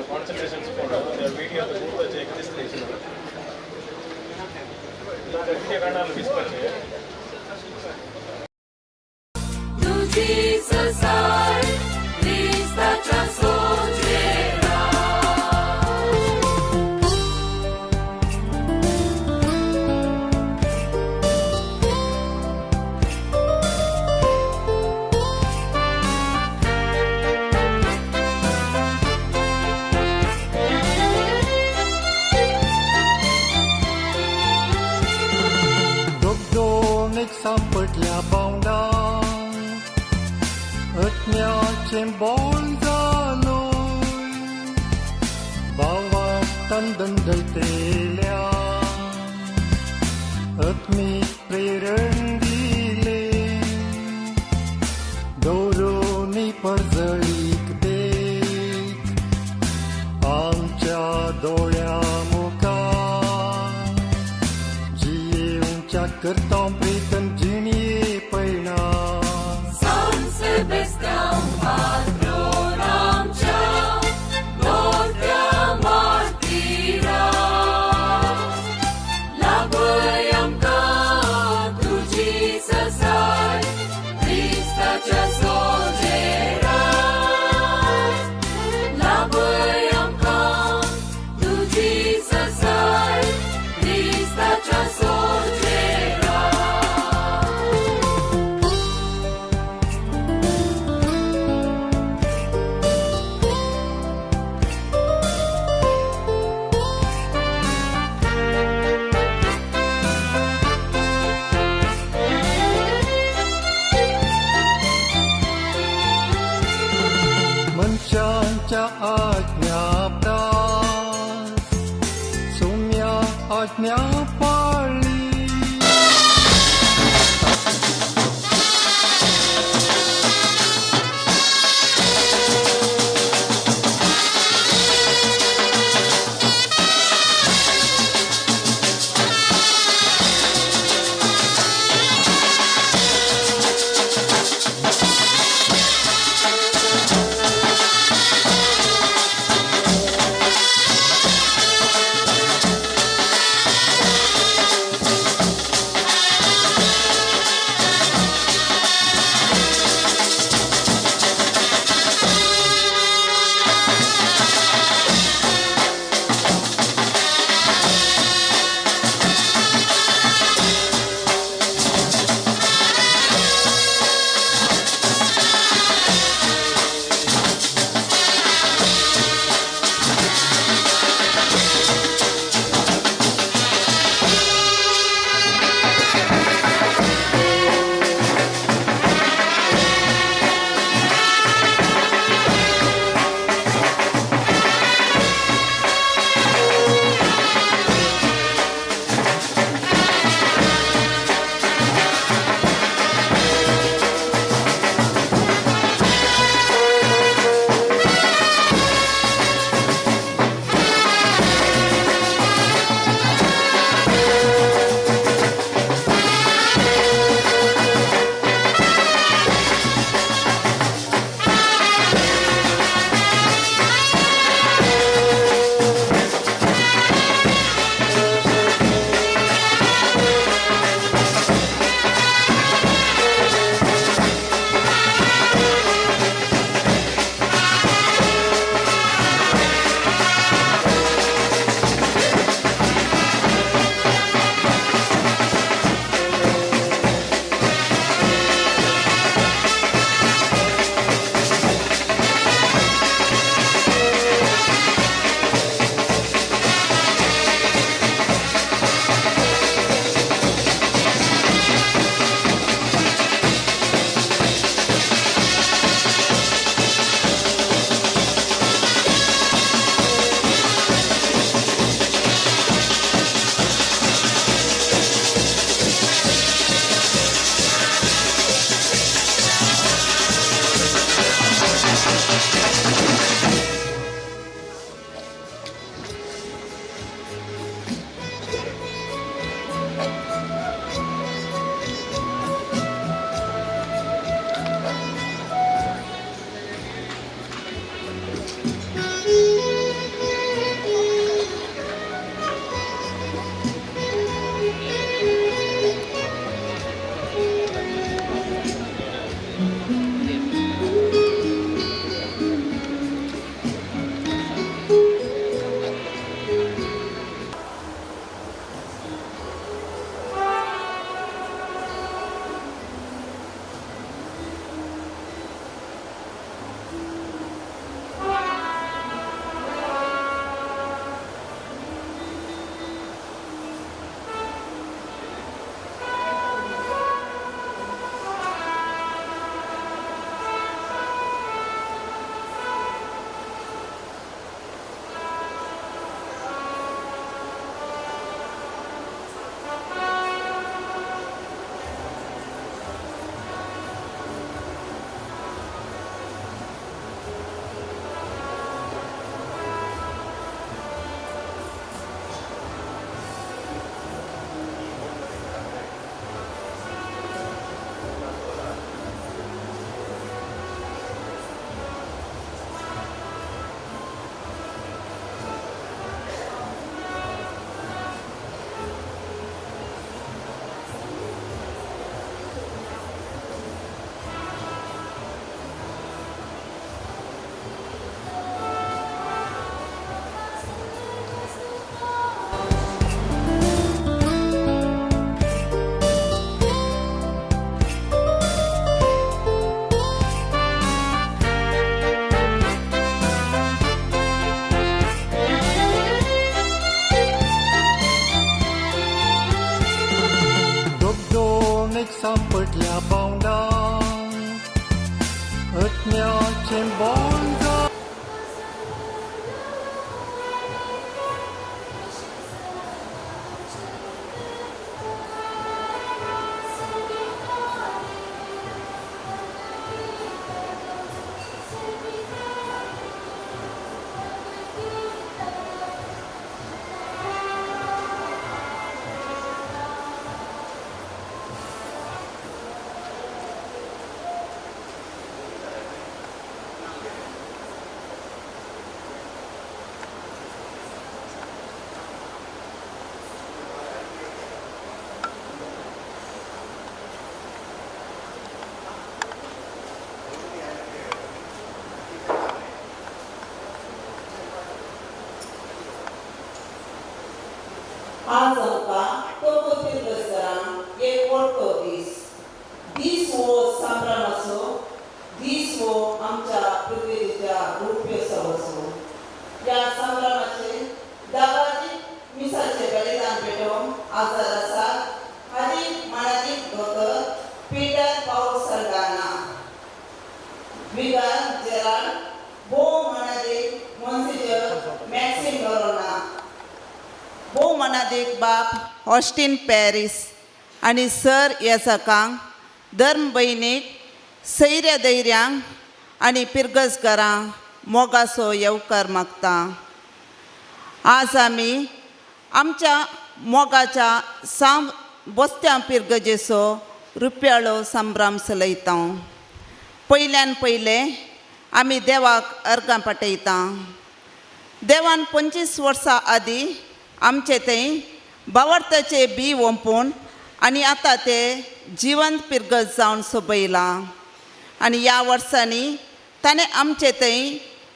Concentration support, the video the book the existence. The video canal dispatch. To Jesus I lista transogera. Sampătlea baunda Ătmea ce-n bolzaloi Baua tandândăltelea Ătmi prerândile Doruni părzălic dec Am cea doia muca Gie un cea cârtom prieten Sebastian patronam cea, noaptea martira. La băiam ca tu Jesus ai, Hrista cea sogera. La băiam ca tu Jesus ai, Hrista cea sogera. Cea atnea pras, sumia atnea pali. आज आमकां तो तीर्थस्थळां एक व्हडलो दीस. दीस हो संभ्रमाचो, दीस हो आमच्या पृथ्वीच्या रुपयोत्सव असो. ह्या संभ्रमाचे दाबाजी मिसाचे बलिदान पेटोवन आजार आसात आनी मानादीक दोतोर पीटर पाऊल सरदाना, विगार जेराल्ड, भोव मानादीक मॉन्सिजर मॅक्सिम लोरोना, भोव मानादीक बाप ऑस्टीन पॅरिस आनी सर येसाकांक, धर्म भयणीक, सैर्य धैर्यांक आनी पिरगसकारांक मोगाचो येवकार मागता. आज आमी आमच्या मोगाच्या बोस्त्या पिरगजेचो रुपयाळो संभ्रम चलयता. पयल्यान पयलें आमी देवाक अर्गां पाठयता. देवान 25 वर्सां आदीं आमचे थंय भावार्थाचे बी ओंपून आनी आतां ते जिवंत पिरगस जावन सोबयला. आनी ह्या वर्सांनी ताणें आमचे थंय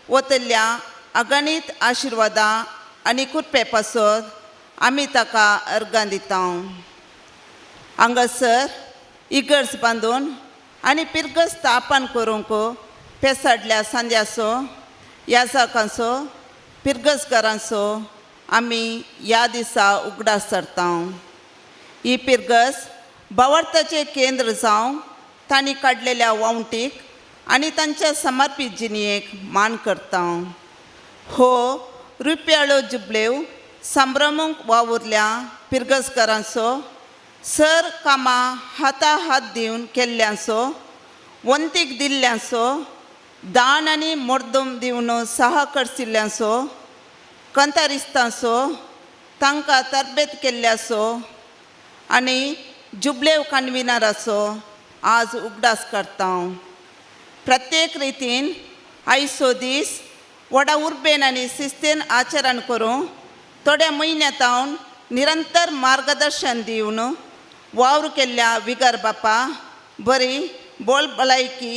वतल्ल्या अगणीत आशिर्वादां आनी कृपे पासत आमी ताका अर्गां दिता. हांगासर इगर्ज बांदून आनी पिरगस स्थापन करूंक पेसाडल्या सांद्याचो, याजकांचो, पिरगसकारांचो आमी ह्या दिसा उगडास करता. ही पिरगस भावार्थाचें केंद्र जावं तांणी काडलेल्या वावंटीक आनी तांच्या समर्पीत जिणयेक मान करता. हो रुपयाळो जुबलेव संभ्रमूंक वावुरल्या पिरगसकारांचो, सर कामां हाता हात दिवन केल्ल्यांचो, वंतीक दिल्ल्यांचो, दान आनी मर्दम दिवन साह करशिल्ल्यांचो, कंतारिस्तांचो, तांकां तरबेत केल्ल्याचो आनी जुबलेव कन्विनराचो आज उगडास करता. प्रत्येक रितीन आयचो दीस व्हडा उर्बेन आनी शिस्तेन आचरण करूं थोड्या म्हयन्यांतावन निरंतर मार्गदर्शन दिवन वावर केल्ल्या विगर बापा बरी बोल भलायकी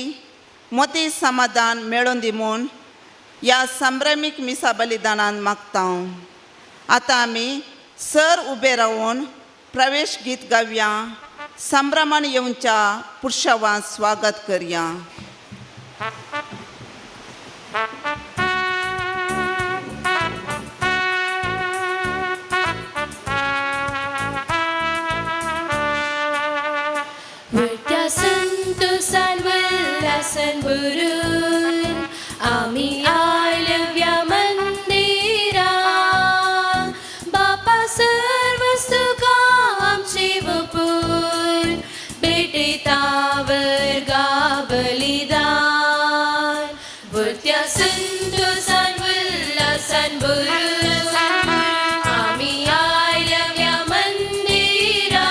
मोती समाधान मेळोवन दी म्हूण ह्या संभ्रमीक मिसा बलिदानान मागता. आतां आमी सर उबे रावन प्रवेश गीत गावया. संभ्रमान येवच्या पुरुषावान स्वागत करया. Sentosan ullasan burun आम्ही आलव्या मंदिरा बापा सर्व सुखा आमची वपून भेटेतावर गा बलिदान. वरत्या संतोषान उल्हासान भरून आम्ही आलव्या मंदिरा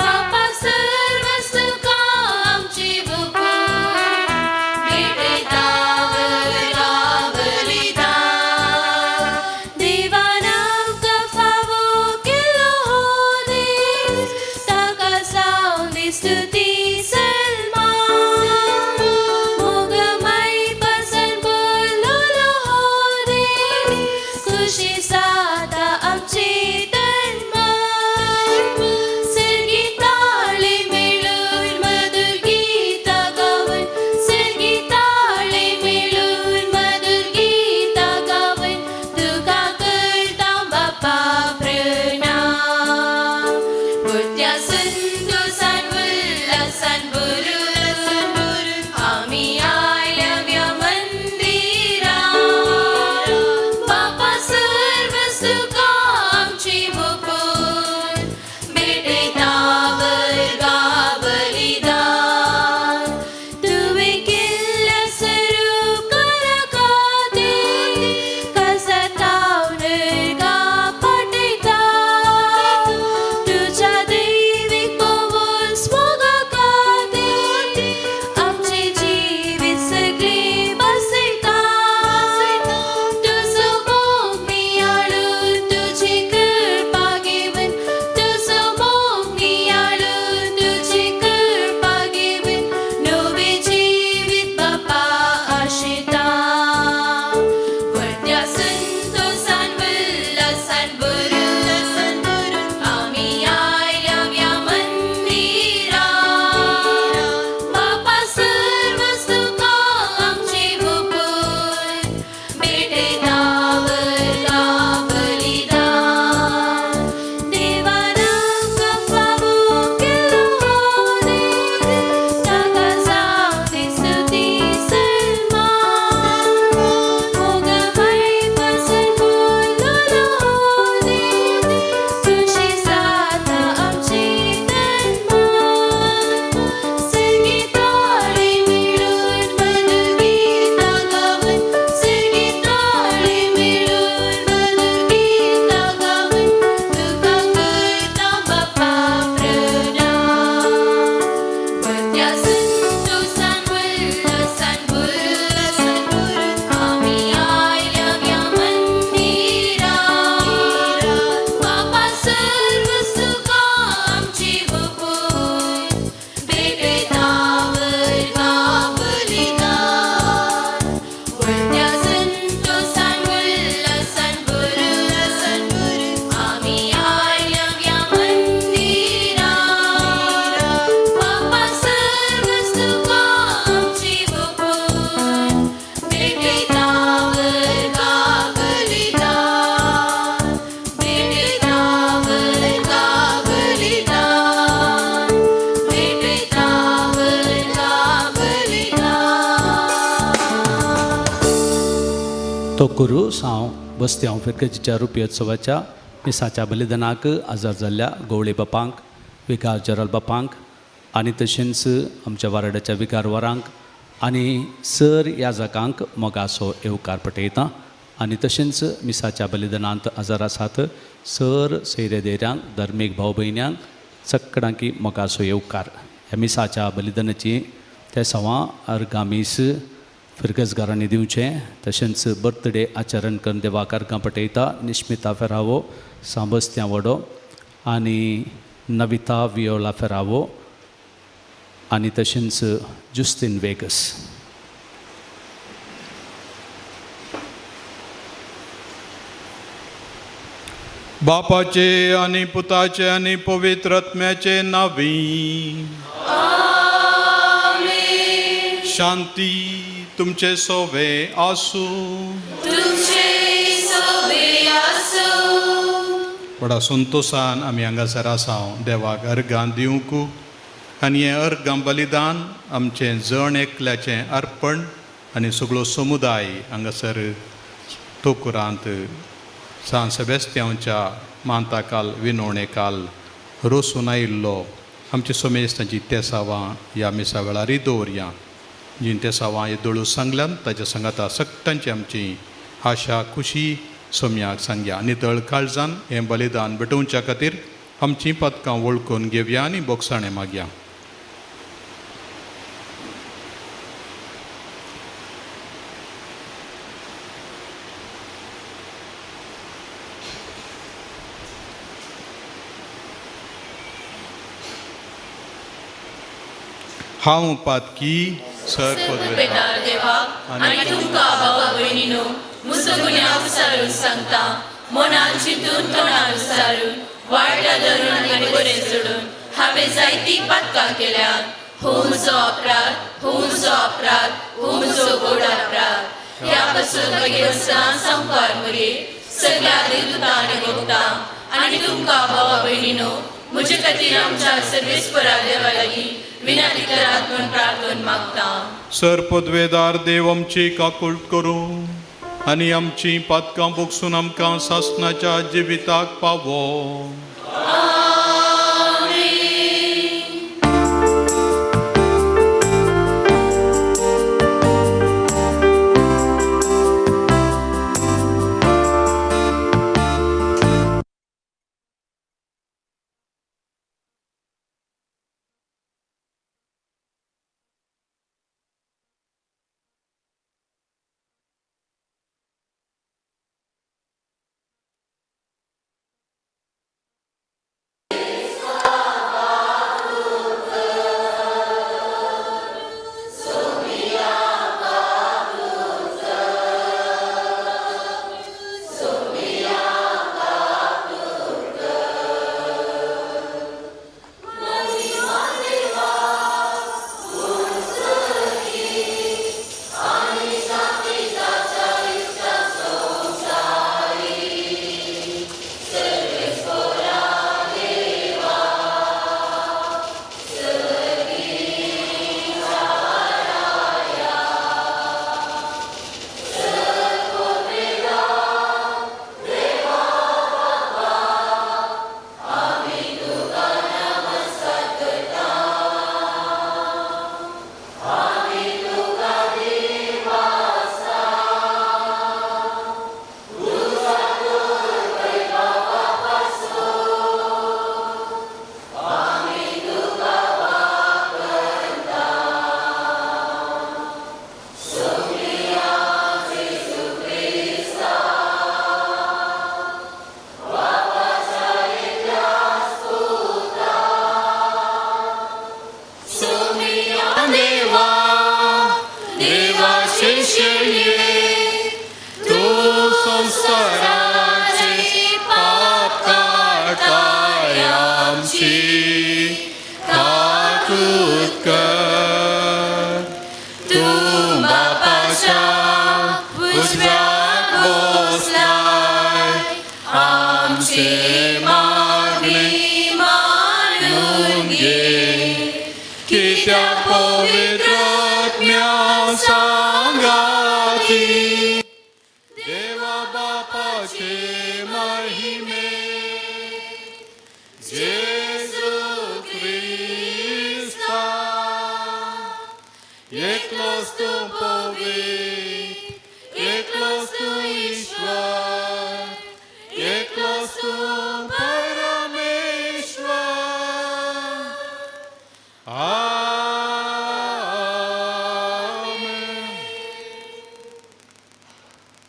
बापा सर्व सुखा आमची वपून तोकुरू साव बस्ती हांव फिरकेच्या रुपयोत्सवाच्या मिसाच्या बलिदानाक आजार जाल्ल्या गवळे बापांक विकार जरल बापांक आनी तशेंच आमच्या वाराड्याच्या विकार वरांक आनी सर याजकांक मोगासो येवकार पटयता आनी तशेंच मिसाच्या बलिदानांत आजार आसात सर सैरे देऱ्यांक धर्मीक भाव भयण्यांक सगळ्यांकी मोगासो येवकार. ह्या मिसाच्या बलिदानाची ते सवां अर्गामीस फिरगजगारांनी दिवचें. तशेंच बर्थडे आचरण करून देवाकार्कां पटयता निश्मिता फेरावो सांबस्त्या वडो आनी नविता वियोला फेरावो आनी तशेंच जुस्तीन वेगस. बापाचे आनी पुताचे आनी पवित्र आत्म्याचे नावी शांती तुमचे सोवे आसू. बडा संतोषान आमी हांगासर आसाव देवाक अर्गां दिवंक आनी हें अर्गां बलिदान आमचें जण एकल्याचें अर्पण आनी सगळो समुदाय हांगासर तोकुरांत सान सेबेस्त्यांवच्या मांताकाल विनवणेकाल रोसून आयिल्लो आमचे सोमेस्तांची तेसावां ह्या मिसा वेळार दवरया. जी तेसावां हे दळू सांगल्यान ताच्या सांगाता सगळ्यांची आमची आशा खुशी सोम्याक सांगया. नितळ काळजान हें बलिदान भेटोवच्या खातीर आमचीं पदकां वळखून घेवया आनी बोगसाणें मागया. हांव पातकी सर पेटार देवा आनी तुमकां भावा भयणीनो मुसो गुन्या विचारून सांगता मनान चिंतून तोंडार विचारून वायटा धरून आनी बरें सोडून हांवें जायतीं पातकां केल्यात. हो म्हजो अपराध, हो म्हजो अपराध, हो म्हजो गोड अपराध. ह्या पासून मागीर वचना संवकार मरे सगळ्या देवदूतां आनी भक्तां आनी तुमकां भावा भयणीनो म्हजे खातीर आमच्या सर्वेस्परा देवा लागीं विनंती करात म्हूण प्रार्थना मागता. सर पदवेदार देव आमची काकूळट करूं आनी आमची पातकां बोगसून आमकां सासणाच्या जिविताक पावो.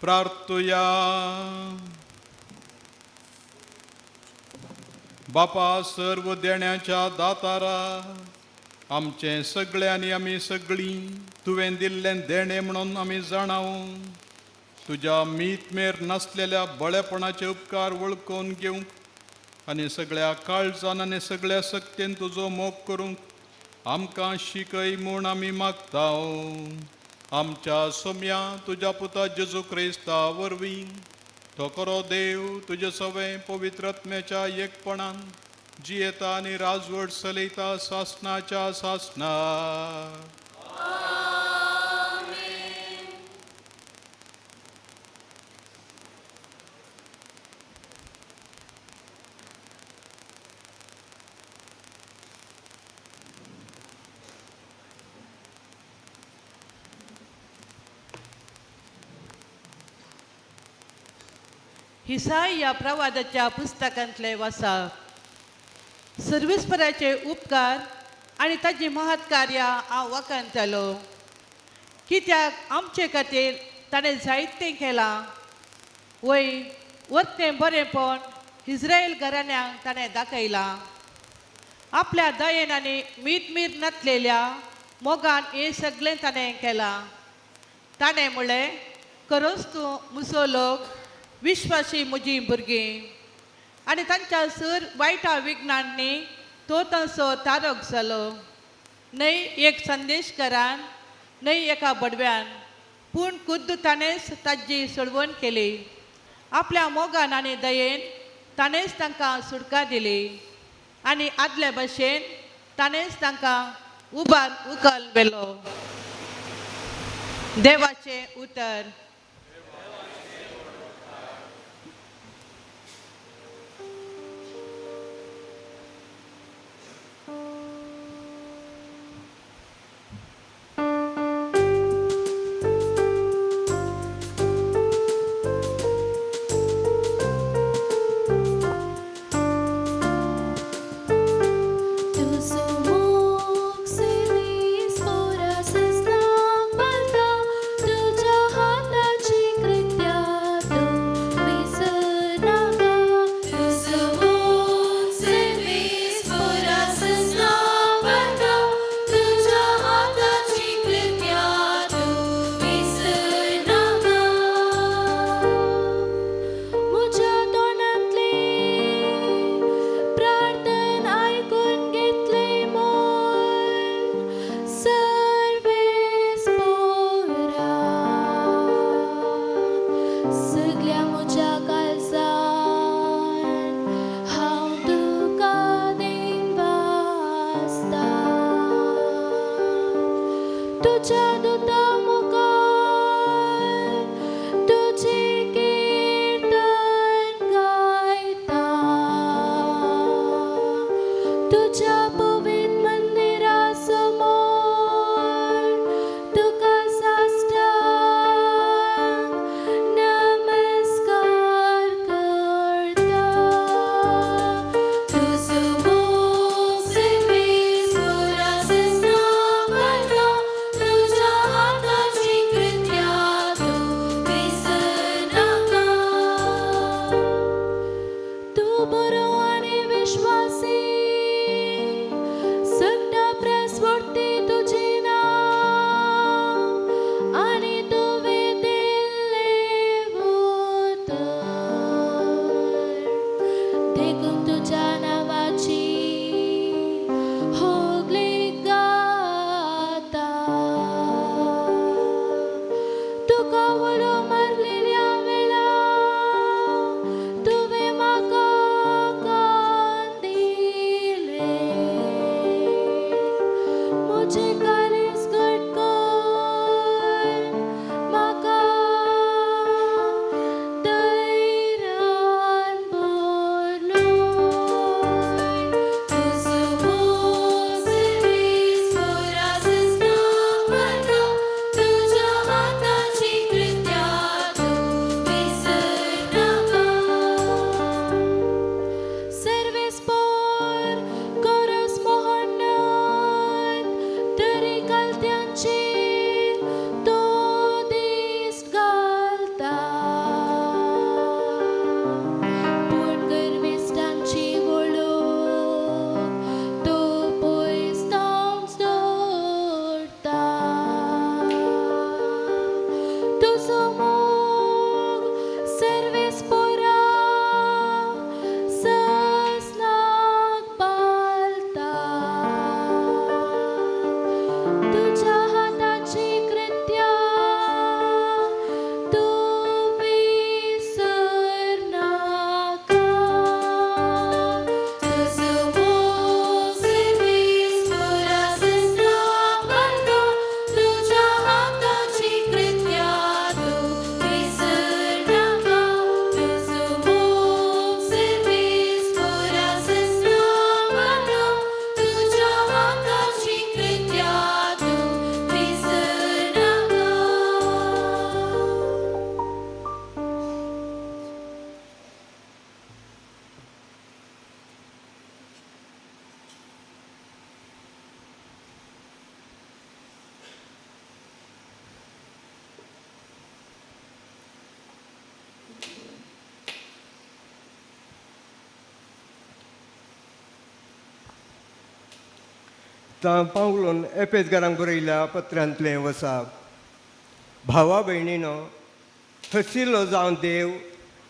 प्रार्थुया. बापा सर्व देण्याच्या दातारा, आमचे सगळे आनी आमी सगळीं तुवें दिल्लें देणें म्हणून आमी जाणावूं तुज्या मीतमेर नासलेल्या बळेपणाचे उपकार वळखून घेवंक आनी सगळ्या काळजान आनी सगळ्या सक्तीन तुजो मोग करूंक आमकां शिकय म्हूण आमी मागता. आमच्या सोम्या तुज्या पुता जेजू क्रिस्ता वरवीं तो खरो देव तुजे सवे पवित्र आत्म्याच्या एकपणान जियेता आनी राजवट चलयता सासणाच्या सासणा. हिसाय या प्रवादाच्या पुस्तकांतले वाचप. सर्वेस्पराचे उपकार आनी ताची महत् कार्यां हांव वखणटलो, कित्याक आमचे खातीर ताणें जायतें केलां. वय वरतें बरेंपण इस्रायल घराण्यांक ताणें दाखयलां. आपल्या दयेन आनी मीर नातलेल्या मोगान हें सगळें ताणें केलां. ताणें म्हळें, खरोच तूं म्हजो लोक, विश्वासी म्हजीं भुरगीं. आनी तांच्या सर वायटा विघ्नांनी तो तांचो तारक जालो. न्हय एक संदेशकारान, न्हय एका बडव्यान, पूण खुद्द ताणेंच ताची सोडवण केली. आपल्या मोगान आनी दयेन ताणेंच तांकां सुटका दिली आनी आदले भाशेन ताणेंच तांकां उबार उखल व्हेलो. देवाचें उतर. पावलोन एपेजकारांक बरयल्या पत्रांतलें वसाप. भावा भयणीनो, हसिल्लो जावन देव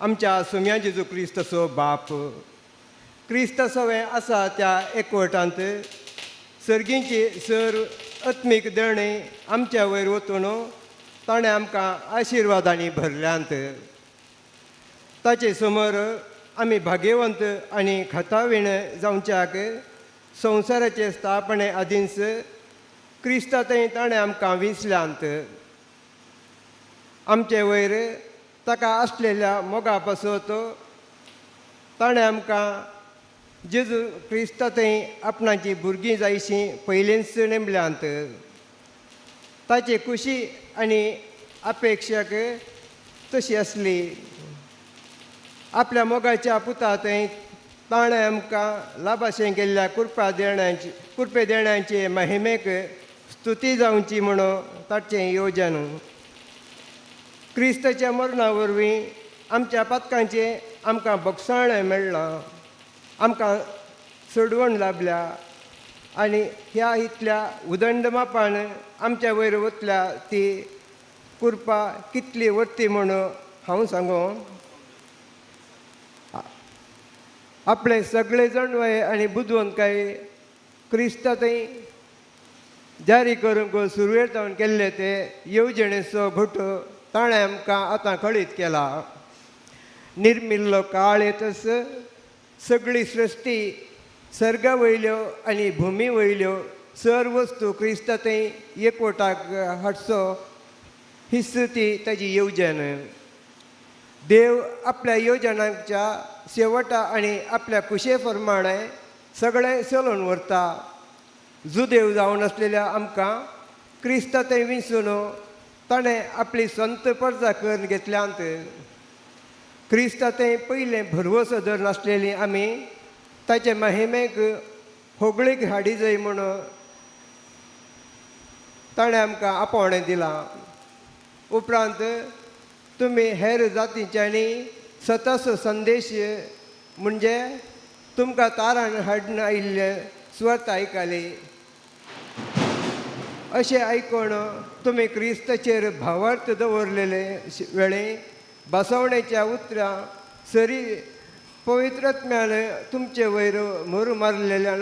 आमच्या सुम्या जेजू क्रिस्ताचो बाप. क्रिस्तासोवें आसा त्या एकवटांत सर्गींची सर आत्मीक देणें आमच्या वयर वचून ताणें आमकां आशिर्वादांनी भरल्यांत. ताचे समोर आमी भाग्यवंत आनी खतावीण जावच्याक संवसाराचे स्थापणे आदींच क्रिस्तांतय ताणें आमकां विंचल्यांत. आमचे वयर ताका आसलेल्या मोगा पासत ताणें आमकां जेजू क्रिस्तांतय आपणाची भुरगीं जायशीं पयलींच नेमल्यांत. ताची खुशी आनी अपेक्षाक तशी आसली. आपल्या मोगाच्या पुतांतय ताणें आमकां लाभाशें केल्ल्या कुरपे देण्याचे महिमेक स्तुती जावची म्हणून ताचें येवजन. क्रिस्ताच्या मरणा वरवीं आमच्या पातकांचें आमकां भोगसाण मेळ्ळां, आमकां सोडवण लाभल्या आनी ह्या इतल्या उदंड मापान आमच्या वयर वतल्या ती कुरपा कितली वर्ती म्हणून हांव सांगू. आपले सगळे जणवय आनी बुदवंतकाय क्रिस्तांतय जारी करूंक सुरवेर केल्ले ते येवजणेचो भुट ताणें आमकां आतां कळीत केला. निर्मिल्लो काळ येतच सगळी सृश्टी सर्गा वयल्यो आनी भुमी वयल्यो सर वस्तू क्रिस्तांतय एकवटाक हाडचो ही ती ताची येवजण. देव आपल्या येवजणांच्या शेवटा आनी आपल्या कुशे प्रमाणे सगळें चलोवन व्हरता. जुदेव जावन आसलेल्या आमकां क्रिस्तांतय विंचून ताणें आपली संत परजा करून घेतल्यांत. क्रिस्तांतय पयलें भरवस धरून आसलेलीं आमी ताचे महिमेक होगळीक हाडी जाय म्हणून ताणें आमकां आपोवणें दिलां. उपरांत तुमी हेर जातींच्यांनी स्वताचो संदेश म्हणजे तुमकां तारण हाडून आयिल्ले स्वर्त आयकले. अशें आयकून तुमी क्रिस्ताचेर भावार्थ दवरलेले वेळी बसवणेच्या उतरां सरी पवित्रत्म्यान तुमचे वयर मोर मारलेल्यान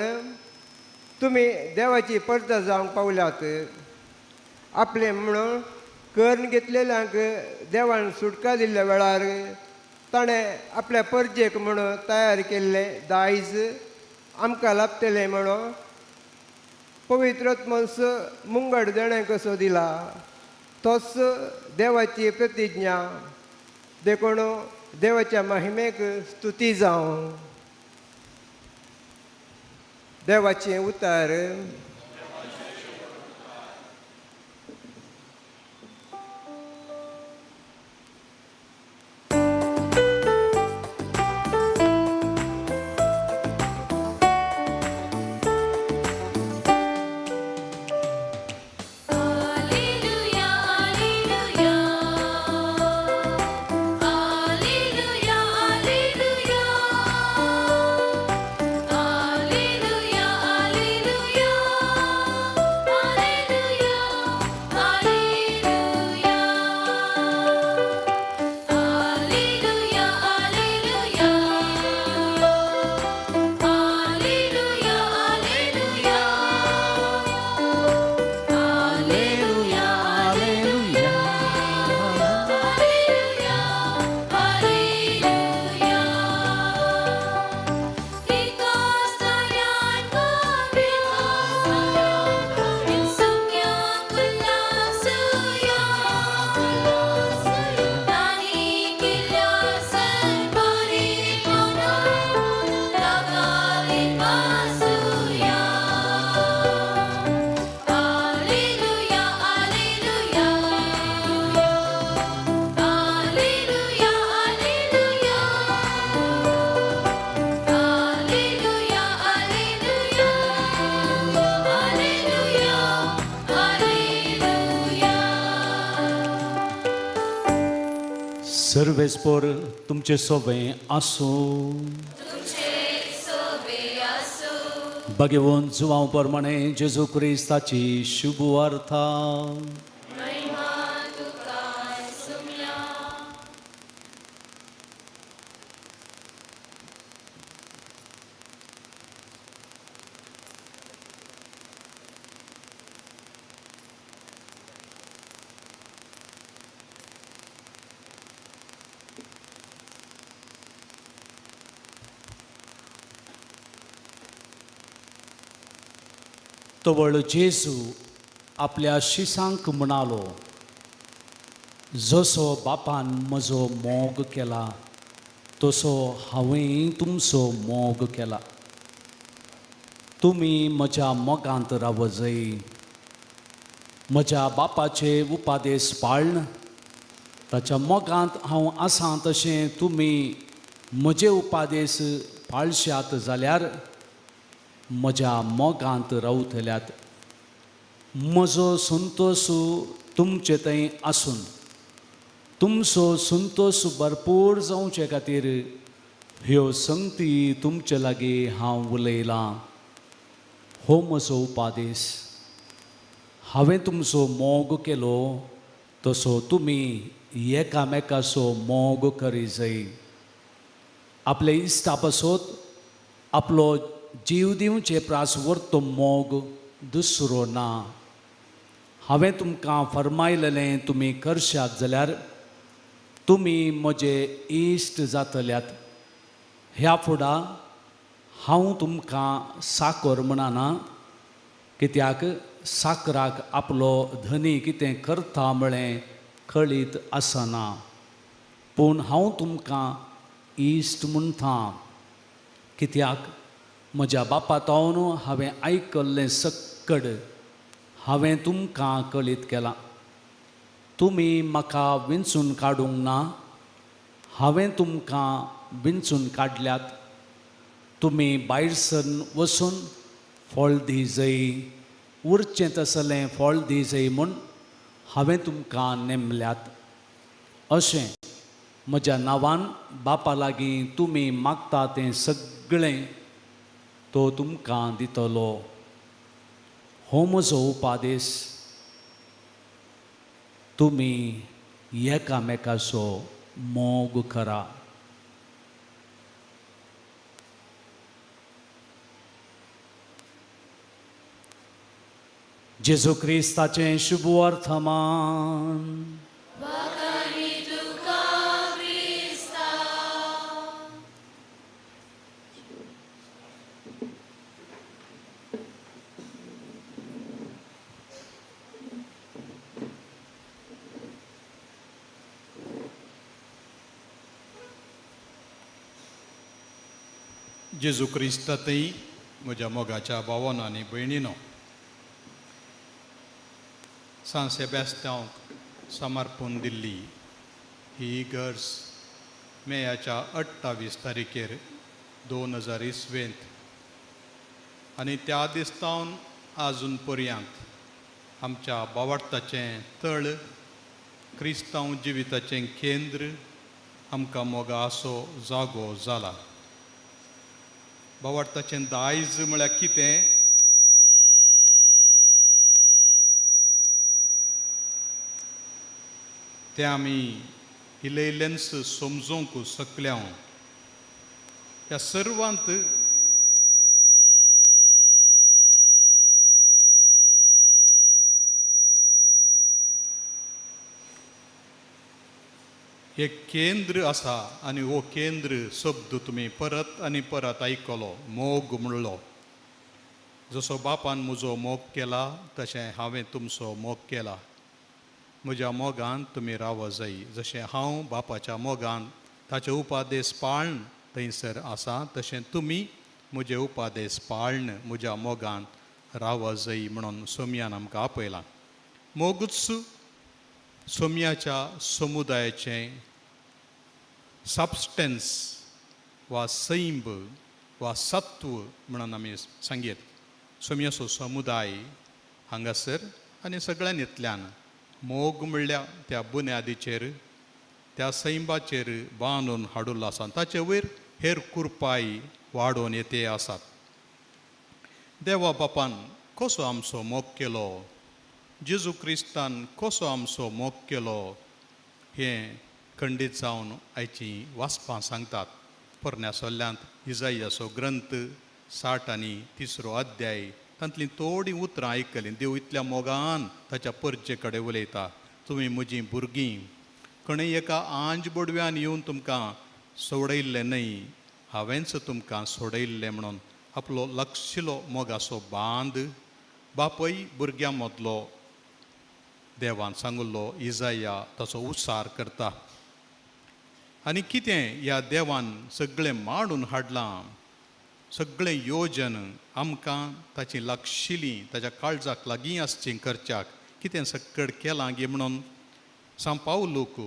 तुमी देवाची परता जावंक पावल्यात. आपले म्हणून करून घेतलेल्यांक देवान सुटका दिल्ल्या वेळार ताणें आपल्या परजेक म्हणून तयार केल्ले दायज आमकां लाभतलें म्हणून पवित्रत्मस मुंगड देणें कसो दिला. तोच देवाची प्रतिज्ञा. देखून देवाच्या महिमेक स्तुती जावं. देवाचें उतार. सर्वेस्पोर तुमचे सोबे आसूं. बघेवून जुवां प्रमाणे जेजू क्रिस्ताची शुभ वार्ता. तवळ जेजू आपल्या शिसांक म्हणालो, जसो बापान म्हजो मोग केला तसो हांवें तुमचो मोग केला. तुमी म्हज्या मोगांत रावजय. म्हज्या बापाचे उपादेश पाळन. ताच्या मोगांत हांव आसां तशें तुमी म्हजे उपादेश पाळश्यात जाल्यार म्हज्या मोगांत रावतल्यात. म्हजो संतोश तुमचे थंय आसून तुमचो संतोश भरपूर जावचे खातीर ह्यो संगती तुमचे लागीं हांव उलयलां. हो म्हजो उपादेश. हांवें तुमचो मोग केलो तसो तुमी एकामेकाचो मोग करीजय. आपले इश्टा पासत आपलो जीव दिवचे प्रास व्हरतो मोग दुसरो ना. हांवें तुमकां फरमायलेलें तुमी करशात जाल्यार तुमी म्हजे इश्ट जातल्यात. ह्या फुडां हांव तुमकां साकर म्हणना, कित्याक साकराक आपलो धनी कितें करता म्हळें कळीत आसना. पूण हांव तुमकां इश्ट म्हणटा, कित्याक म्हज्या बापातावन हांवें आयकल्लें सक्कड हांवें तुमकां कळीत केलां. तुमी म्हाका विंचून काडूंक ना, हांवें तुमकां विंचून काडल्यात. तुमी भायर सरन वचून फळ दिजय. उरचें तसलें फळ दिजय म्हूण हांवें तुमकां नेमल्यात. अशें म्हज्या नांवान बापा लागीं तुमी मागता तें सगळें तो तुमकां दितलो. हो म्हजो उपादेश. तुमी एकामेकाचो मोग करा. जेजू क्रिस्ताचें शुभ वर्तमान. जेजू क्रिस्तातय म्हज्या मोगाच्या भावांनो आनी भयणीनो, सान सेबॅस्तांवाक समर्पण दिल्ली ही इगर्ज मेयाच्या 28 तारखेर 2020 आनी त्या दिसतावन आजून पर्यंत आमच्या भावार्थाचें तळ, क्रिस्तांव जिविताचें केंद्र आमकां मोगाचो जागो जाला. भावार्थाचें दायज म्हळ्यार कितें? तें आमी इल्लेंच समजूंक शकल्या. ह्या सर्वांत एक केंद्र आसा आनी हो केंद्र शब्द तुमी परत आनी परत आयकलो. मोग म्हणलो. जसो बापान म्हजो मोग केला तशें हांवें तुमचो मोग केला. म्हज्या मोगान तुमी राव जाय. जशें हांव बापाच्या मोगान ताचे उपादेश पाळन थंयसर आसा तशें तुमी म्हजे उपादेश पाळन म्हज्या मोगान राव जाय म्हणून सोमयान आमकां आपयलां. मोगूच सोमयाच्या समुदायाचें सबस्टन्स वा सैंब वा सत्व म्हणून आमी सांगीत. सोमयाचो समुदाय हांगासर आनी सगळ्यांनीतल्यान मोग म्हणल्या त्या बुन्यादीचेर, त्या सैंबाचेर बांदून हाडून आसा. ताचे वयर हेर कुरपाय वाडोवन येते आसात. देवा बापान कसो आमचो मोग केलो, जेजू क्रिस्तान कसो आमचो मोग केलो, हें खंडीत जावन आयची वाचपां सांगतात. पोरन्यासोल्ल्यांत इजायाचो ग्रंथ 60 अध्याय तांतलीं थोडीं उतरां आयकलीं. देव इतल्या मोगान ताच्या परजे कडेन उलयता, तुमी म्हजीं भुरगीं, कोणें एका आंज बोडव्यान येवन तुमकां सोडयल्लें न्हय, हांवेंच तुमकां सोडयल्लें म्हणून आपलो लक्षिलो मोगाचो बांद बापय भुरग्यां मदलो देवान सांगुल्लो इजाया ताचो उसार करता. आनी कितें ह्या देवान सगळें मांडून हाडलां, सगळें योजन आमकां ताची लागशिलीं ताच्या काळजाक लागीं आसचीं करच्याक कितें सक्कड केलां गे म्हणून सांपावलूक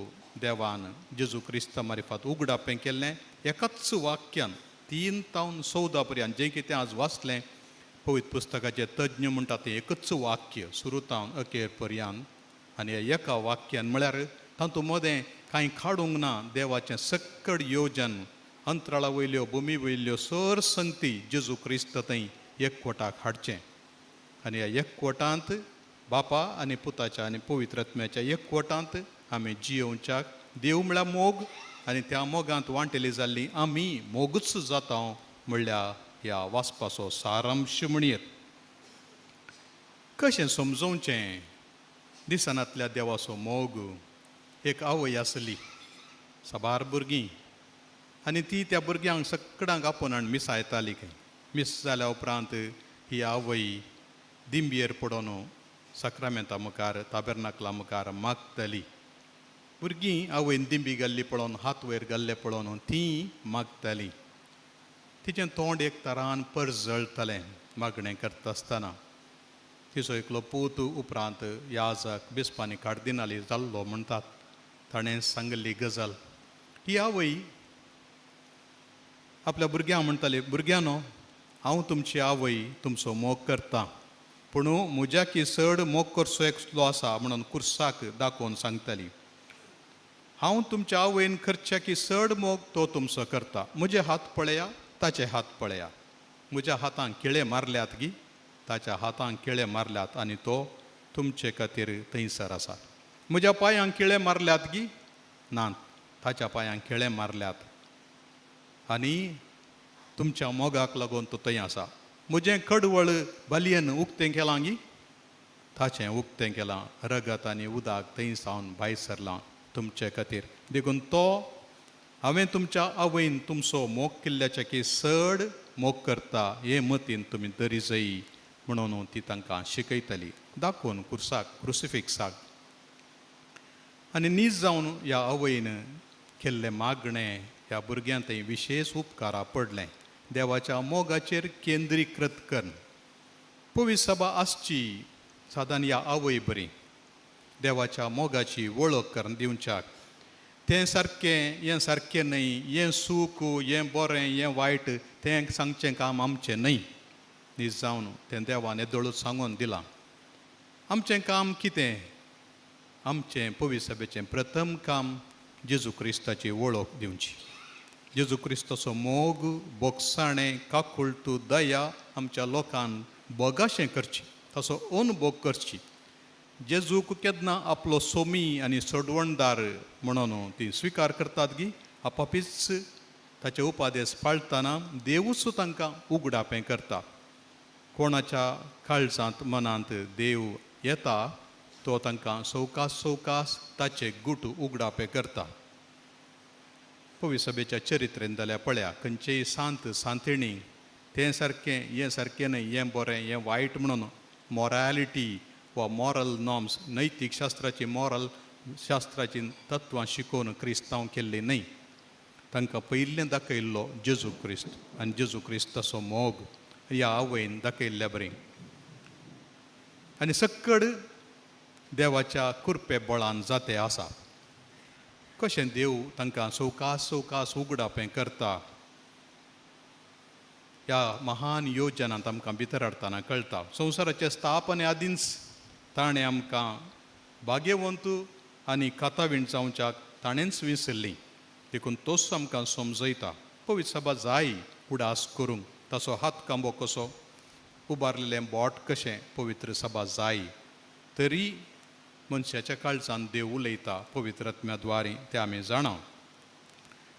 देवान जेजू क्रिस्ता मार्फत उगडापें केल्लें एकाच वाक्यान 3-14 पर्यंत जें कितें आज वाचलें पवित्र पुस्तकाचे तज्ञ म्हणटा तें एकच वाक्य सुरूतावन अखेर पर्यंत. आनी ह्या एका वाक्यान म्हळ्यार तातूंत मदें कांय काडूंक ना. देवाचें सक्कड योजन अंतराळा वयल्यो भुमी वयल्यो सर संगती जेजू क्रिस्त थंय एकवटाक हाडचें. आनी ह्या एकवटांत बापा आनी पुताच्या आनी पवित्र आत्म्याच्या एकवटांत आमी जियोवच्याक देव म्हळ्यार मोग आनी त्या मोगांत वांटेली जाल्लीं आमी मोगूच जाता म्हणल्यार ह्या वाचपाचो सारांश म्हणीत. कशें समजोवचें दिसनांतल्या देवाचो मोग. एक आवय आसली, साबार भुरगीं, आनी ती त्या भुरग्यांक सक्कडांक आपोवन हाडून मिसायताली. मिस जाल्या उपरांत ही आवय दिंबयेर पडोन सक्रामेंता मुखार ताबेर्नाकला मुखार मागतली. भुरगीं आवयन दिंबी घाल्ली पळोवन, हात वयर घाल्ले पळोवन तीं मागतालीं. तिचें तोंड एक तरान परजळटलें मागणें करता आसतना. तिचो एकलो पूत उपरांत याजक बिस्पांनी कार्दिनाली जाल्लो म्हणटात. ताणें सांगल्ली गजाल, ही आवय आपल्या भुरग्यांक म्हणटाली, भुरग्यांनो, हांव तुमची आवय तुमचो मोग करतां, पूण म्हज्याकी चड मोग करचो एकलो आसा म्हणून कुर्साक दाखोवन सांगताली. हांव तुमच्या आवयन करच्याकी चड मोग तो तुमचो करता. म्हजे हात पळया, ताचे हात पळया. म्हज्या हातांक किळे मारल्यात गी, ताच्या हातांक किळे मारल्यात आनी तो तुमचे खातीर थंयसर आसा. म्हज्या पांयांक किळे मारल्यात गी, ना, ताच्या पांयांक किळे मारल्यात आनी तुमच्या मोगाक लागून तो थंय आसा. म्हजें कडवळ बालयेन उक्तें केलां गी, ताचें उक्तें केलां. रगत आनी उदक थंय सावन भायर सरलां तुमचे खातीर. देखून तो हांवें तुमच्या आवयन तुमचो मोग केल्ल्याच्या की चड मोग करता हे मतीन तुमी धरी जायी म्हणून ती तांकां शिकयताली, दाखोवन कुर्साक क्रुसिफिक्साक. आनी नीज जावन ह्या आवयन केल्लें मागणें ह्या भुरग्यांक थंय विशेश उपकारा पडलें. देवाच्या मोगाचेर केंद्रीकृत कर. पवित्र सभा आसची सादारण ह्या आवय बरी देवाच्या मोगाची वळख करून दिवच्याक. तें सारकें, हें सारकें न्हय, हें सूख, हें बरें, हें वायट, तें सांगचें काम आमचें न्हय. न्हीज जावन तें देवान येदोळूच सांगून दिलां. आमचें काम कितें? आमचें पवित्र सभेचें प्रथम काम जेजू क्रिस्ताची वळख दिवची. जेजू क्रिस्ताचो मोग, बोगसाणें, काकुळटू, दया आमच्या लोकांक बोगाशें करची, ताचो अनुभव करची. जेजूक केन्ना आपलो सोमी आनी सोडवणदार म्हणून ती स्विकार करतात गी, आपापीच ताचे उपादेश पाळतना देवूच तांकां उगडापें करता. कोणाच्या काळजांत मनांत देव येता तो तांकां सवकास ताचे गुट उगडापें करता. पवित्र सभेच्या चरित्रेन जाल्यार पळया, खंयचेय सांतिणी तें सारकें, हें सारकें न्हय, हें बरें, हें वायट म्हणून मॉरॅलिटी वा मॉरल नॉर्म्स, नैतीक शास्त्राची मॉरल शास्त्राची तत्वां शिकोवन क्रिस्तांव केल्ली न्हय. तांकां पयलें दाखयल्लो जेजू क्रिस्त आनी जेजू क्रिस्ताचो मोग ह्या आवयन दाखयल्ल्या बरें. आनी सक्कड देवाच्या कृपे बळान जाते आसा. कशें देव तांकां सवकास उगडापें करता ह्या महान योजनांत आमकां भितर हाडटना कळटा. संवसाराचे स्थापने आदींच ताणें आमकां भाग्यवंत आनी कातावीण जावच्याक ताणेंच विसरलीं. देखून तोच आमकां समजयता. पवित्र सभा जाय उडास करूंक, ताचो हात कांबो कसो उबारलेलें बोट कशें पवित्र सभा जाय तरी मनशाच्या काळजान देव उलयता पवित्र आत्म्याद्वारे तें आमी जाणा.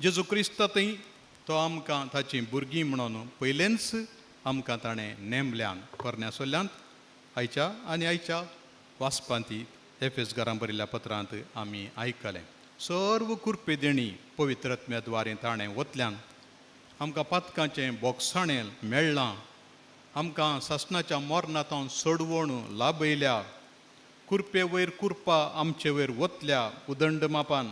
जेजू क्रिस्तांतय तो आमकां ताची भुरगीं म्हणून पयलेंच आमकां ताणें नेमल्यान परण्यासोल्ल्यांत आयच्या वाचपांती एफेसकारांक बरयल्ल्या पत्रांत आमी आयकलें. सर्व कुरपे देणी पवित्र आत्म्याद्वारे ताणें वतल्यान आमकां पातकांचें बोगसाणें मेळ्ळां. आमकां सासणाच्या मोरनातावन सोडवण लाभयल्या. कुरपे वयर कुरपा आमचे वयर वतल्या उदंड मापान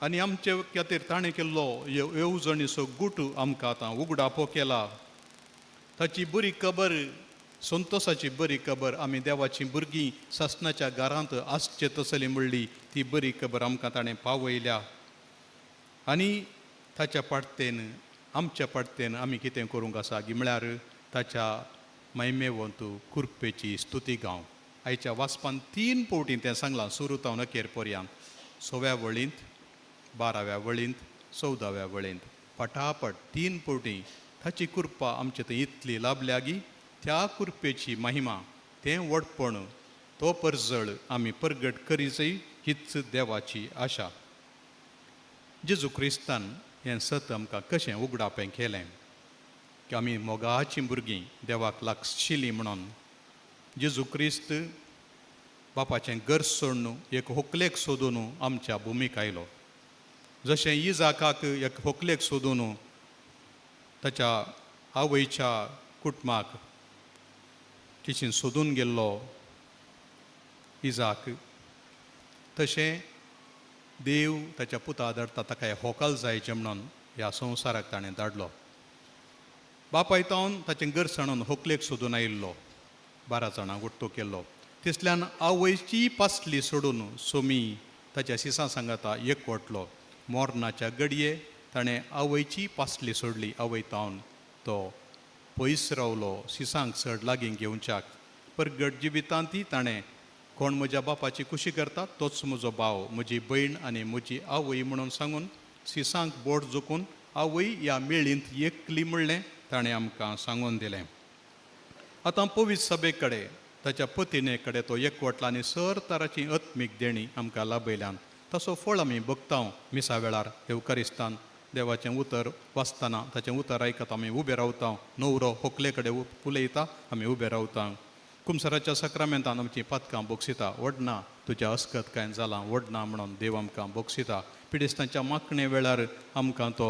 आनी आमचे खातीर ताणें केल्लो येवजणीचो गूट आमकां आतां उगडापो केला. ताची बरी खबर, संतोशाची बरी खबर आमी देवाची भुरगीं सासणाच्या घरांत आसचे तसली म्हणली ती बरी खबर आमकां ताणें पावयल्या. आनी ताच्या पाडतेन आमच्या पाडतेन आमी कितें करूंक आसा की म्हळ्यार ताच्या महिमेवंत कुरपेची स्तुती गावंक. आयच्या वाचपान 3 फावटी तें सांगलां सुरूतावन अखेर पर्यंत. 6व्या वळींत, 12व्या वळींत, 14व्या वळींत पटापट 3 फावटी ताची कृपा आमचे थंय इतली लाभल्या की त्या कुरपेची महिमा तें वडपण तो परजळ आमी परगट करीचय हीच देवाची आशा. जेजू क्रिस्तान हें सत आमकां कशें उगडापें केलें की आमी मोगाचीं भुरगीं देवाक लागशिल्लीं म्हणून जेजू क्रिस्त बापाचें घर सोडून एक व्हंकलेक सोदून आमच्या भुमीक आयलो. जशें इजाकाक एक व्हंकलेक सोदून ताच्या आवयच्या कुटुंबाक तिशीन सोदून गेल्लो इजाक, तशें देव ताच्या पुता धाडटा ताका हें व्हंकल जायचें म्हणून ह्या संवसाराक ताणें धाडलो. बापायतावन ताचें घर सांडून व्हंकलेक सोदून आयिल्लो, 12 जाणांक उट्टो केल्लो. तिसल्यान आवयची पासली सोडून सोमी ताच्या सिसां सांगाता एकवटलो. मोरनाच्या घडये ताणें आवयची पासली सोडली. आवयतावन तो पयस रावलो सिसांक चड लागीं घेवच्याक. परगट जिवितांती ताणें कोण म्हज्या बापाची कुशी करता तोच म्हजो भाव, म्हजी भयण आनी म्हजी आवय म्हणून सांगून सिसांक बोट जोखून आवय ह्या मेळींत एकली म्हणलें ताणें आमकां सांगून दिलें. आतां पवित्र सभे कडेन ताच्या पत्नी कडेन तो एकवटला आनी सर तराची आत्मीक देणी आमकां लाभयल्यान ताचो फळ आमी भोगता. मिसा वेळार एवकारिस्तान देवाचें उतर वाचतना ताचें उतर आयकत आमी उबे रावता. न्हवरो व्हंकले कडेन उलयता, आमी उबे रावता. कुमसाराच्या सक्रामेंतान आमचीं पातकां बोगसिता. वडना तुज्या अस्कत कांय जालां, वडना म्हणून देव आमकां बोगसिता. पिडेस्तांच्या माखणे वेळार आमकां तो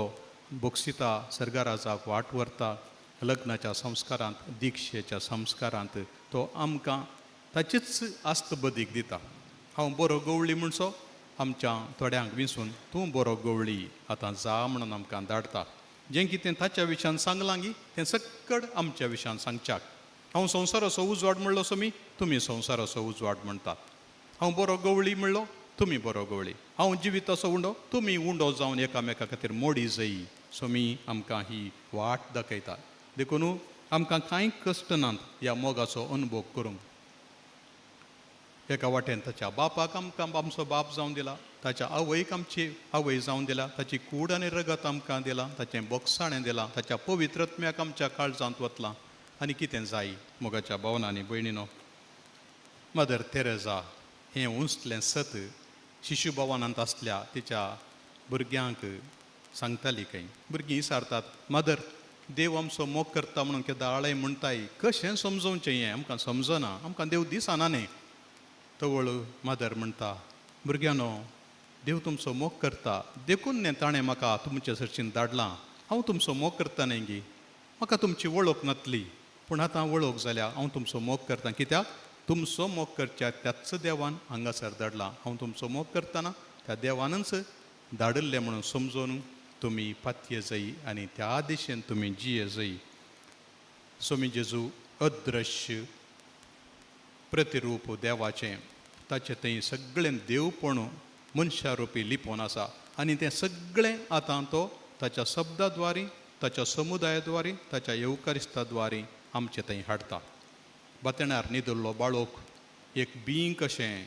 बोगसिता, सर्गाराजाक वाट व्हरता. लग्नाच्या संस्कारांत, दिक्षेच्या संस्कारांत तो आमकां ताचीच आस्त बदीक दिता. हांव बरो गवळी म्हणसो आमच्या थोड्यांक विंसून तूं बरो गवळी आतां जा म्हणून आमकां धाडटा. जें कितें ताच्या विशयान सांगलां गी तें सक्कड आमच्या विशयान सांगच्याक. हांव संवसाराचो उजवाड म्हणलो सोमी, तुमी संवसाराचो उजवाड म्हणटात. हांव बरो गवळी म्हणलो, तुमी बरो गवळी. हांव जिविताचो उंडो, तुमी उंडो जावन एकामेका खातीर मोडी जई. सोमी आमकां ही वाट दाखयता. देखून आमकां कांय कश्ट नात ह्या मोगाचो अनुभव करूंक. एका वाटेन ताच्या बापाक आमकां आमचो बाप जावन दिला, ताच्या आवयक आमची आवय जावन दिला, ताची कूड आनी रगत आमकां दिलां, ताचें बोगसाणें दिलां, ताच्या पवित्र आत्म्याक आमच्या काळजांत वतलां. आनी कितें जाय मोगाच्या भावनांनी भयणीनो. मदर तेरेजा हें उंचलें सत शिशू भवनांत आसल्या तिच्या भुरग्यांक सांगताली. खंय भुरगीं विचारतात, मदर देव आमचो मोग करता म्हणून केदां आळय म्हणटाय, कशें समजोवचें हें आमकां समजना, आमकां देव दिसना न्ही. तवळ मदर म्हणटा, भुरग्यानो देव तुमचो मोग करता, देखून न्ही ताणें म्हाका तुमचे सरचीन धाडलां. हांव तुमचो मोग करता न्ही गी, म्हाका तुमची वळख नासली, पूण आतां वळख जाल्या हांव तुमचो मोग करता. कित्याक तुमचो मोग करच्या त्याच देवान हांगासर धाडलां. हांव तुमचो मोग करतना त्या देवानच धाडिल्लें म्हणून समजून तुमी पातये जायी आनी त्या दिशेन तुमी जिये जायी. सोमी जेजू अदृश्य प्रतिरूप देवाचें, ताचें थंय सगळें देवपण मनशा रुपी लिपोवन आसा. आनी तें सगळें आतां तो ताच्या शब्दाद्वारे, ताच्या समुदायाद्वारे, ताच्या येवकारिस्ताद्वारे आमचे थंय हाडटा. बातेणार न्हिदल्लो बाळोक एक बीं कशें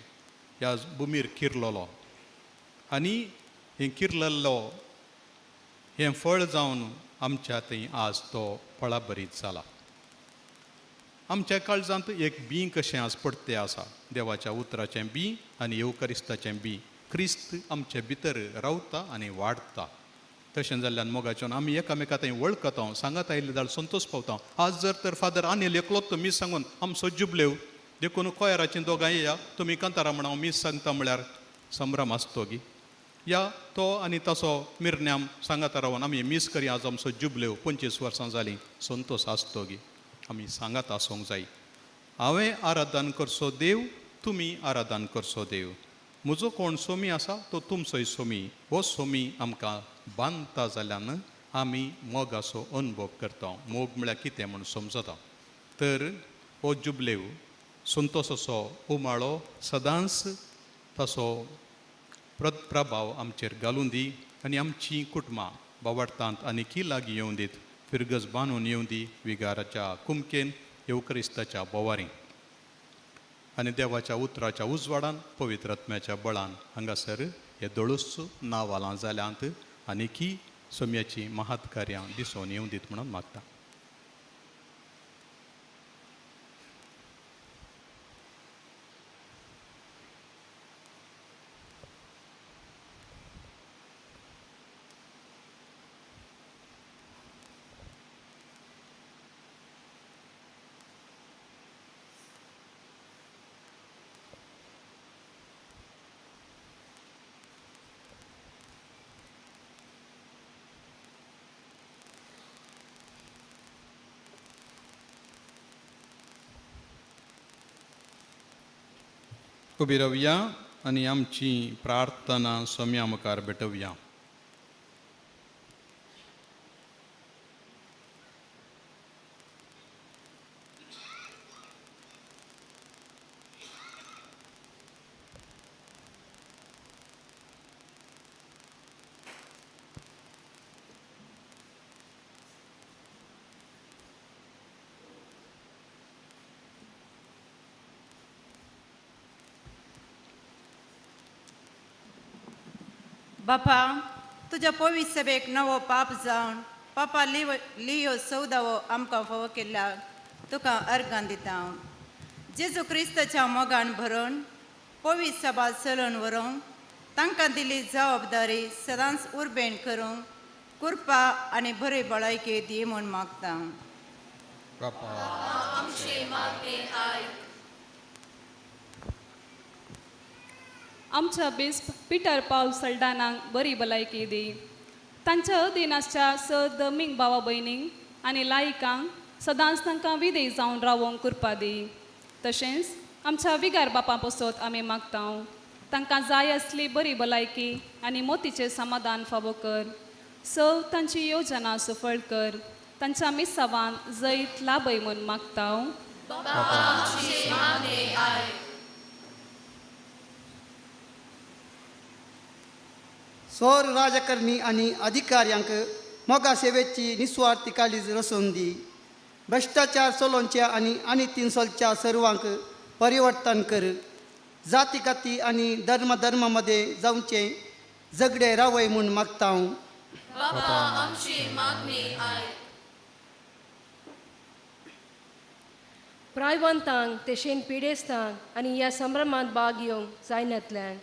ह्या भुमीर किरलोलो आनी हें किरलल्लो हें फळ जावन आमच्या थंय आज तो फळां बरीत जाला. आमच्या काळजांत एक बी कशें आज पडतें आसा, देवाच्या उतराचें बी आनी येवकरिस्ताचें बी. क्रिस्त आमचे भितर रावता आनी वाडटा. तशें जाल्ल्यान मोगाच्यान आमी एकामेका थंय वळखता, सांगात आयिल्ले जाल्यार संतोश पावता. आज जर तर फादर आनी एकलोच तो मीस सांगून आमचो जुबलेव देखून कोयराची दोगांय या, तुमी कांतारा म्हणून मीस सांगता म्हळ्यार संभ्रम आसतो गी. या तो आनी ताचो मिरण्याम सांगाता रावन आमी मीस करी. आज आमचो जुबलेव 25 वर्सां जालीं. संतोश आसतो गी. आमी सांगात आसूंक जाय. हांवें आराधन करचो देव, तुमी आराधन करचो देव. म्हजो कोण सोमी आसा तो तुमचोय सोमी. हो सोमी आमकां बांदता जाल्यार आमी मोगाचो अनुभव करता. मोग म्हळ्यार कितें म्हूण समजता. तर हो जुबलेव संतोशाचो उमाळो सदांच ताचो प्रभाव आमचेर घालून दी आनी आमचीं कुटुंबां बावडटांत आनीकी लागीं येवं दीत. फिरगस बांदून येवं दी विगाराच्या कुमकेन, येवकरिस्ताच्या बोवारीं आनी देवाच्या उतराच्या उजवाडान, पवित्र आत्म्याच्या बळान हांगासर हे दोळूच नांवालां जाल्यांत आनीकी सोम्याची महात्कार्यां दिसोन येवं दीत म्हणून मागता. उबी रावया आनी आमची प्रार्थना सोम्या मुखार भेटवया. बापा, तुज्या पवित्र सभेक नवो पाप जावन पापा लियो 14वो आमकां फावो केल्यार तुका अर्गां दिता. जेजू क्रिस्ताच्या मोगान भरून पवित्र सभा चलोवन व्हरूंक तांकां दिली जबाबदारी सदांच उर्बेन करूंक कृपा आनी बरी भलायकी दी म्हूण मागता. आमच्या बिस्प पिटर पावल सल्डानाक बरी भलायकी दी. तांच्या अधीनाच्या सर दमीक भावा भयणींक आनी लायकांक सदांच तांकां विधेय जावन रावोंक कृपा दी. तशेंच आमच्या विगार बापा पसत आमी मागता. तांकां जाय आसली बरी भलायकी आनी मोतीचें समाधान फावो कर. सव तांची येवजना सफळ कर. तांच्या मिसावान जैत लाभय म्हूण मागता. सौर राजकारणी आनी अधिकाऱ्यांक मोगा सेवेची निस्वार्थी काळीज रचून दी. भ्रष्टाचार चलोवच्या आनी अनितींचलच्या सर्वांक परिवर्तन कर. जातीकाती आनी धर्म मध्ये जावचे झगडे रावय म्हूण मागता. प्रायवंतांक ते शेण पिडेस्तांक आनी ह्या संभ्रमांत भाग घेवंक जायनातल्यान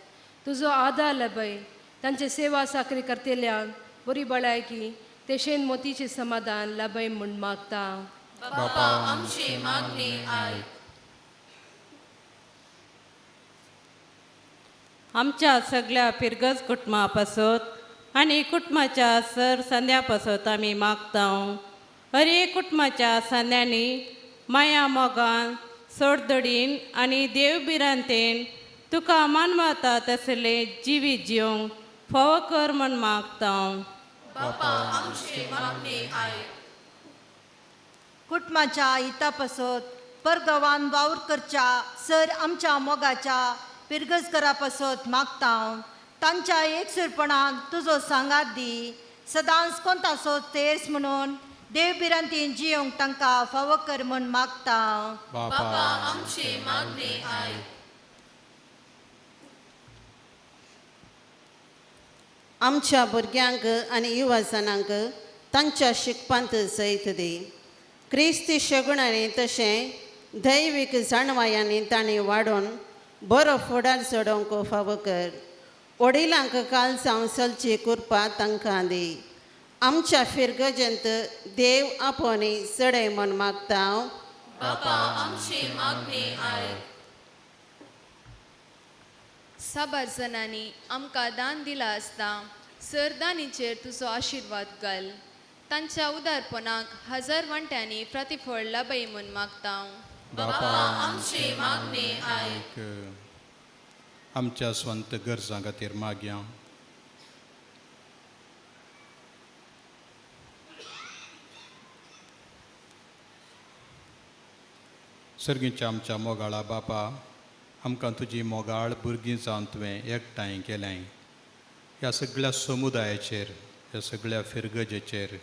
तुजो आदार लबय. तांचे सेवा साखरी करतेल्यान बरी भलायकी ते शेण मोतीचे समाधान लबय म्हूण मागता. आमच्या सगळ्या पिरगज कुटुंबा पासत आनी कुटुंबाच्या सर संद्या पासत आमी मागता. हर एक कुटुंबाच्या संद्यांनी माया मोगान सोडदडीन आनी देवबिरांतेन तुका मानवता तसले जिवीत जिवंक फावो कर म्हूण मागता. कुटुंबाच्या हिता पासत परगवान वावर करच्या सर आमच्या मोगाच्या पिरगजकरा पासत मागता. तांच्या एकसुरपणान तुजो सांगात दी. सदांच कोणताचो तेर्स म्हणून देवबिरांतीन जियोंक तांकां फावो कर म्हूण मागता. आमच्या भुरग्यांक आनी युवाजनांक तांच्या शिकपांत जैत दी. क्रिस्ती शगुणांनी तशें दैवीक जाणवायांनी तांणी वाडोवन बरो फुडार चडोवंक फावो कर. वडिलांक काल जावं चलची कृपा तांकां दी. आमच्या फिरगजेंत देव आपोवनी चडय म्हूण मागता. बापा आमची मागणी आयक. साबार जणांनी आमकां दान दिलां आसता सरदानीचेर तुजो आशिर्वाद घाल. तांच्या उदारपणाक हजार वांट्यांनी प्रतिफळ लाभय म्हूण मागता. बापा आमची मागणी आयक. आमच्या स्वंत गरजां खातीर मागया. सर्गीच्या आमच्या मोगाळा बापा, आमकां तुजी मोगाळ भुरगीं जावन तुवें एकठांय केलें. ह्या सगळ्या समुदायाचेर, ह्या सगळ्या फिरगजेचेर,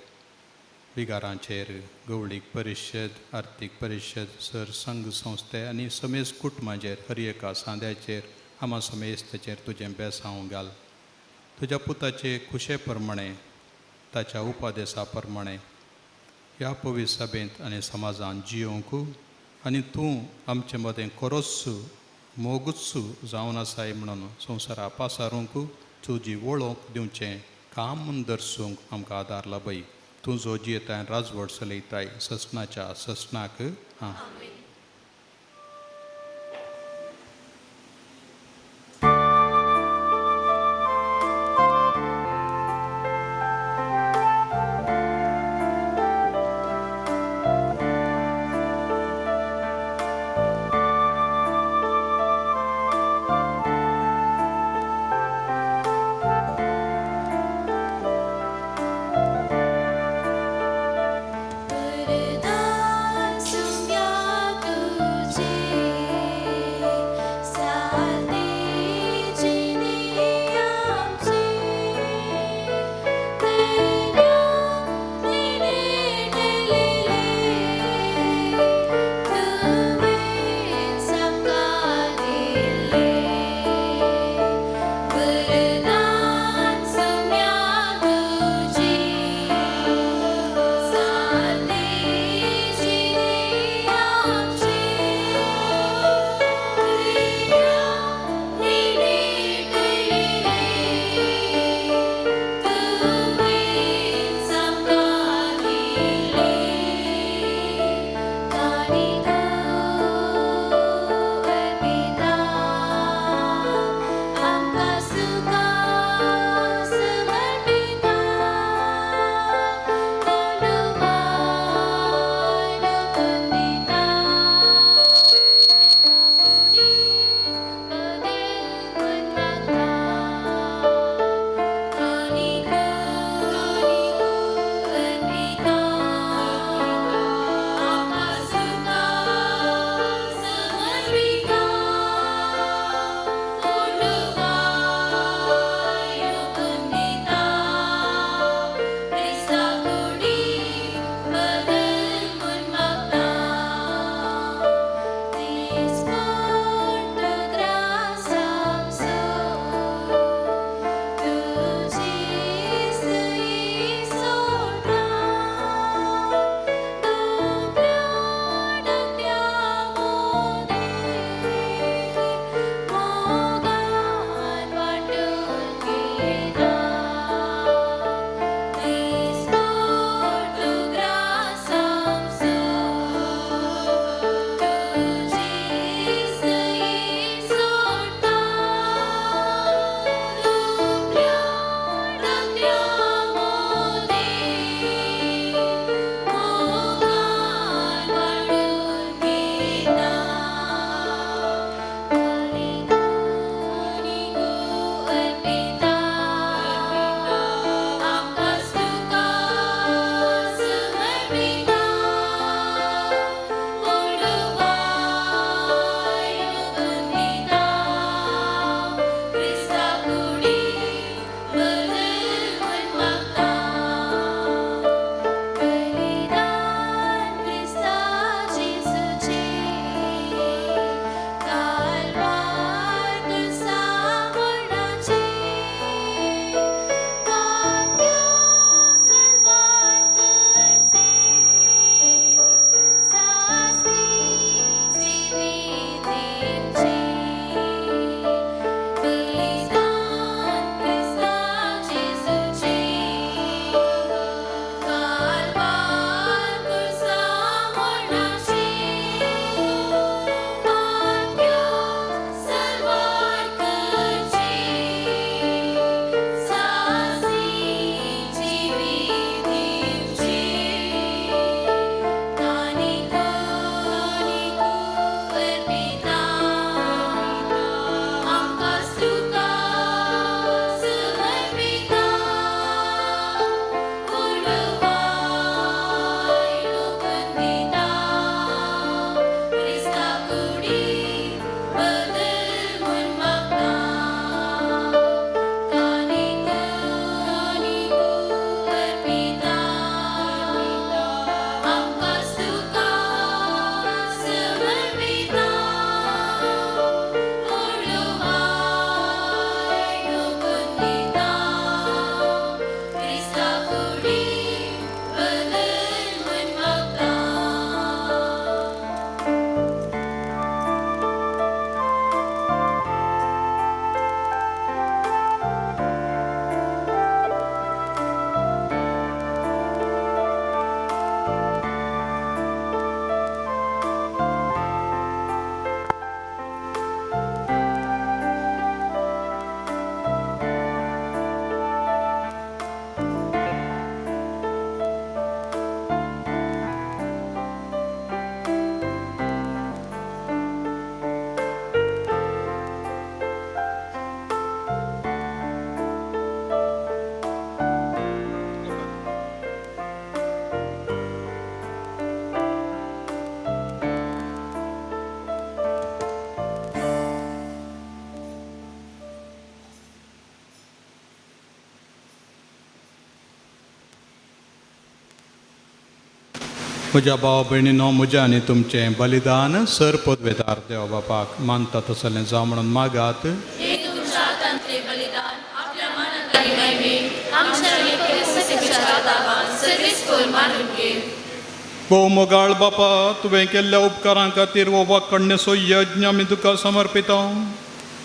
विगारांचेर, गवळीक परिशद, आर्थीक परिशद, सर संघ संस्थे आनी समेज कुटुंबाचेर, हर एका सांद्याचेर, आमा समेस्ताचेर तुजें बेसांव घाल. तुज्या पुताचे खुशे प्रमाणे, ताच्या उपादेसा प्रमाणे ह्या पवित्र सभेंत आनी समाजांत जियोंक आनी तूं आमचे मदें खरोच मोगूच जावन आसाय म्हणून संवसारा पासारूंक तुजी वळोवंक दिवचें काम दर्सूंक आमकां आदार लाभय. तूं जो जियेताय राजवट चलयताय ससनाच्या ससनाक. परदा सुम्या म्हज्या भाव भयणीनो, म्हजें आनी तुमचें बलिदान सर पदवेदार देवा बापाक मानता तसलें जावं म्हणून मागात. हे तुमच्या हातांतले बलिदान आपल्या मनात आणि महिमेत आमच्या आणि क्रिस्ताच्या दाबान सर्वेस्पर मानून घे. भोव मोगाळ बापा, तुवें केल्ल्या उपकारां खातीर वो वाकडणेचो यज्ञ आमी तुका समर्पिता.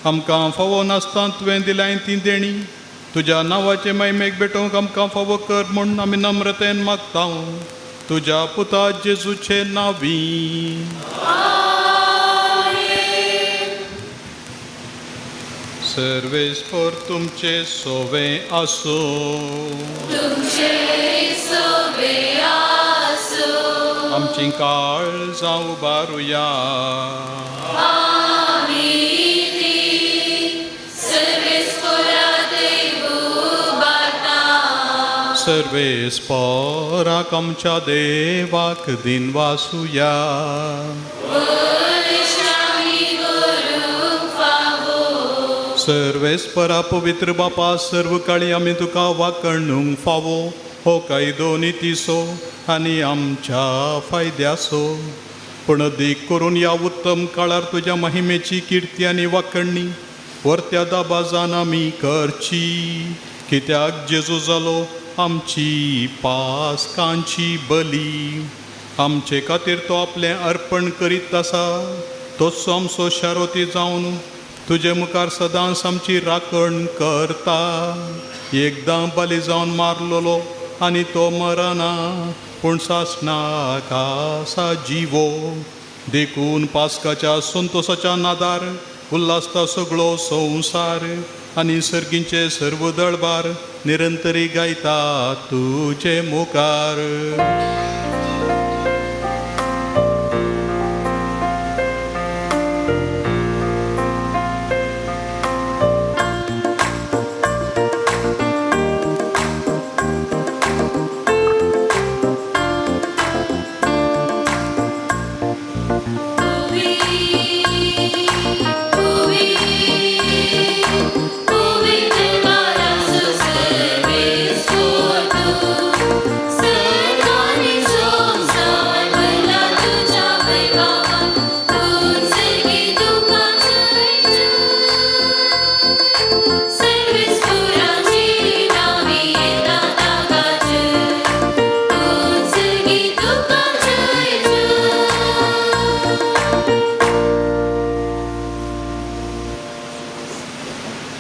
आमकां फावो नासता तुवें दिल्याय ती देणी तुज्या नांवाचे महिमेक भेटोवंक आमकां फावो कर म्हूण आमी नम्रतेन मागता. तुज्या पुता जेजूचे नांवी. सर्वेस्पर तुमचे सोवे आसो. तुमचे सोवे आसो. आमची काळ जावं उबारुया. सर्वेस्पराक आमच्या देवाक दिन वासुया. सर्वेस्परा पवित्र बापा, सर्व काळी आमी तुका वाकणूंक फावो हो कायदो नितीसो आनी आमच्या फायद्याचो. पूण देख करून ह्या उत्तम काळार तुज्या महिमेची किर्ती आनी वाकणणी वर्त्या दाबाजान आमी करची. कित्याक जेजू जालो आमची पासकांची बली. आमचे खातीर तो आपलें अर्पण करीत आसा. तोच आमचो शारोती जावन तुजे मुखार सदांच आमची राखण करता. एकदां बली जावन मारलोलो आनी तो मरना पूण सासणाक आसा जिवो. देखून पासकाच्या संतोशाच्या नादार उल्हासता सगळो संवसार आनी सर्गींचे सर्व दळबार निरंतरी गायता तुजे मुखार.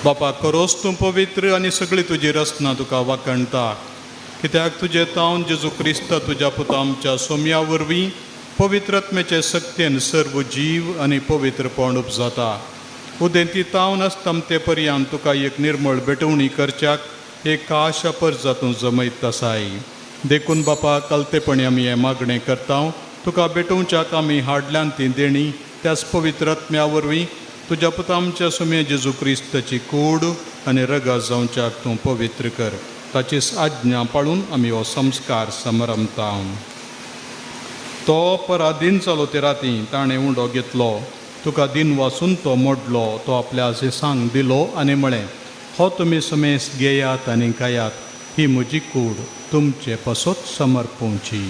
बापा, करोस तूं पवित्र आनी सगळी तुजी रचना तुका वाकणटा. कित्याक तुजें तावन जेजू क्रिस्त तुज्या पुता आमच्या सोम्या वरवीं पवित्रत्मेचे सक्तेन सर्व जीव आनी पवित्रपण उपजाता. उदेंती तावन आसता ते पर्यंत तुका एक निर्मळ भेटवणी करच्याक एक आशा पर जातूं जमयत आसाय. देखून बापा, कलतेपणी आमी हें मागणें करता. तुका भेटोवच्याक आमी हाडल्यान ती देणी त्याच पवित्रत्म्या वरवीं तुज्या पुता आमच्या सोम्या जेजू क्रिस्ताची कूड आनी रगत जावच्याक तूं पवित्र कर. ताचीच आज्ञा पाळून आमी हो संस्कार समरमता. तो पराधीन जालो ते राती ताणें उंडो घेतलो. तुका दिन वाचून तो मोडलो. तो आपल्या आजेसांक दिलो आनी म्हळें, हो तुमी समेस घेयात आनी खायात. ही म्हजी कूड तुमचे पसत समर्पोवची.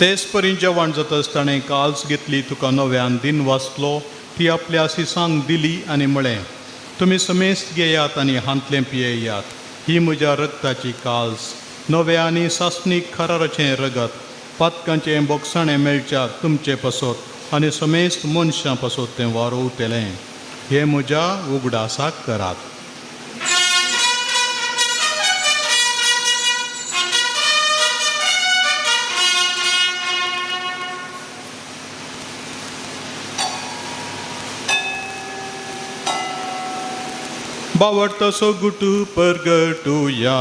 तेच परी जेवण जाताच ताणें काल्स घेतली. तुका नव्यान दिन वाचलो. ती आपल्या आशिसांक दिली आनी म्हळें, तुमी समेस घेयात आनी हांतलें पियेयात. ही म्हज्या रगताची काल्स, नवे आनी सासणीक खराराचें रगत. पातकांचें बोगसाणें मेळच्याक तुमचे पसत आनी समेस्त मनशां पसत तें वारोवतलें. हें म्हज्या उगडासाक करात. बावडतसो गुटू परगटुया.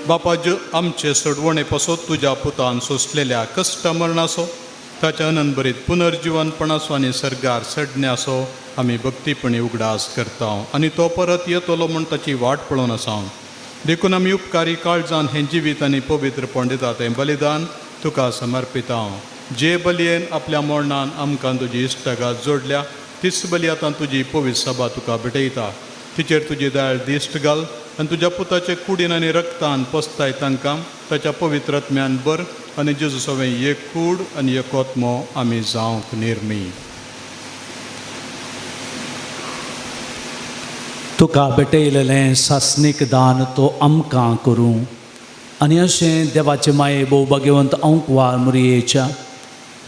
बापा आमचे सडवणे पासत तुज्या पुतान सोसलेल्या कष्ट मरणासो ताच्या अनंतभरीत पुनर्जीवनपणासो आनी सर्गार सडण्यासो आमी भक्तीपणी उगडास करता आनी तो परत येतलो म्हूण ताची वाट पळोवन आसा देखून आमी उपकारी काळजान हें जिवीत आनी पवित्रपण दिता तें बलिदान तुका समर्पिता जे बलयेन आपल्या मरणान आमकां तुजी इश्टगात जोडल्या तीच बली आतां तुजी पवित्र सभा तुका भेटयता तिचेर तुजी दयाळ दिश्ट घाल आनी तुज्या पुताचे कुडीन आनी रक्तान पसताय तांकां ताच्या पवित्रत्म्यान बर आनी जेजू सवें एक कूड आनी एक कोत्मो आमी जावंक निर्मी तुका भेटयलेलें सासनीक दान तो आमकां करूं आनी अशें देवाचे माये भोव भगवंत अंकवार मुरयेच्या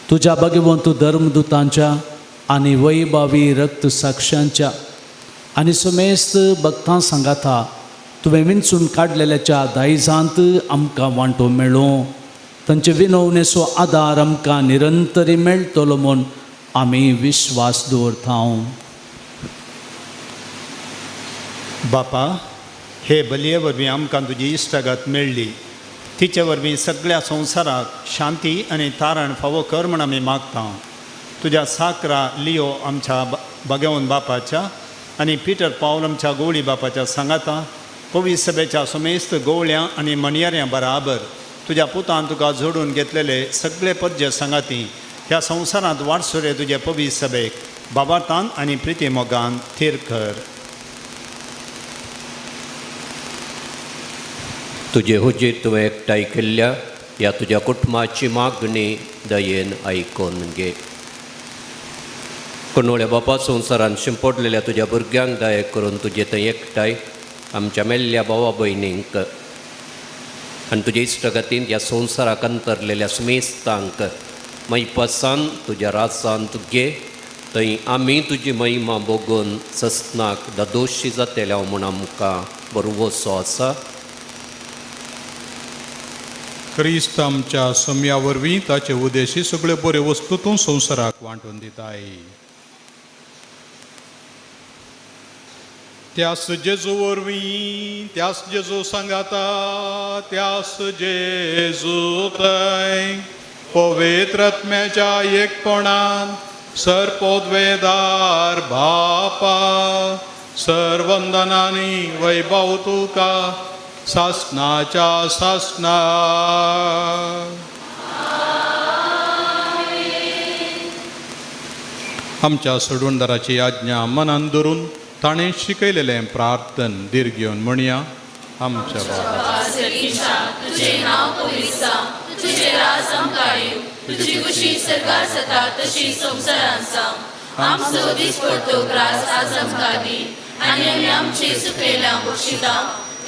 तुज्या भगवंत धर्मदुतांच्या आनी वैभवी रक्त साक्षांच्या आनी समेस्त भक्तां सांगाता तुवें विंचून काडलेल्याच्या दायजांत आमकां वांटो मेळ्ळो तांचे विनवणेचो आदार आमकां निरंतरी मेळटलो म्हूण आमी विश्वास दवरता बापा हे बलये वरवीं आमकां तुजी इश्टगत मेळ्ळी तिचे वरवीं सगळ्या संवसाराक शांती आनी तारण फावो कर म्हूण आमी मागता तुज्या साकरा लियो आमच्या भगवंत बापाच्या आनी पिटर पावल आमच्या गवळी बापाच्या सांगाता पवित्र सभेच्या समेस्त गवळ्यां आनी मणयाऱ्यां बराबर तुज्या पुतान तुका जोडून घेतलेले सगळे पद्य सांगाती ह्या संवसारांत वाडसुरे तुजे पवित्र सभेक बाबातान आनी प्रिती मोगान थीर कर तुजे हुजीर तुवें एकठांय केल्ल्या ह्या तुज्या कुटुंबाची मागणी दयेन आयकून घे कोणोळ्या बापा संवसारान शिंपडलेल्या तुज्या भुरग्यांक दये करून तुजे थंय एकठांय आमच्या मेल्ल्या भावा भयणींक आनी तुजे इश्टगतीन ह्या संवसाराक अंतरलेल्या सुमेस्तांक मैपसान तुज्या रासांत घे थंय आमी तुजी महिमा भोगून सस्नाक दोशी जातेल्या म्हूण आमकां बरोवसो आसा क्रिस्त आमच्या सम्या वरवीं ताचे उद्देशी सगळ्यो बऱ्यो वस्तू तूं संवसाराक वांटून दिताय त्यास जेजू वरवीं त्यास जेजू सांगाता त्यास जेजू थंय पवित्र आत्म्याच्या एकपणान सरपोद्वेदार बापा सर्वंदनांनी वैभव तुका सासनाच्या सासना आमच्या सोडवणदाराची आज्ञा मनान धरून ताणें शिकयलेलें प्रार्थन दीर घेवन म्हणया आमच्या बाबा तुझे नाव पवित्र तुझे राज आमकां येवं तुझी खुशी सरकार जाता तशी संवसारांत जावं आमचो दीस पडतो ग्रास आज आमकां दी आनी आमी आमची सुकयल्यां बक्षिता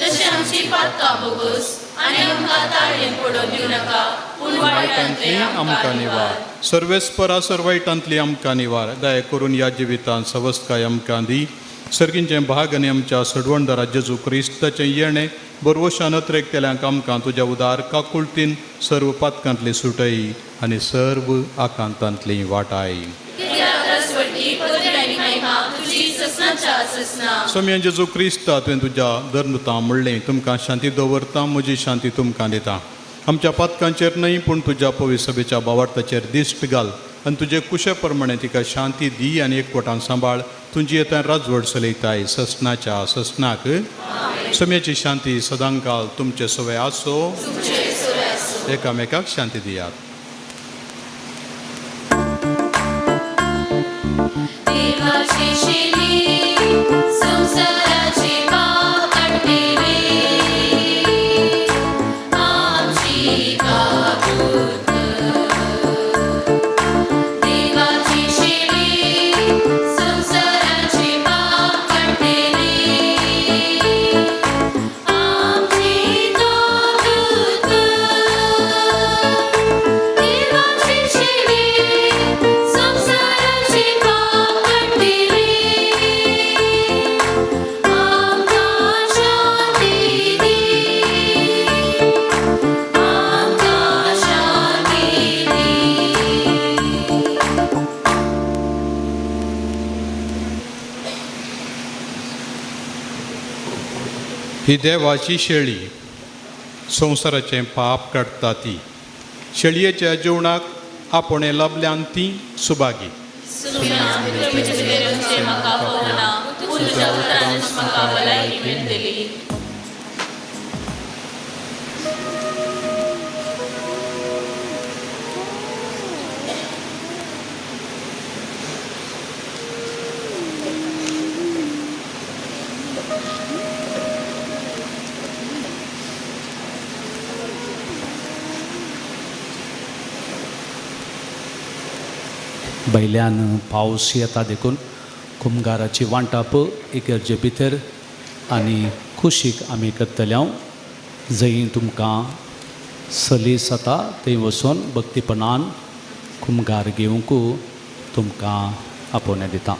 तशें आमची पातकां बोगोस आनी आमकां ताळयेन पडोवन दिवं नाका पूण वायटांतली आमकां निवार सर्वेस्परा सर्वायटांतली आमकां निवार दया करून ह्या जिवितांत सवस्काय आमकां दी सर्गींचे भाग आनी आमच्या सडवणदारा जेजू क्रिस्ताचें येणें बरवशान अत्रेक केल्यांक आमकां तुज्या उदार काकुळटीन सर्व पातकांतली सुटय आनी सर्व आकांतांतली वाटाय सम्या जेजू क्रिस्ता तुवें तुज्या धर्मदुतां म्हणलें तुमकां शांती दवरता म्हजी शांती तुमकां दिता आमच्या पातकांचेर न्हय पूण तुज्या पवित्र सभेच्या भावार्थाचेर दिश्ट घाल आनी तुजे कुशे प्रमाणे तिका शांती दी आनी एकवटान सांबाळ तुजी येता राजवड चलयताय ससनाच्या ससनाक सम्याची शांती सदांकाल तुमचे सवय आसो एकामेकाक शांती दियात ही देवाची शेळी संवसाराचें पाप काडटा ती शेळयेच्या जेवणाक आपणे लबल्यान ती सुभागी म्हाका पळोवना तुज्या उतरांच म्हाका भलायकी मेळटली भायल्यान पावस येता देखून कुमगाराची वांटाप इगर्जे भितर आनी खुशीक आमी करतले हांव जंय तुमकां सलीस जाता थंय वचून भक्तीपणान कुमगार घेवंक तुमकां आपोवणें दिता.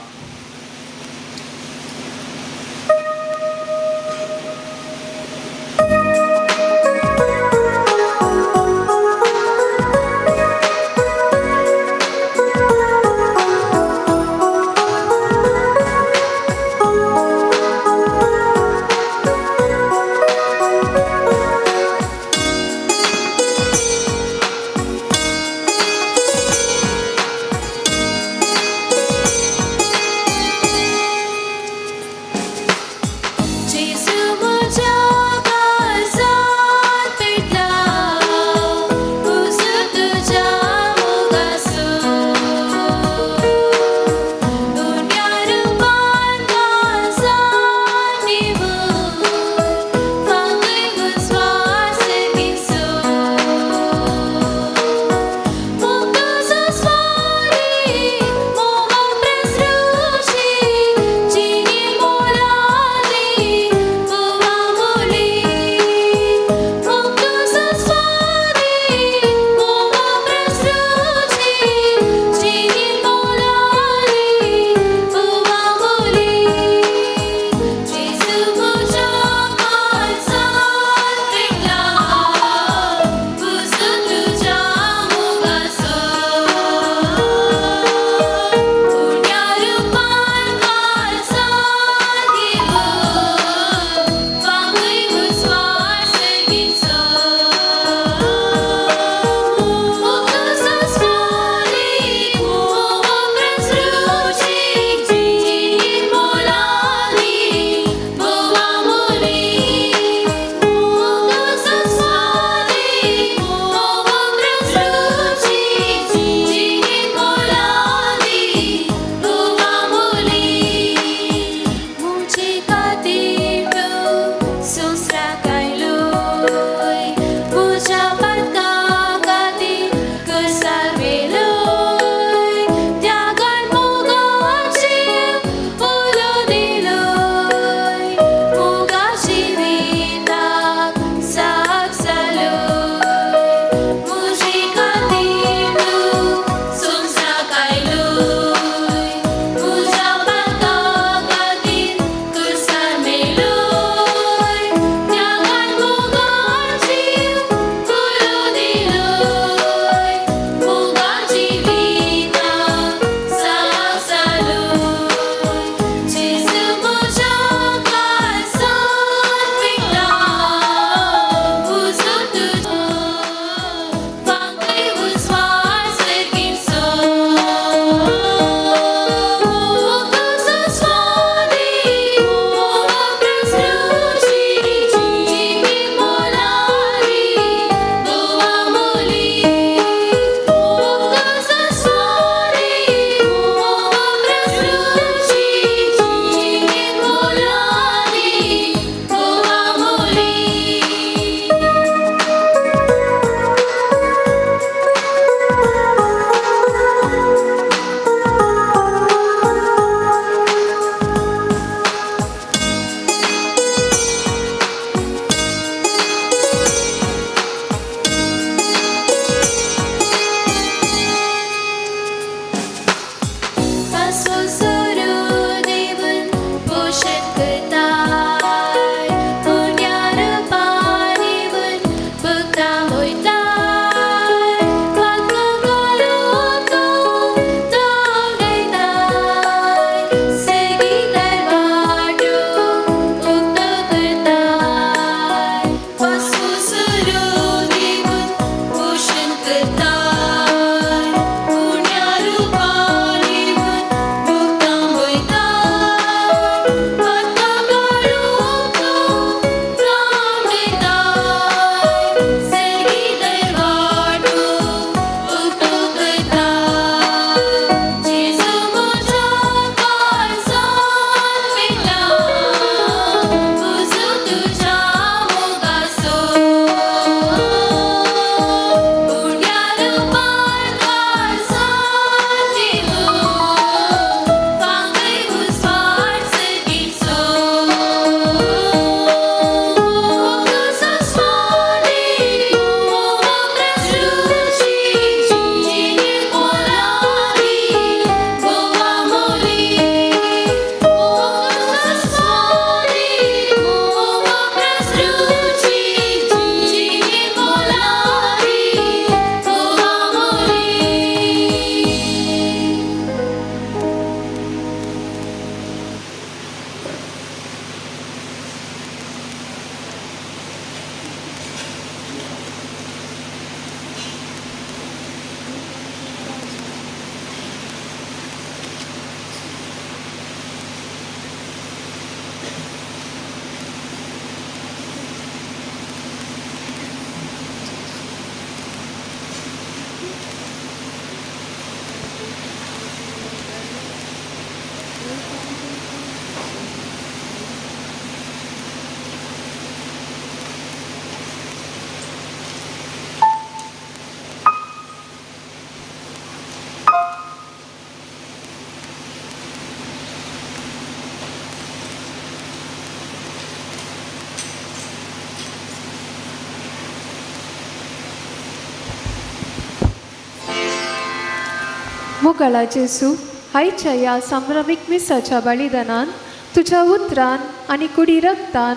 मोगाळा जेसू आयच्या ह्या संभ्रमीक मिसाच्या बलिदानान तुझ्या उतरान आनी कुडी रक्तान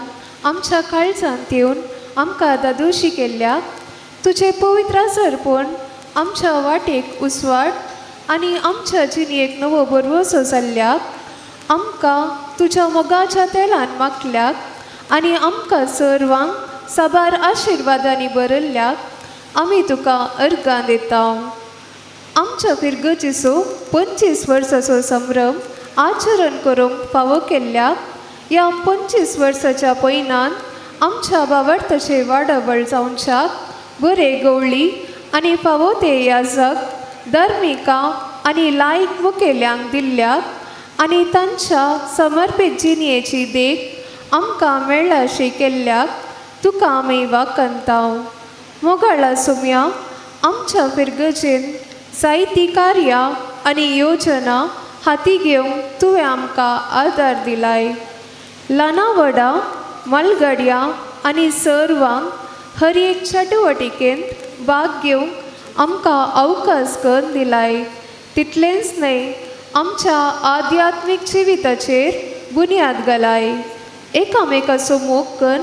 आमच्या काळजांत येवन आमकां दादोशी केल्ल्याक तुझे पवित्र सरपण आमच्या वाटेक उसवाड आनी आमच्या जिणेक नवो बरवसो जाल्ल्याक आमकां तुझ्या मोगाच्या तेलान मागल्याक आनी आमकां सर्वांक साबार आशिर्वादांनी बरयल्ल्याक आमी तुका अर्गां दिता. आमच्या फिरगतीचो 25 वर्साचो संभ्रम आचरण करूंक फावो केल्ल्याक ह्या 25 वर्साच्या पयनान आमच्या भावार्थाचे वाडवळ जावच्याक बरे गवळी आनी फावो ते याजक धर्मिकां आनी लायक मुखेल्यांक दिल्ल्याक आनी तांच्या समर्पीत जिणयेची देख आमकां मेळ्ळाशी केल्ल्याक तुका आमी वाकनताव. मोगाळा सुम्या आमच्या फिरगजेन जायती कार्यां आनी योजना हाती घेवंक तुवें आमकां आदार दिलाय. ल्हाना व्हडा मलगड्या आनी सर्वांक हर एक चटवटिकेंत भाग घेवंक आमकां अवकाश करून दिलाय. तितलेंच न्हय आमच्या आध्यात्मीक जिविताचेर बुन्याद घालाय. एकामेकाचो मोग करून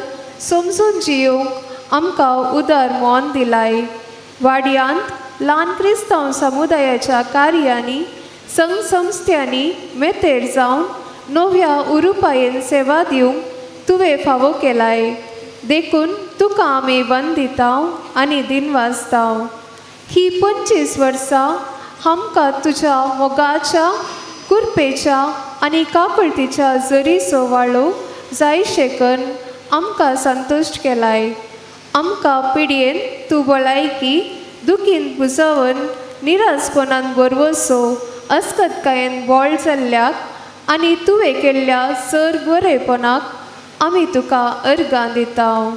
समजून जियोंक आमकां उदार मोन दिलाय. वाड्यांत ल्हान क्रिस्तांव समुदायाच्या कार्यांनी संघ संस्थांनी मेतेर जावन नव्या उरुपायेन सेवा दिवंक तुवें फावो केलाय. देखून तुका आमी वंदिताव आनी दिनवाजताव. ही 25 वर्सां आमकां तुज्या मोगाच्या कुरपेच्या आनी काकुळतीच्या जरीचो वाळो जायशे करून आमकां संतुश्ट केलाय. आमकां पिडयेन तूं भलायकी दुखीन बुजोवन निरासपणान बरवसो अस्कतकायेन बोळ जाल्ल्याक आनी तुवें केल्ल्या सर बरेपणाक आमी तुका अर्गां दिताव.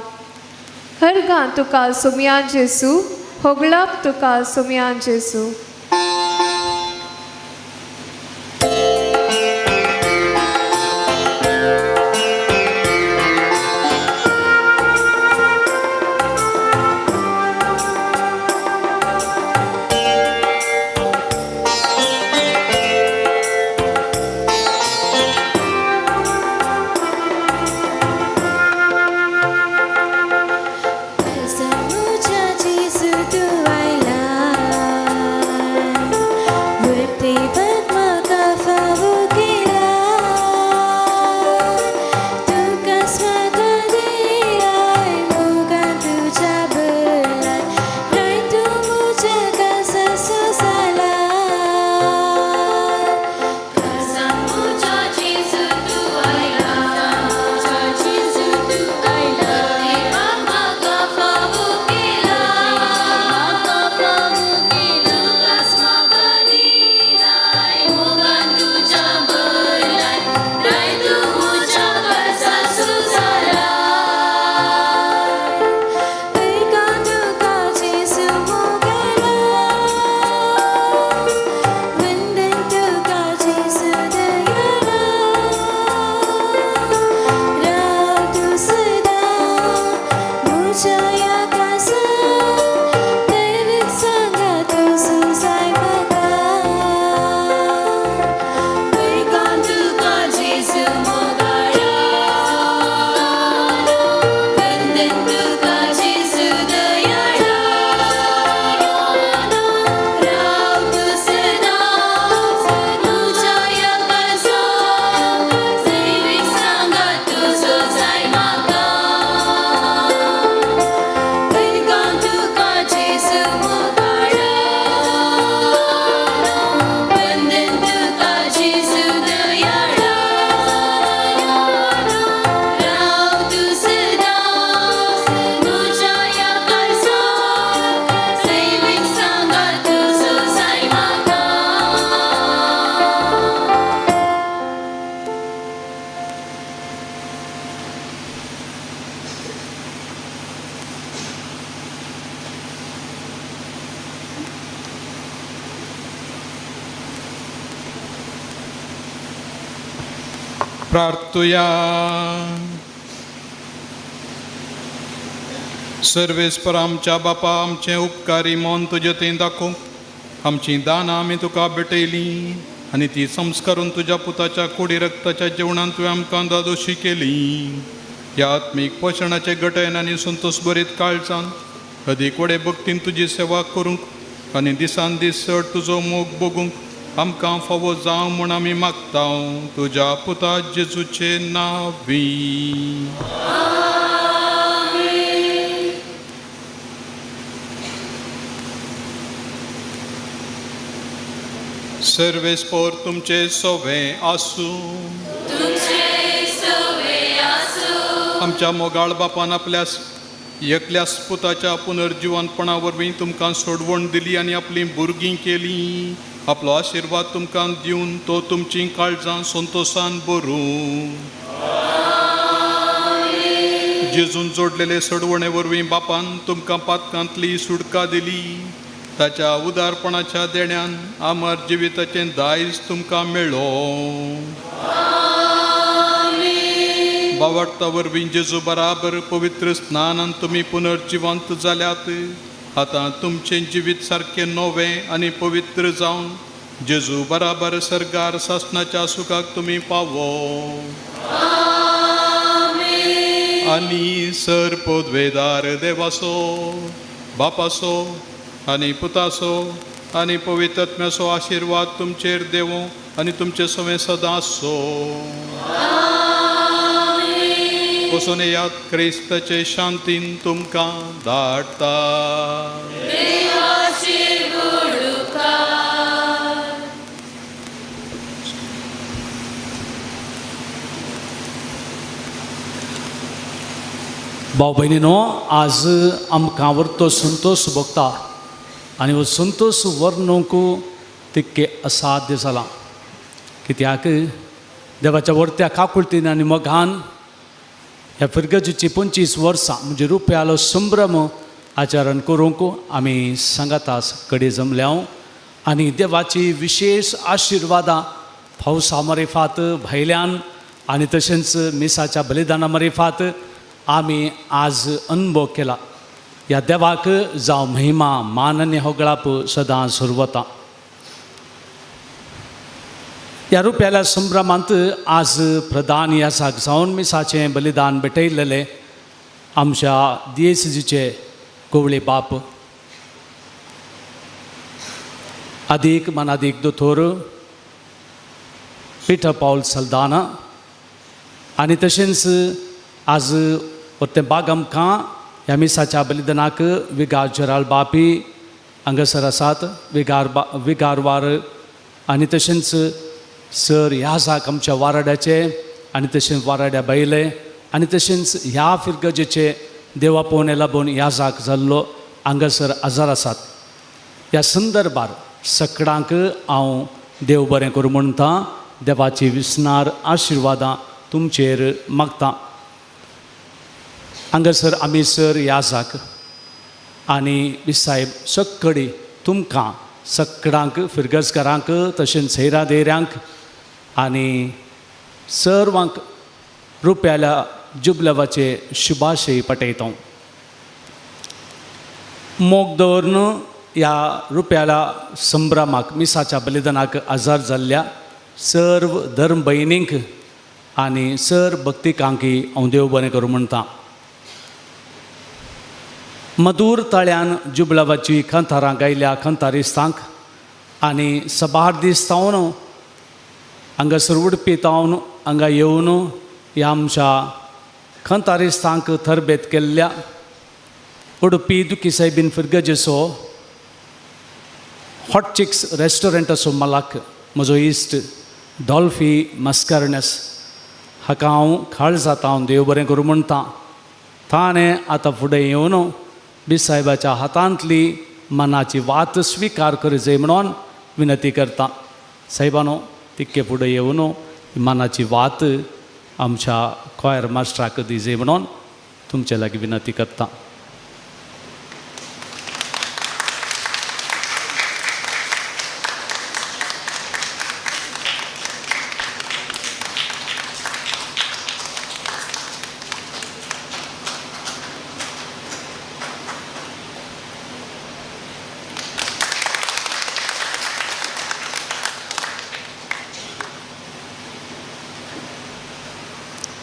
अर्गां तुका सुम्या जेसू, होगलाप तुका सुम्या जेसू. प्रार्थुया. सर्वेस्पर आमच्या बापा आमचे उपकारी मोन तुजे थंय दाखोवंक आमची दानां आमी तुका भेटयलीं आनी ती संस्कारून तुज्या पुताच्या कुडी रक्ताच्या जेवणान तुवें आमकां दादोशी केली. ह्या आत्मीक पोशणाचे घटयन आनी संतोश भरीत काळजान अदीक व्हडे भक्तीन तुजी सेवा करूंक आनी दिसान दीस चड तुजो मोग बगूंक आमकां फावो जावं म्हूण आमी मागतां तुज्या पुता जेजूचे नांवी. सर्वेस्पोर तुमचे सोवे आसूं. आमच्या मोगाळ बापान आपल्या एकल्याच पुताच्या पुनर्जिवनपणा वरवीं तुमकां सोडवण दिली आनी आपलीं भुरगीं केलीं. आपलो आशिर्वाद तुमकां दिवन तो तुमचीं काळजां संतोशान भरूं. जेजून जोडलेले सोडवणे वरवीं बापान तुमकां पातकांतली सुटका दिली. ताच्या उदारपणाच्या देण्यान अमर जिविताचें दायज तुमकां मेळ्ळो. बावडता वरवीं जेजू बराबर पवित्र स्नानान तुमी पुनर्जिवंत जाल्यात. आतां तुमचें जिवीत सारकें नवें आनी पवित्र जावन जेजू बराबर सर्गार सासणाच्या सुखाक तुमी पावो. आनी सर पोदवेदार देवासो बापासो आनी पुतासो आनी पवित्रात्म्याचो आशिर्वाद तुमचेर देवो आनी तुमचे सवें सदां आसो. वचून येयात क्रिस्ताचे शांतीन तुमकां धाडटा. भाव भयणीनो, आज आमकां वरतो संतोश भोगता आनी हो संतोश वर्णूंक तितके असाध्य जालां. कित्याक देवाच्या वर्त्या काकुळटीन आनी मोगान ह्या फिरगजीची 25 वर्सां म्हणजे रुपयालो संभ्रम आचरण करूंक आमी सांगातास कडेन जमल्या आनी देवाची विशेष आशिर्वादां पावसा मरेफात भायल्यान आनी तशेंच मिसाच्या बलिदाना मरेफात आमी आज अनुभव केला. ह्या देवाक जावं महिमा मान आनी होगळाप सदां सुरवता. ह्या रुपयाल्या संभ्रमांत आज प्रधान यासाक जावन मिसाचें बलिदान भेटयलेले आमच्या दिएसीचे गोवळे बाप अदीक मनादीक दोतोर पिटर पॉल सल्दाना आनी तशेंच आज वरते बाग आमकां ह्या मिसाच्या बलिदानाक विगार जराल बापी हांगासर आसात. विगारवार आनी तशेंच सर ह्यासाक आमच्या वाराड्याचे आनी तशेंच वाराड्या बायले आनी तशेंच ह्या फिरगजेचे देवा पोवणे लागून ह्यासाक जाल्लो हांगासर आजार आसात. ह्या संदर्भार सगळ्यांक हांव देव बरें करूं म्हणटा. देवाची विस्नार आशिर्वादां तुमचेर मागता. हांगासर आमी सर ह्यासाक आनी विसायब सक्कडी तुमकां सगळ्यांक फिरगजकारांक तशेंच सैरा देऱ्यांक आनी सर्वांक रुपयाल्या जुबलवाचे शुभाशय पटयता. मोग दवरून ह्या रुपयाल्या संभ्रमाक मिसाच्या बलिदानाक आजार जाल्ल्या सर्व धर्म भयणींक आनी सर भक्तिकांकी हांव देव बरें करूं म्हणटा. मधुर तळ्यान जुबलवाची खंतारां गायल्या खंतारिस्तांक आनी सबार दीस तावन हांगासर उडपी तावन हांगा येवन ह्या आमच्या खंतारिस्तांक तरबेत केल्ल्या उडपी दुखी सायबीन फिरगजेचो हॉट चिक्स रेस्टॉरंटाचो मालक म्हजो इश्ट डॉल्फी मस्कर्नस हाका हांव काळजांत हांव देव बरें करूं म्हणटा. ताणें आतां फुडें येवन बिसायबाच्या हातांतली मनाची वात स्विकार करचें म्हणून विनंती करता. सायबानो तितके फुडें येवन मनाची वात आमच्या कॉयर मास्टराक दिजे म्हणून तुमचे लागीं विनंती करता.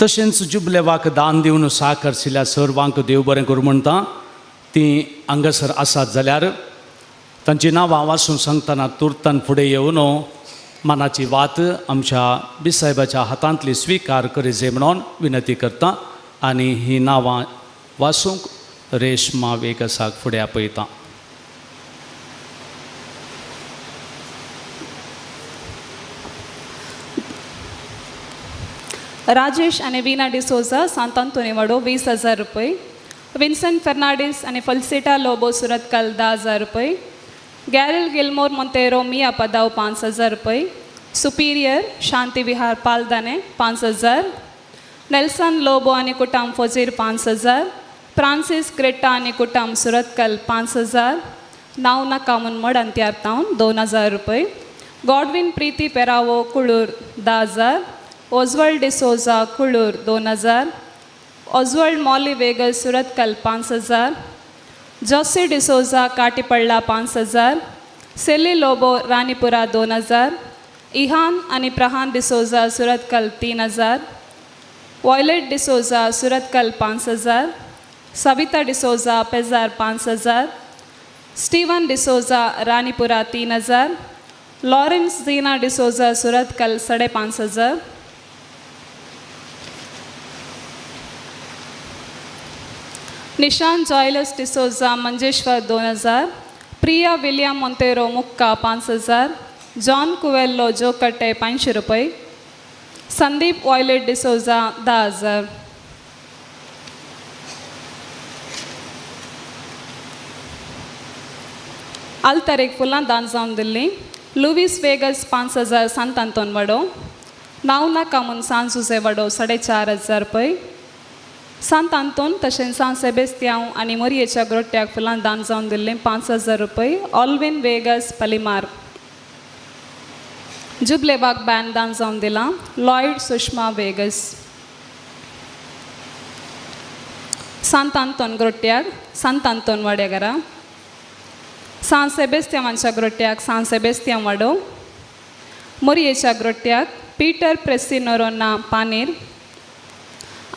तशेंच जुबलेवाक दान दिवन साकर आशिल्ल्या सर्वांक देव बरें करूं म्हणटा ती हांगासर आसात जाल्यार तांची नांवां वाचून सांगतना तुर्तान फुडें येवन मनाची वात आमच्या बिसायबाच्या हातांतली स्विकार करीजे म्हणून विनंती करता आनी ही नांवां वाचूंक रेशमा वेगसाक फुडें आपयता. राजेश आणि वीना डिसोजा सांत अंतोनी वाडो 20,000 रुपये. विन्सेंट फर्नांडीस आणि फल्सिटा लोबो सुरतकल 10,000 रुपये. गॅरल गिलमोर मोंतेरो मिया पदाव 5,000 रुपये. सुपीरियर शांती विहार पालदाने 5,000. नेल्सन लोबो आणि कुटाम फजीर 5,000. फ्रांसिस ग्रेटा आणि कुटाम सुरतकल 5,000. नावना कामून मड अंत्यारतावन 2,000 रुपये. Godwin Preeti Perao Kulur 10,000. Oswald D'Souza Kulur 2,000. Oswald Molly Vegas Surathkal 5,000. Josie D'Souza Katipalla 5,000. Sally Lobo Ranipura 2,000. Ihan आणि Prahan D'Souza Surathkal 3,000. Violet D'Souza Surathkal 5,000. Savita D'Souza Pejar 5,000. Steven D'Souza Ranipura 3,000. Lawrence Zeena D'Souza Surathkal 5,500. Nishant Joylus D'Souza Manjeshwar 2,000. Priya William Monteiro Mukka 5,000. John Cuvelo जोकटे 500 रुपये. संदीप वॉयलेट डिसोजा 10,000. आल्तारेक फुलां दान जावन दिल्ली. लुवीस वेगस 5,000 सांत अंतोन वाडो. नावना कामून सान जुजे वाडो 4,500 रुपये. सांत अंतोन तशेंच सान सेबेस्तियांव आनी मोरयेच्या ग्रोट्याक फुलां दान जावन दिल्लें 5,000 रुपये. ऑल्विन वेगस पलिमार. जुबलेबाग बॅन दान जावन दिलां. लॉयड सुषमा वेगस. सांत अंतोन ग्रोट्याक सांत अंतोन वाडेगरा. सान सेबेस्तियांवांच्या ग्रोट्याक सान सेबेस्तियांव वाडो. मोरयेच्या ग्रोट्याक पीटर प्रेसिनोरोना पानीर.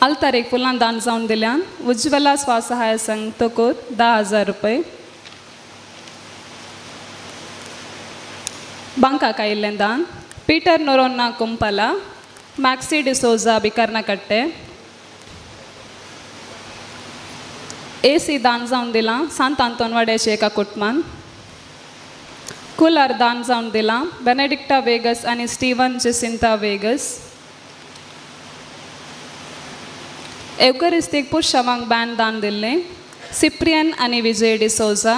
आल्तारेक फुलां दान जावन दिल्यान उज्ज्वला स्वसहाय संघ तोकूर 10,000 रुपये. बांकाक आयिल्लें दान. पीटर नोरोन्ना कुंपला. मॅक्सी डिसोजा बिकर्नकट्टे. AC दान जावन दिलां सांत अंतोन वाड्याचे एका कुटुंबान. कुलार दान जावन दिलां बेनेडिक्टा वेगस आनी स्टीवन जेसिंता वेगस. एवकरिस्तीक पुरुषांक बॅन दान दिल्लें. सिप्रियन आनी विजय डिसोजा.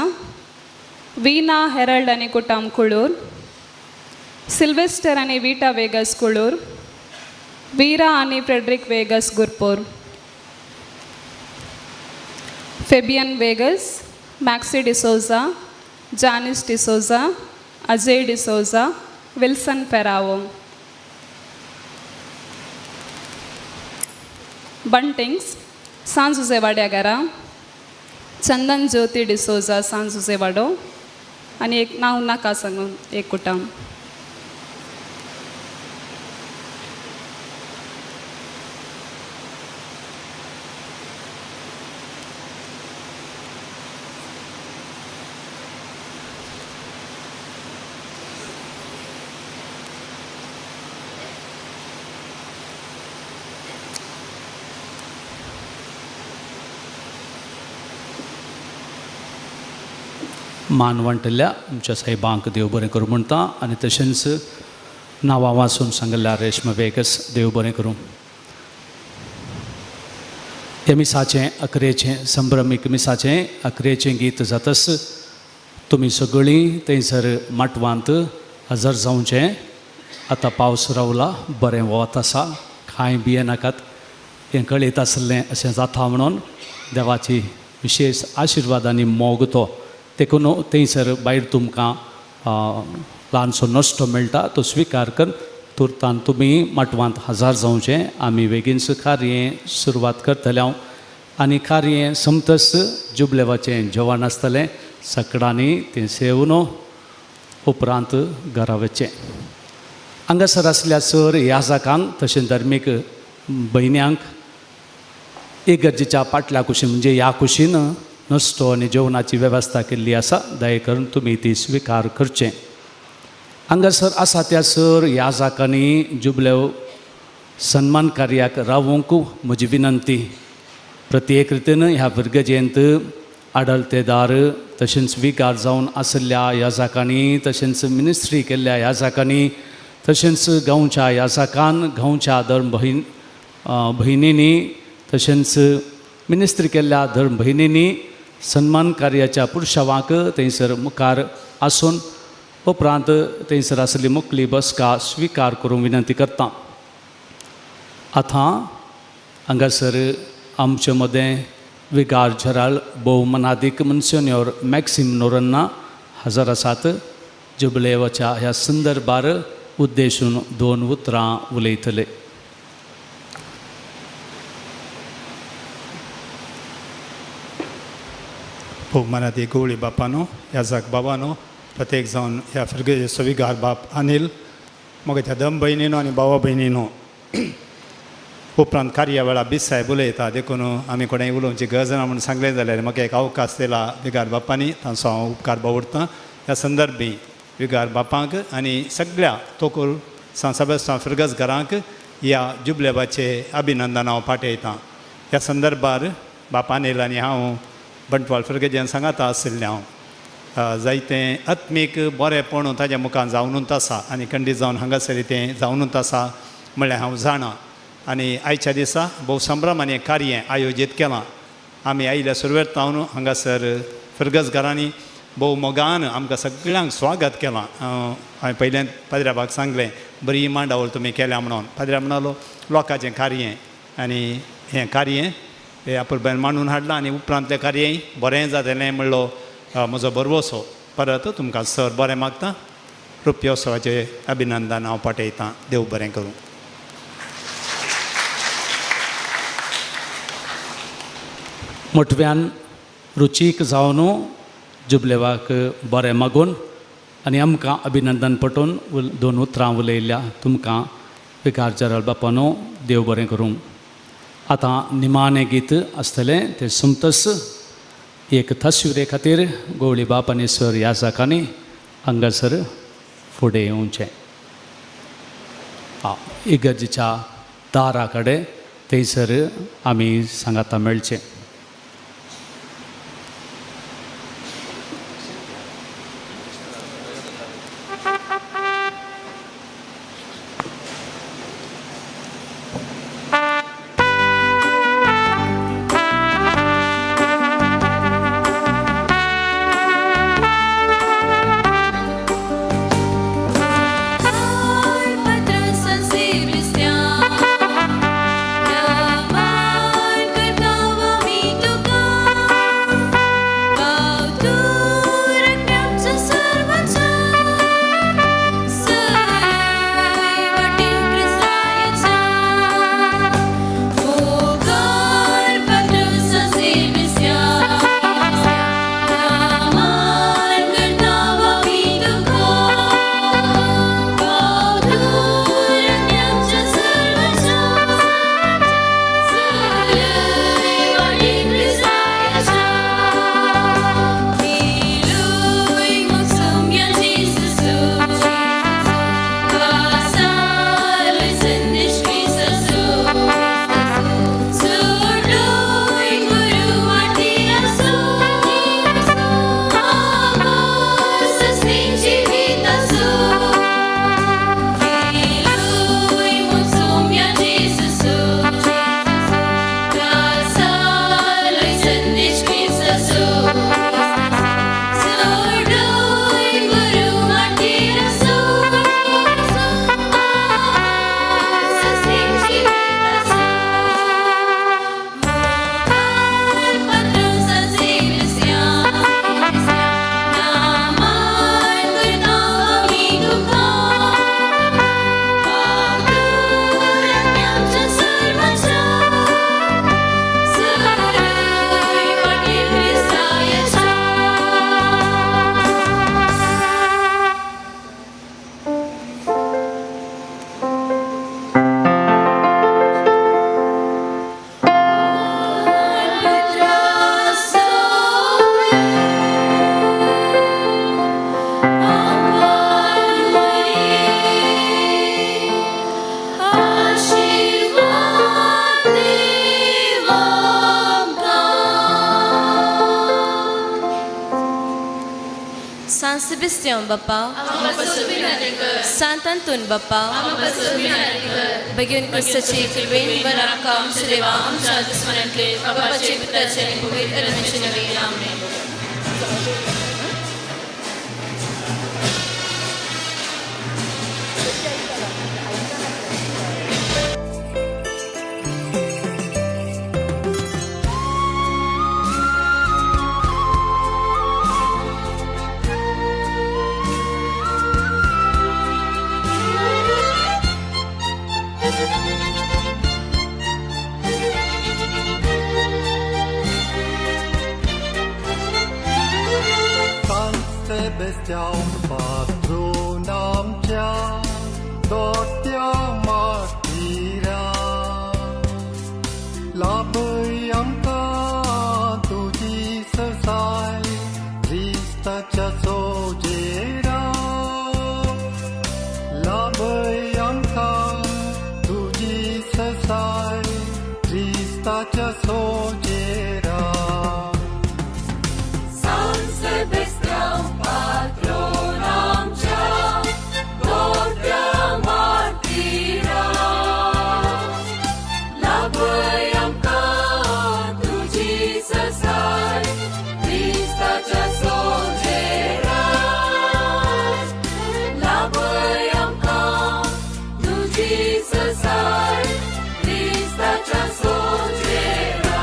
वीना हेरल्ड आनी कुटाम कुळूर. सिल्वेस्टर आनी विटा वेगस कुळूर. वीरा आनी Frederick Vegas Gurpur. Fabian Vegas. Maxi D'Souza. Janis D'Souza. Ajay D'Souza. Wilson Ferao. Buntings सान जुजे वाड्यागरा. चंदन ज्योती डिसोजा सान जुजे वाडो आनी एक नांव नाका सांगून एक कुटुंब. मानवंटल्या आमच्या साहेबांक देव बरें करूं म्हणटा आनी तशेंच नांवां वाचून सांगल्या रेशमा वेगस देव बरें करूं. हे मिसाचें अकरेचें संभ्रमीक मिसाचें अकरेचें गीत जातस तुमी सगळीं थंयसर माटवांत हजर जावचें. आतां पावस रावला बरें वत आसा कांय भिये नाकात. हें कळीत आसलें अशें जाता म्हणून देवाची विशेश आशिर्वाद आनी मोग तो देखून थंयसर भायर तुमकां ल्हानसो नश्टो मेळटा तो स्विकार कर. तुर्तान तुमी माटवांत हजर जावचें. आमी बेगीनच कार्य सुरवात करतले हांव आनी कार्य समतस जुबलेवाचें जेवण आसतलें. सकाळांनी तें सेवन उपरांत घरा वचचें. हांगासर आसल्या सर याजकांक तशें धर्मीक बहिण्यांक एक गरजेच्या पाटल्या कुशीन म्हणजे ह्या कुशीन नसतो आनी जेवणाची वेवस्था केल्ली आसा. दया करून तुमी ती स्विकार करचें. हांगासर आसा त्या सर ह्या जाकांनी जुबलेव सन्मान कार्याक रावूंक म्हजी विनंती. प्रत्येक रितीन ह्या भुरगेजेंत आडलतेदार तशेंच विकार जावन आसल्या ह्या जाकांनी तशेंच मिनिस्ट्री केल्ल्या ह्या जाकांनी तशेंच गांवच्या ह्या जाकान गांवच्या धर्म भयणींनी तशेंच मिनिस्ट्री केल्ल्या धर्म भयणींनी सन्मान कार्याच्या पुरशावांक थंयसर मुखार आसून उपरांत थंयसर आसली मुखली बसका स्विकार करूंक विनंती करता. आतां हांगासर आमचे मदें विकार झराल भोवमनादीक मोन्सिन्योर मॅक्सिम नोरन्ना हजर आसात. जुबलेवाच्या ह्या संदर्भार उद्देशून 2 उतरां उलयतले. भोवमनादी गवळी बापानो, याजाक बाबानो, प्रत्येक जावन ह्या फिरगेचे सविगार बाप अनिल, मोगाच्या दम भयणीनो आनी भावा भयणीनो, उपरांत कार्यावेळा बीस साहेब उलयता देखून आमी कोणेंय उलोवची गरज ना म्हणून सांगलें जाल्यार म्हाका एक अवकाश दिला विगार बापांनी, तांचो हांव उपकार बावुरतां. ह्या संदर्भी विगार बापांक आनी सगळ्या तोकूर सांसाबेस्तां फिरगज घरांक ह्या जुबलेबाचे अभिनंदन हांव पाठयतां. ह्या संदर्भार बापा अनिल आनी हांव बंटवाल फिरगेजेन सांगाता आशिल्लें हांव जायतें आत्मीक बरेंपण ताज्या मुखार जावनूच आसा आनी खंडीत जावन हांगासर तें जावनूच आसा म्हणल्यार हांव जाणा. आनी आयच्या दिसा भोव संभ्रमाने कार्य आयोजीत केलां. आमी आयिल्ल्या सुरवेतावन हांगासर फिरगज घरांनी भोव मोगान आमकां सगळ्यांक स्वागत केलां. हांवें पयलें पाद्र्याबाक सांगलें बरी मांडावळ तुमी केल्या म्हणून. पाद्र्या म्हणलो लोकांचें कार्य आनी हें कार्य हें आपुरबायन मांडून हाडलां आनी उपरांतलें कार्यय बरें जातलें म्हणलो म्हजो बरवसो. परत तुमकां सर बरें मागता. रुप्योत्सवाचें अभिनंदन हांव पाठयतां. देव बरें करूं. मोठव्यान रुचीक जावन जुबलेवाक बरें मागून आनी आमकां अभिनंदन पटोवन 2 उतरां उलयल्या तुमकां विकार जरल बापानो देव बरें करूं. आतां निमाणें गीत आसतलें तें सुमतस एक तस्विरे खातीर गवळी बाप आनी सर ह्या जाकांनी हांगासर फुडें येवचें. इगर्जेच्या दारा कडेन थंयसर आमी सांगाता मेळचें. Sensibles, San Sebastian बाप्पा आम्हा पासून विनंती कर Sant Anton बाप्पा आम्हा पासून विनंती कर बेगीन क्रिस्ताची कृपेन बरं आमकां आमची देवा आमच्या दुश्मनांतले बापाचे पिताचे आणि पवित्र आत्म्याचे नावे आमेन. San Sebastian, patron आमच्या दोट्या मातीरा, लाभय आमकां तुजी ससाय क्रिस्ताच्या सोजेरा, लाभय आमकां तुजी ससाय क्रिस्ताच्या सोजेरा. San Sebastian, patron आमच्या दोट्या मातीरा, लाभय आमकां तुजी ससाय क्रिस्ताच्या सोजेरा, लाभय आमकां तुजी ससाय क्रिस्ताच्या सोजेरा.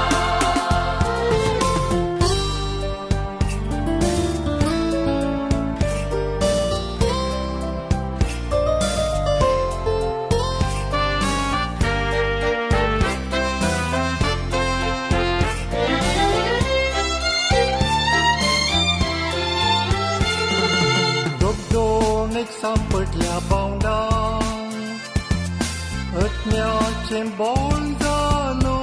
दोन एक सांपटल्या बावंडार अज्ञाचे बोल जालो,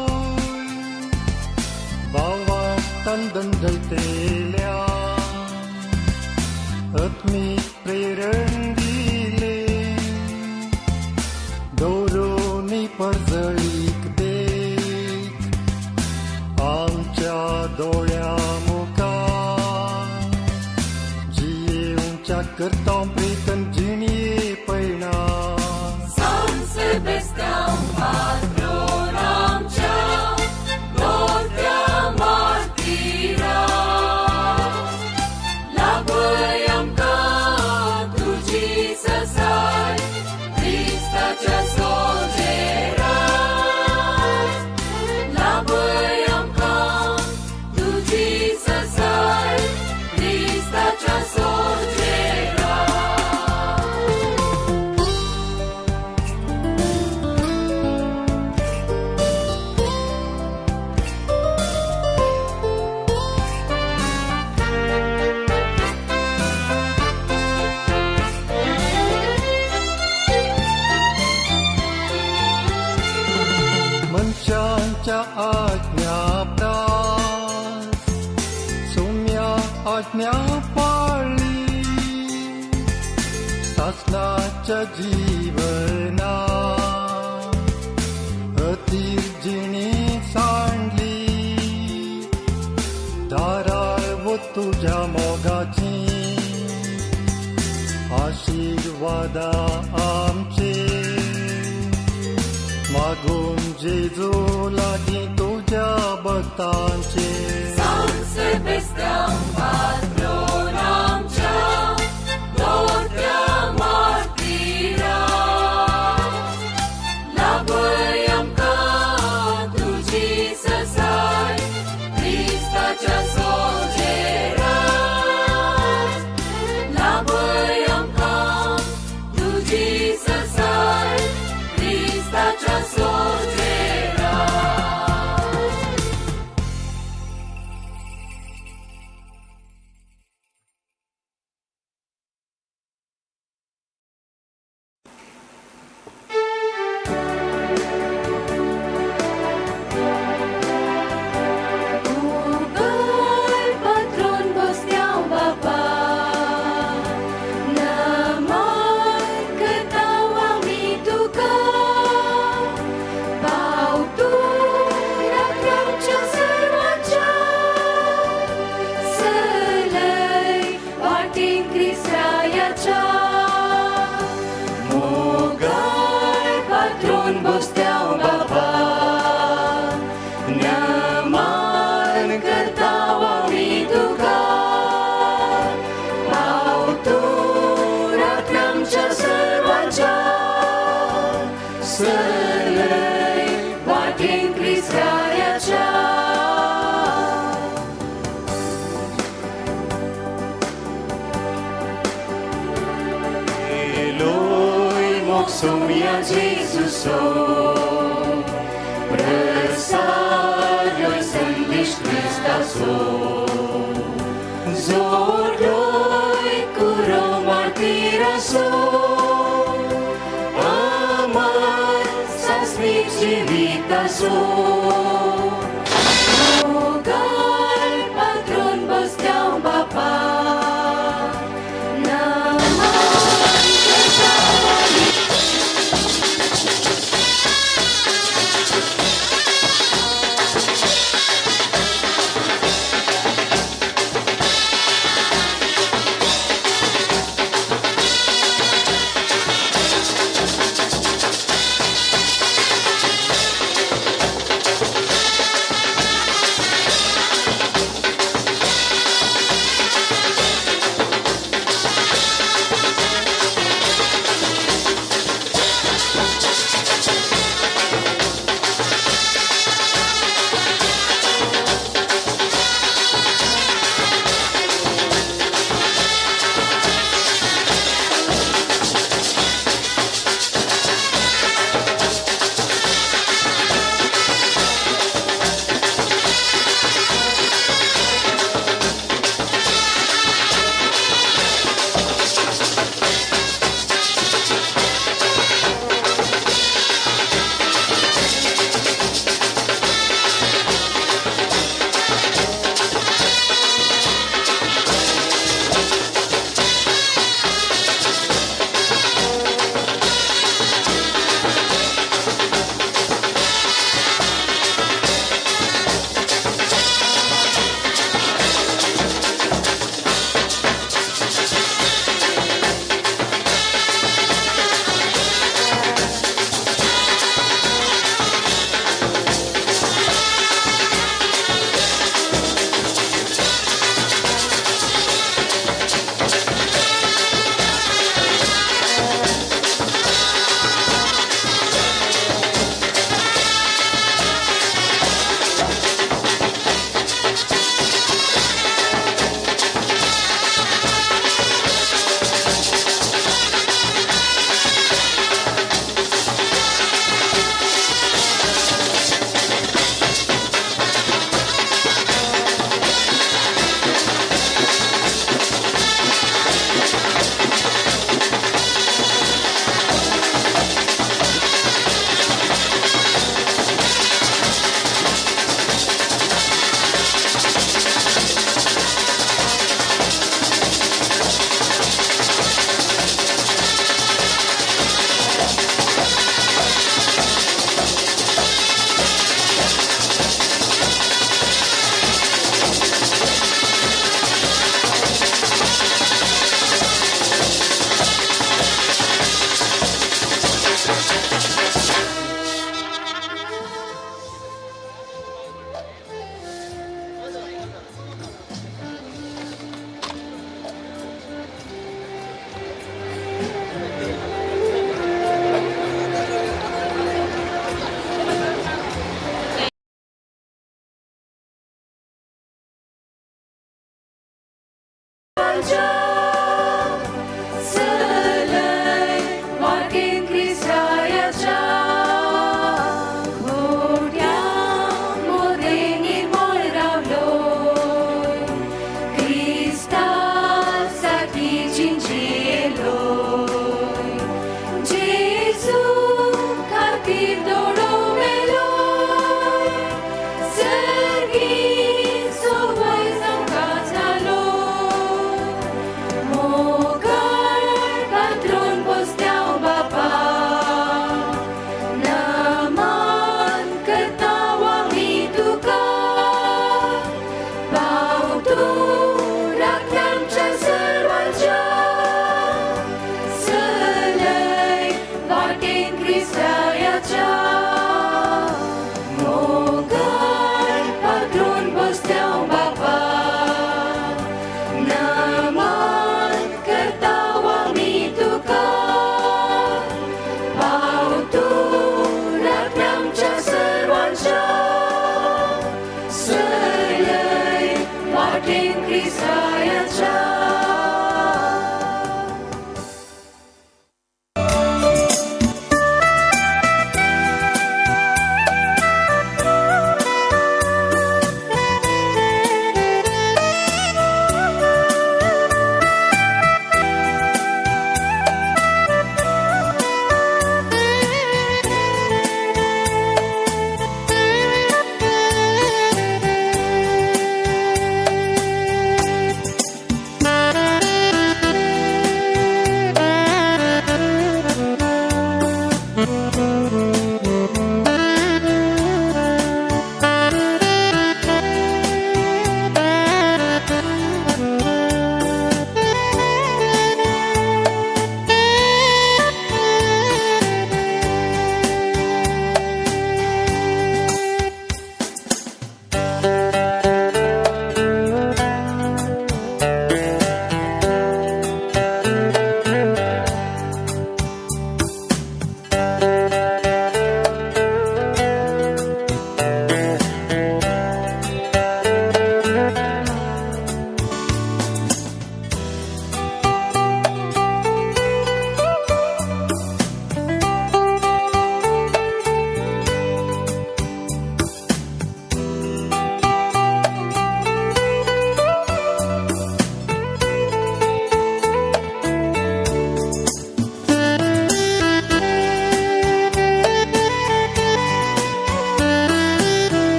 भावाक तंदन जैतेल्या आत्मीक प्रेरण दिले, दोरोनी परजळीक देख आमच्या दोळ्या मुखार, जियेवच्या करता प्रीतन जिणये पैणा. San Sebastian, patron आमच्या दोट्या मातीरा, लाभय आमकां तुजी ससाय क्रिस्ताच्या सोजेरा, लाभय आमकां तुजी ससाय क्रिस्ताच्या सोजेरा. मनशांच्या आज्ञा प्रास सौम्या आज्ञा पाळली, शासनाच्या जीवना अतीर जिणी सांडली, दाराळ व तुझ्या मोगाची आशीर्वादा आमचे, मागून जेजू लागी तुझ्या भक्तांचे. San Sebastian, patron आमच्या दोट्या मातीरा, लाभय आमकां तुजी ससाय क्रिस्ताच्या सोजेरा, लाभय आमकां तुजी ससाय क्रिस्ताच्या सोजेरा. वाटेन क्रिस्तायाच्या मोगाळ पात्रोन बसत्याव बापा नमन करताव आमी तुका पावतो राखण आमच्या सर्वांच्या सरलय वाटेन क्रिस्तायाच्या Somia Jesuso Presario Sandish Christaso Zorloi Kuro Martiraso Amar Sasnit Jivitaso Mogal Patron Bastiao Bapa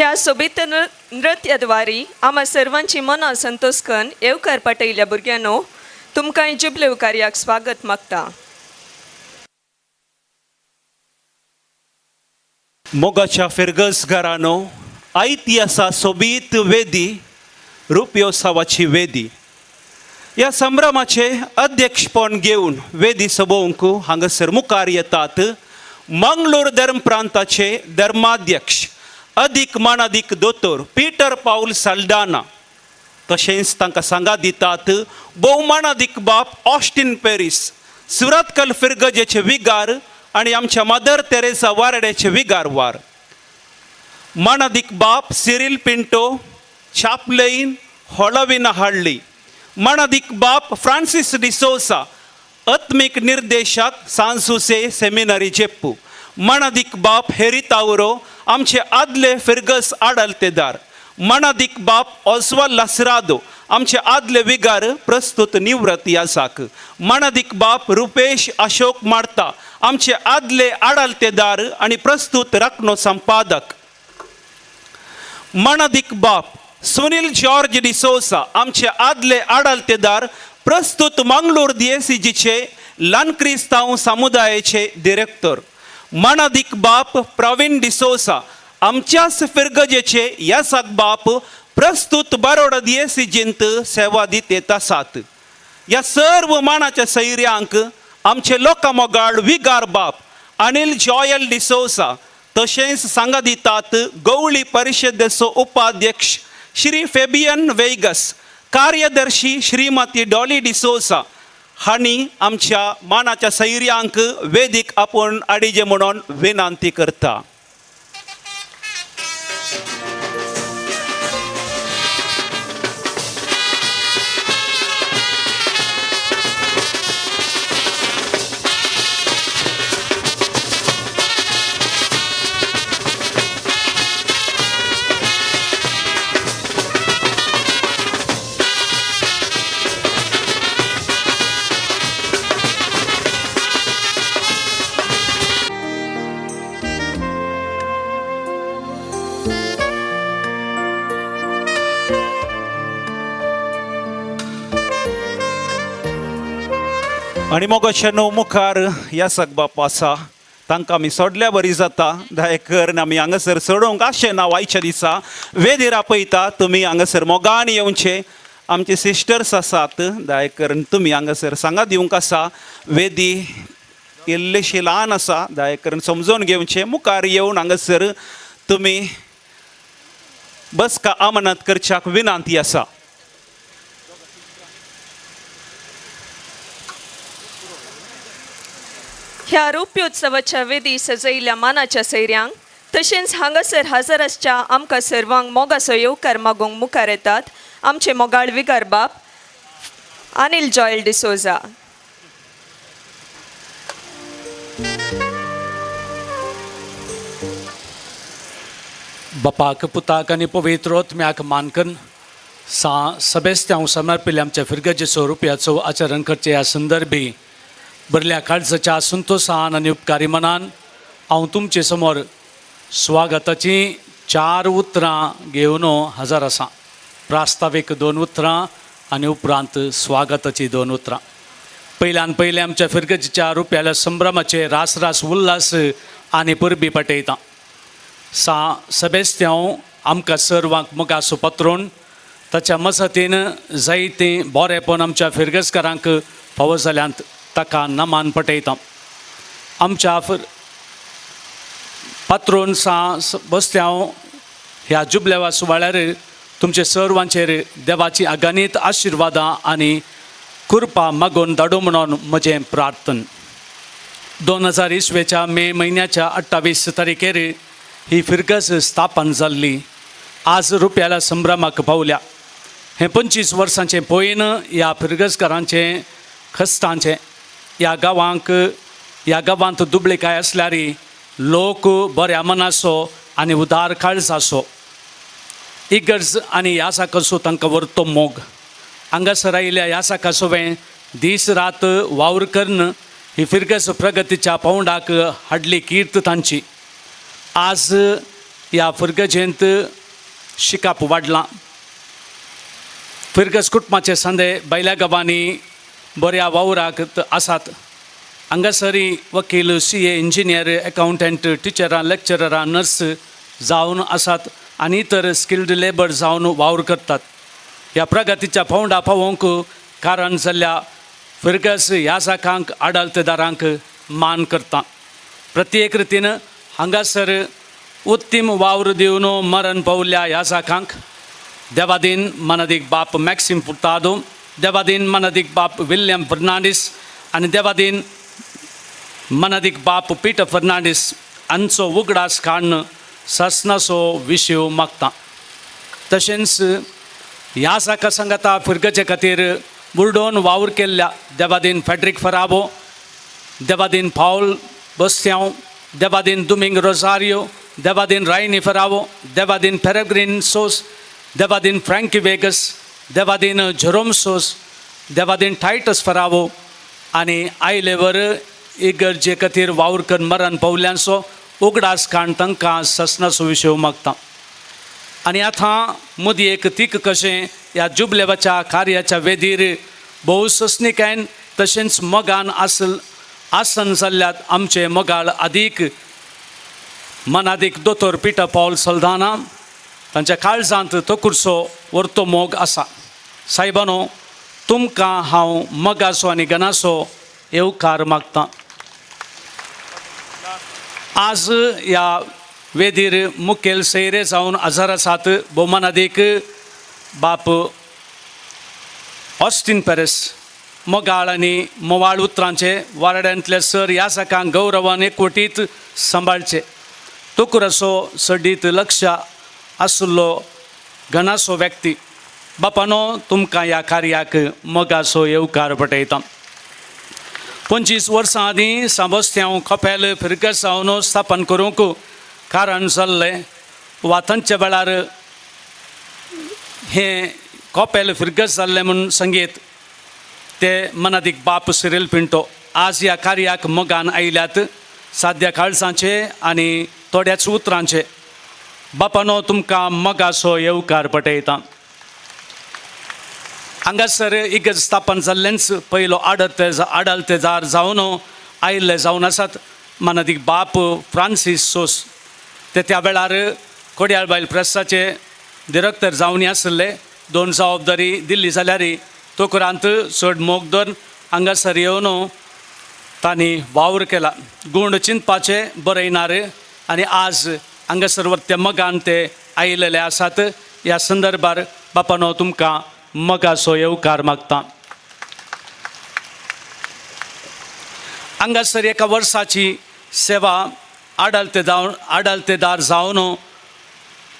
ह्या सोबीत नृत्याद्वारे आम्हा सर्वांची मनां संतोष करून येवकार पटयल्या भुरग्यांनो तुमकां जुबलेव कार्याक स्वागत मागता. मोगाच्या फेर्गस घरानो आयती आसा सोबीत वेदी रुपयोत्सवाची वेदी. ह्या संभ्रमाचे अध्यक्षपण घेवन वेदी सोबोवंक हांगासर मुखार येतात मंगळूर धर्म प्रांताचे धर्माध्यक्ष अधिक मानाधिक दोतोर पीटर पाऊल साल्डाना. तशेंच तांकां सांगात दितात भोवमानाधिक बाप ऑस्टीन पॅरिस सुरतकल फिरगजेचे विगार आणि आमच्या मदर तेरेसा वारड्याचे विगारवार. मानाधिक बाप सिरिल पिंटो चापलेन हॉलविना हाडली. मानाधिक बाप फ्रांसिस डिसोसा आत्मिक निर्देशक सांसुसे सेमिनरी जेप्पू. मानाधिक बाप हेरी तावरो आमचे आदले फिरगस आडलतेदार. मानाधिक बाप ऑस्वाल लासरादो आमचे आदले विगार प्रस्तुत निवृत्त यासाक. मानाधिक बाप रुपेश अशोक मार्ता आमचे आदले आडलतेदार आणि प्रस्तुत रत्नो संपादक. मानाधिक बाप सुनील जॉर्ज डिसोसा आमचे आदले आडलतेदार प्रस्तुत मंगळूर DSCGचे लानक्रिस्तांव समुदायाचे डिरेक्टर. मानाधिक बाप प्रवीण डिसोसा आमच्याच फिरगजेचे यासाक बाप प्रस्तुत बरोडा DSCGंत सेवा दित येत आसात. या सर्व मानाच्या सैर्यांक आमचे लोकमोगाळ विगार बाप अनिल जॉयल डिसोसा तशेंच सांगा दितात गवळी परिशदेचो उपाध्यक्ष श्री फेबियन वेगस कार्यदर्शी श्रीमती डॉली डिसोसा हांणी आमच्या मानाच्या सैर्यांक वेदीक आपूण आडिजे म्हणून विनंती करता. आणि मग अशें न्हू मुखार यासक बाप आसा तांकां आमी सोडल्या बरी जाता. दयेकर आमी हांगासर सोडोवंक अशें ना आयच्या दिसा वेदीर आपयता तुमी हांगासर मोगान येवचे. आमचे सिस्टर्स आसात दयेकर तुमी हांगासर सांगात दिवंक आसा. वेदी इल्लीशी ल्हान आसा दयेकर समजून घेवचें. मुखार येवन हांगासर तुमी बसका आमनात करच्याक विनंती आसा. ह्या रुपयोत्सवाच्या वेदी सजयल्या मानाच्या सैर्यांक तशेंच हांगासर हजर आसच्या आमकां सर्वांक मोगाचो येवकार मागोवंक मुखार येतात आमचे मोगाळ विगार बाप अनिल जॉयल डिसोजा. बापाक पुताक आनी पवित्र आत्म्याक मानकन सभेस्त्यांव समर्पिल्ल्या आमच्या फिरगजेचो रुपयाचो आचरण करचे ह्या संदर्भी बरल्या काळजाच्या संतोषान आनी उपकारी मनान हांव तुमचे समोर स्वागताची 4 उतरां घेवन हजर आसा. प्रास्तावीक 2 उतरां आनी उपरांत स्वागताची 2 उतरां. पयल्यान पयले आमच्या फिरगजेच्या रुपयाल्या संभ्रमाचे रास उल्हास आनी परबी पटयता. सभेस्त्यांव आमकां सर्वांक मोगाचो पत्रोन ताच्या मसतीन जायतें बरेंपण आमच्या फिरगजकारांक फावो जाल्यांत ताका नमान पटयता. आमच्या पात्रोन बसत्यांव ह्या जुबलेवा सुवाळ्यार तुमचे सर्वांचेर देवाची अगणित आशिर्वादां आनी कृपा मागून धाडूं म्हणून म्हजें प्रार्थन. 2020 मे म्हयन्याच्या 28 तारखेर ही फिरगज स्थापन जाल्ली. आज रुपयाला संभ्रमाक पावल्या. हे 25 वर्सांचें पयन ह्या फिरगजकारांचें खस्तांचें ह्या गांवांत दुबळेकाय आसल्यार लोक बऱ्या मनाचो आनी उदार काळजाचो इगर्ज आनी ह्या साकसो तांकां व्हरतो मोग. हांगासर आयिल्ल्या ह्या साकासोवें दीस रात वावर करून ही फिरगज प्रगतीच्या पावंडाक हाडली कीर्त तांची. आज ह्या फिरगजेंत शिकाप वाडलां. फिरगज कुटुंबाचे संदे बैल्या गांवांनी बऱ्या वावराक आसात. हांगासरी वकील, CA, इंजिनियर, अकावंटंट, टिचरां, लेक्चररां, नर्स जावन आसात आनी इतर स्किल्ड लेबर जावन वावर करतात. ह्या प्रगतीच्या पावंडा पावोवंक कारण जाल्ल्या फिरगज ह्या जागांक आडलतेदारांक मान करता. प्रत्येक रितीन हांगासर उत्तीम वावर दिवन मरण पावल्ल्या ह्या जागांक देवादीन मनादीक बाप मॅक्सिम फुर्तादो, देवादीन मनादीक बाप विल्यम फर्नांडीस आनी देवादीन मनादीक बाप पीटर फर्नांडीस हांचो उगडास काडून ससनाचो विशय मागता. तशेंच ह्या जाका सांगाता फिरगजे खातीर बुरडोन वावर केल्ल्या देवादीन फेड्रिक फराबो, देवादीन पाऊल बस्त्यांव, देवादीन दुमिंग रोजारियो, देवादीन रायनी फरावो, देवादीन पेरेग्रीन सोस, देवादीन फ्रँकी वेगस, देवादीन झरोम सोस, देवादीन टायटस फरावो आनी आयलेवर इगर्जे खातीर वावर करून मरण पावल्यांचो उगडास काडून तांकां ससनाचो विशय मागता. आनी आतां मदीं तीक कशें ह्या जुबलेवाच्या कार्याच्या वेदीर भोव ससणिकायेन तशेंच मोगान आसन जाल्ल्यात आमचे मोगाळ अदीक मनादीक दोतोर पीटर पॉल सल्दाना. तांच्या काळजांत तो कुर्सो व्हरतो मोग आसा. सायबानो, तुमकां हांव मोगाचो आनी गनाचो येवकार मागतां. आज ह्या वेदीर मुखेल सैरे जावन हजर आसात भोवमानादीक बाप ऑस्टीन पेरेस, मोगाळ आनी मोवाळ उतरांचे वारड्यांतले सर ह्या जागांक गौरवान एकवटीत सांबाळचे. तोकुराचो सडीत लक्ष आसुल्लो गणाचो व्यक्ती. बापानो, तुमकां ह्या कार्याक मोगाचो येवकार पटयता. 25 वर्सां आदीं सांबस्त्यांव कपेल फिरगज जावन स्थापन करूंक कारण जाल्लें वा तांच्या वेळार हें कपेल फिरगज जाल्लें म्हूण संगीत ते मनादीक बाप सिरिल पिंटो आज ह्या कार्याक मोगान आयल्यात. साद्या काळजांचे आनी थोड्याच उतरांचे. बापानो, तुमकां मोगाचो येवकार पटयता. हांगासर इगर्ज स्थापन जाल्लेंच पयलो आडलतेदार जावन आयिल्ले जावन आसात मनादीक बाप फ्रांसीस सोस. ते त्या वेळार कोड्याळबायल प्रेसाचे डिरेक्टर जावन आसले. 2 जबाबदारी दिल्ली जाल्यार तोकुरांत चड मोग धरून हांगासर येवन तांणी वावर केला. गूण चिंतपाचे बरयणार आनी आज हांगासर त्या मोगान ते आयिल्ले आसात. ह्या संदर्भार बापानो, तुमकां मोगाचो येवकार मागता. हांगासर एका वर्साची सेवा आडलतेदार जावन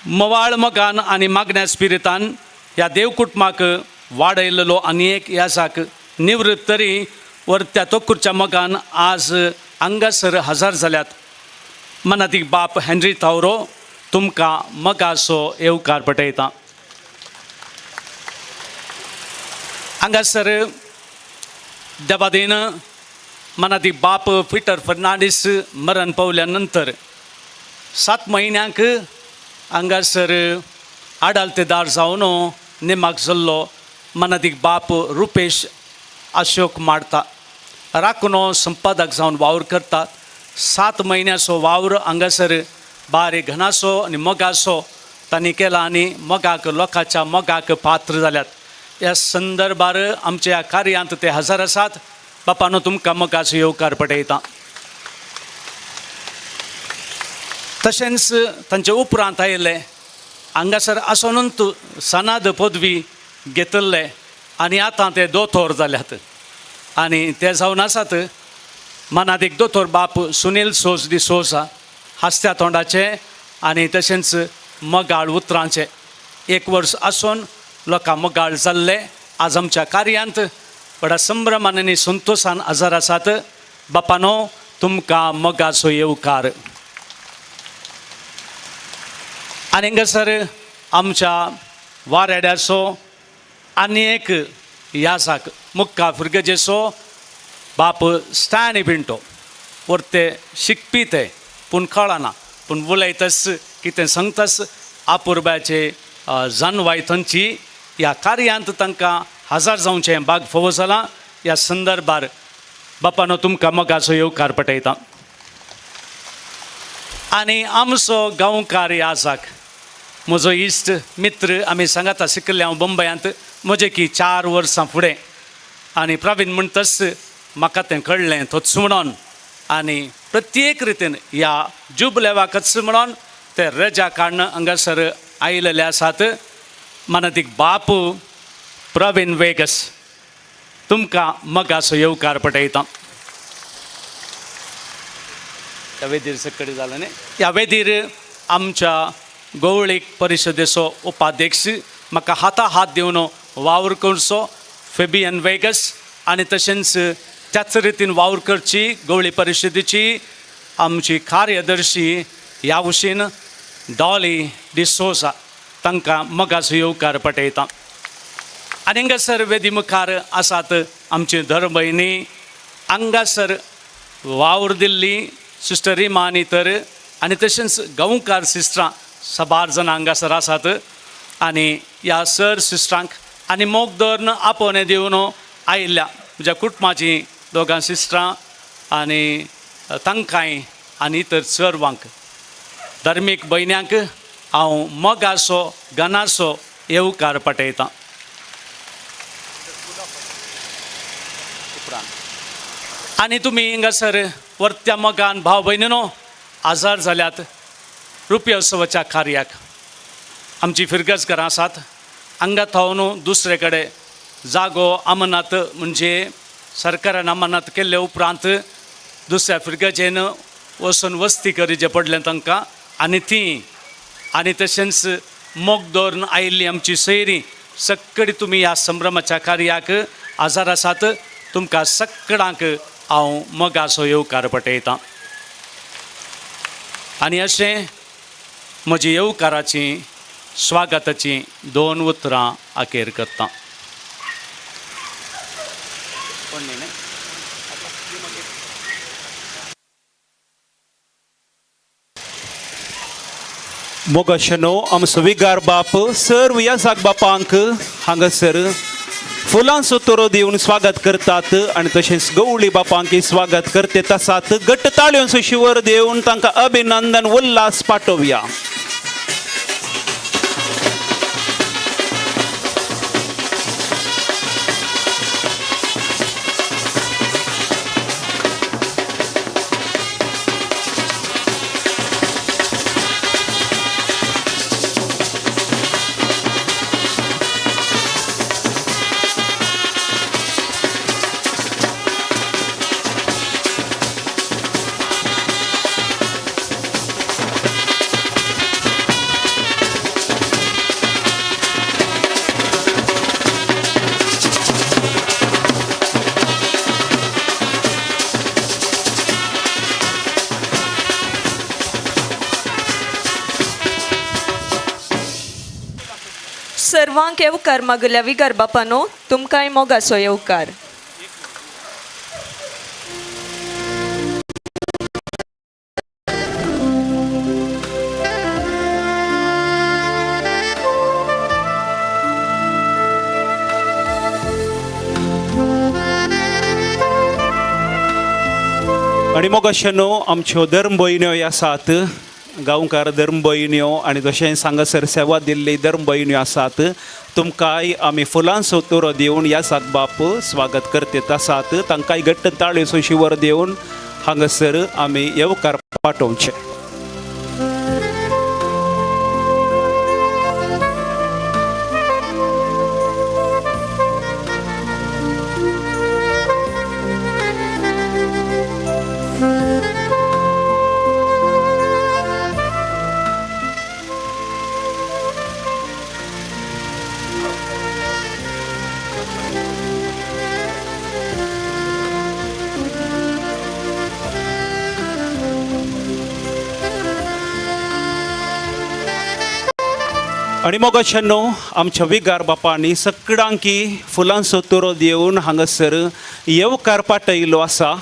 मोवाळ मोगान आनी मागण्या स्पिरितान ह्या देव कुटुंबाक वाडयल्लो आनी एक यासाक निवृत्त तरी वर्त्या तोकुरच्या मोगान आज हांगासर हजर जाल्यात. मनादीक बाप हेनरी तावरो, तुमकां मोगाचो येवकार पटयता. हांगासर देवादीन मनादीक बाप पीटर फर्नांडीस मरण पावल्या नंतर 7 म्हयन्यांक हांगासर आडलतेदार जावन नेमाक जाल्लो मनादीक बाप रुपेश अशोक माडता राखुनो संपादक जावन वावर करतात. 7 म्हयन्याचो वावर हांगासर बारीक घनाचो आनी मोगाचो तांणी केला आनी मोगाक लोकांच्या मोगाक पात्र जाल्यात. ह्या संदर्भार आमच्या ह्या कार्यांत ते हजर आसात. बापानो, तुमकां मोगाचो येवकार पटयता. तशेंच तांचे उपरांत आयिल्ले हांगासर आसोनूच सनाद पदवी घेतिल्ले आनी आतां ते दोतोर जाल्यात आनी ते जावन आसात मनादीक दोतोर बाप सुनील सोस डिसोसा, हास्त्या तोंडाचे आनी तशेंच मोगाळ उतरांचे. 1 वर्स आसून लोकां मोगाळ जाल्ले. आज आमच्या कार्यांत बडा संभ्रमान आनी संतोशान हजर आसात. बापानो, तुमकां मोगाचो येवकार. आनी हांगासर आमच्या वारेड्याचो आनी एक यासाक मुक्का फिरगजेचो बाप स्टॅनी पिंटो. वर्ते शिकपी ते पूण कळना पूण उलयतस कितें सांगतास आपुरब्याचे जानवाय थंची ह्या कार्यांत तांकां हजार जावचें भाग फोव जालां. ह्या संदर्भार बापानो तुमकां मोगाचो येवकार पटयता. आनी आमचो गांवकार आसाक म्हजो इश्ट मित्र आमी सांगाता शिकले हांव बंबयांत म्हजे की 4 वर्सां फुडें आनी प्रवीण म्हणटस म्हाका तें कळ्ळें तोच म्हणून आनी प्रत्येक रितीन ह्या जुबलेवाकच म्हणून ते रजा काडून हांगासर आयिल्ले आसात. मानतीक बापू प्रवीण वेगस तुमकां मोगाचो येवकार पटयता. ह्या वेदीर सकडी जालें न्ही. ह्या वेदीर आमच्या गवळीक परिशदेचो उपाध्यक्ष म्हाका हात दिवन वावर करचो फेबियन वेगस आनी तशेंच त्याच रितीन वावर करची गवळी परिशदेची आमची कार्यदर्शी ह्या उशीन डॉली डिसोजा तांकां मोगाचो येवकार पटयता. आनी हांगासर वेदी मुखार आसात आमची धर्म भयणी हांगासर वावर दिल्ली सिस्टर रिमा आनी तर आनी तशेंच गांवकार सिस्टरां साबार जाणां हांगासर आसात. आनी ह्या सर सिस्टरांक आनी मोग धरून आपोवणें दिवन आयिल्ल्या म्हज्या कुटुंबाची 2 सिस्टरां आनी तांकांय आनी इतर सर्वांक धर्मीक भयण्यांक हांव मोगाचो गनाचो येवकार पटयतां. आनी तुमी हिंगासर वर्त्या मोगान भाव भयणीनो आजार जाल्यात रुपयोत्सवाच्या कार्याक आमची फिरगजकारां आसात. हांगा थावन दुसरे कडेन जागो अमनात म्हणजे सरकारान अमनात केल्ले उपरांत दुसऱ्या फिरगजेन वचून वस्ती करचें पडलें तांकां आनी ती आनी तशेंच मोग दवरून आयिल्ली आमची सयरीं सक्कडी तुमी ह्या संभ्रमाच्या कार्याक आजार आसात. तुमकां सक्कडांक हांव मोगाचो येवकार पटयतां. आनी अशें म्हजी येवकाराची स्वागताची 2 उतरां आखेर करतां. मोगाशनो आमचो विगार बाप सर्व ह्या जाग बापांक हांगासर फुलांचो तोरो दिवन स्वागत करतात आनी तशेंच गवळी बापांकय स्वागत करते आसात. घट्ट ताळयोंचो शिवर दिवन तांकां अभिनंदन उल्हास पाठोवया. सर्वांक येवकार मागल्या विगार बापानो तुमकांय मोगाचो येवकार. आनी मोगाशनो आमच्यो धर्म भयण्यो आसात गांवकार धर्म भयण्यो आनी तशेंच हांगासर सेवा दिल्ली धर्म भयण्यो आसात. तुमकांय आमी फुलांचो तोरो दिवन ह्या साक बाप स्वागत करते आसात. तांकांय घट्ट ताळयोचो शिवर दिवन हांगासर आमी येवकार पाठोवचे. आनी मोगाशनो आमच्या विगार बापांनी सगळ्यांकी फुलांचो तोरो दिवन हांगासर येवकार पाठयलो आसा.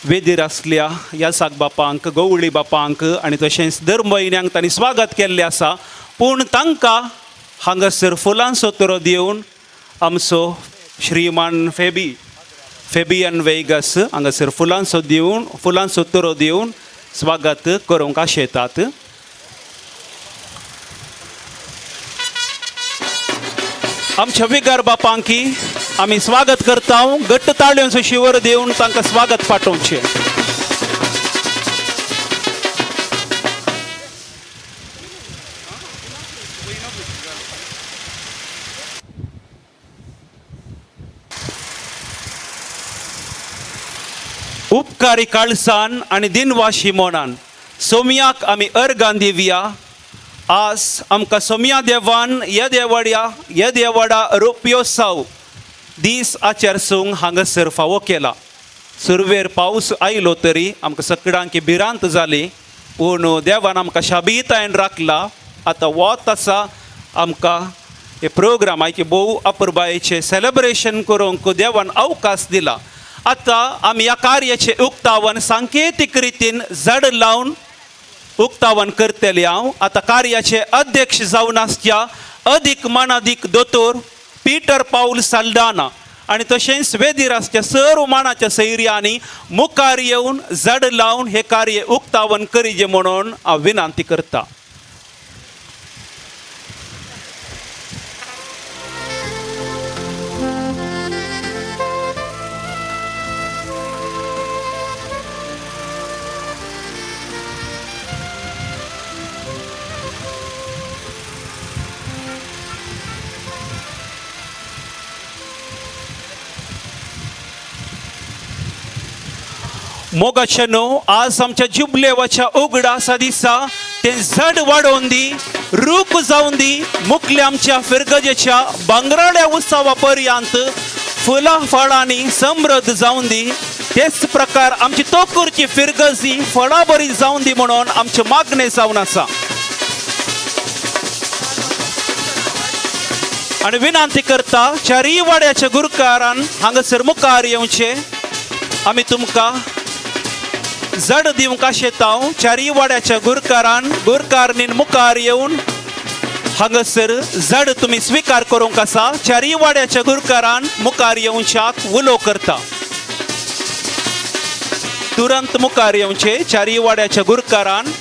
वेदीर आसल्या ह्या साक बापांक गवळी बापांक आनी तशेंच दर म्हयन्याक तांणी स्वागत केल्लें आसा. पूण तांकां हांगासर फुलांचो तोरो दिवन आमचो श्रीमान फेबियन वेगस हांगासर फुलांचो तोरो दिवन स्वागत करूंक आशेतात. आमच्या विगार बापांकी आमी स्वागत करता. घट्ट ताळयोंचो शिवर दिवन तांकां स्वागत पाठोवचें. उपकारी काळसान आनी दिनवाशी मोनान सोमयाक आमी अर्गां दिवया. आज आमकां सोमया देवान ह्या देवाडा रोपयोत्सव दीस आचरसूंक हांगासर फावो केला. सुरवेर पावस आयलो तरी आमकां सगळ्यांक भिरांत जाली, पूण देवान आमकां शाबीतायेन राखला. आतां वोत आसा आमकां हे प्रोग्रामाचे भोव अपुरबायेचें सेलेब्रेशन करूंक देवान अवकाश दिला. आतां आमी ह्या कार्याचें उक्तावण सांकेतीक रितीन जड लावन उक्तावण करतले. हांव आतां कार्याचे अध्यक्ष जावन आसच्या अदीक मानादीक दोतोर पीटर पाऊल साल्डाना आनी तशेंच वेदीर आसच्या सर्व मानाच्या सैर्यांनी मुखार येवन जड लावन हे कार्य उक्तावण करीजे म्हणून हांव विनंती करता. मोगाचेनो आज आमच्या जुबलेवाच्या उगडासा दिसा ते झड वाडोवन दी, रूख जावन दी, मुखल्या आमच्या फिरगजेच्या भांगराड्या उत्सवा पर्यंत फुलां फळांनी समृद्ध जावन दी. तेच प्रकार आमची तोकूरची फिरगजी फळां बरी जावन दी म्हणून आमचे मागणे जावन आसा. आनी विनंती करता चारी वाड्याच्या गुरकारान हांगासर मुखार येवचे. आमी तुमकां जड दिवंक आशेता. चारी वाड्याच्या गुरकारणीन मुखार येवन हांगासर जड तुमी स्विकार करूंक आसा. चारी वाड्याच्या गुरकारान मुखार येवच्याक उलो करता. तुरंत मुखार येवचे चारी वाड्याच्या गुरकारान.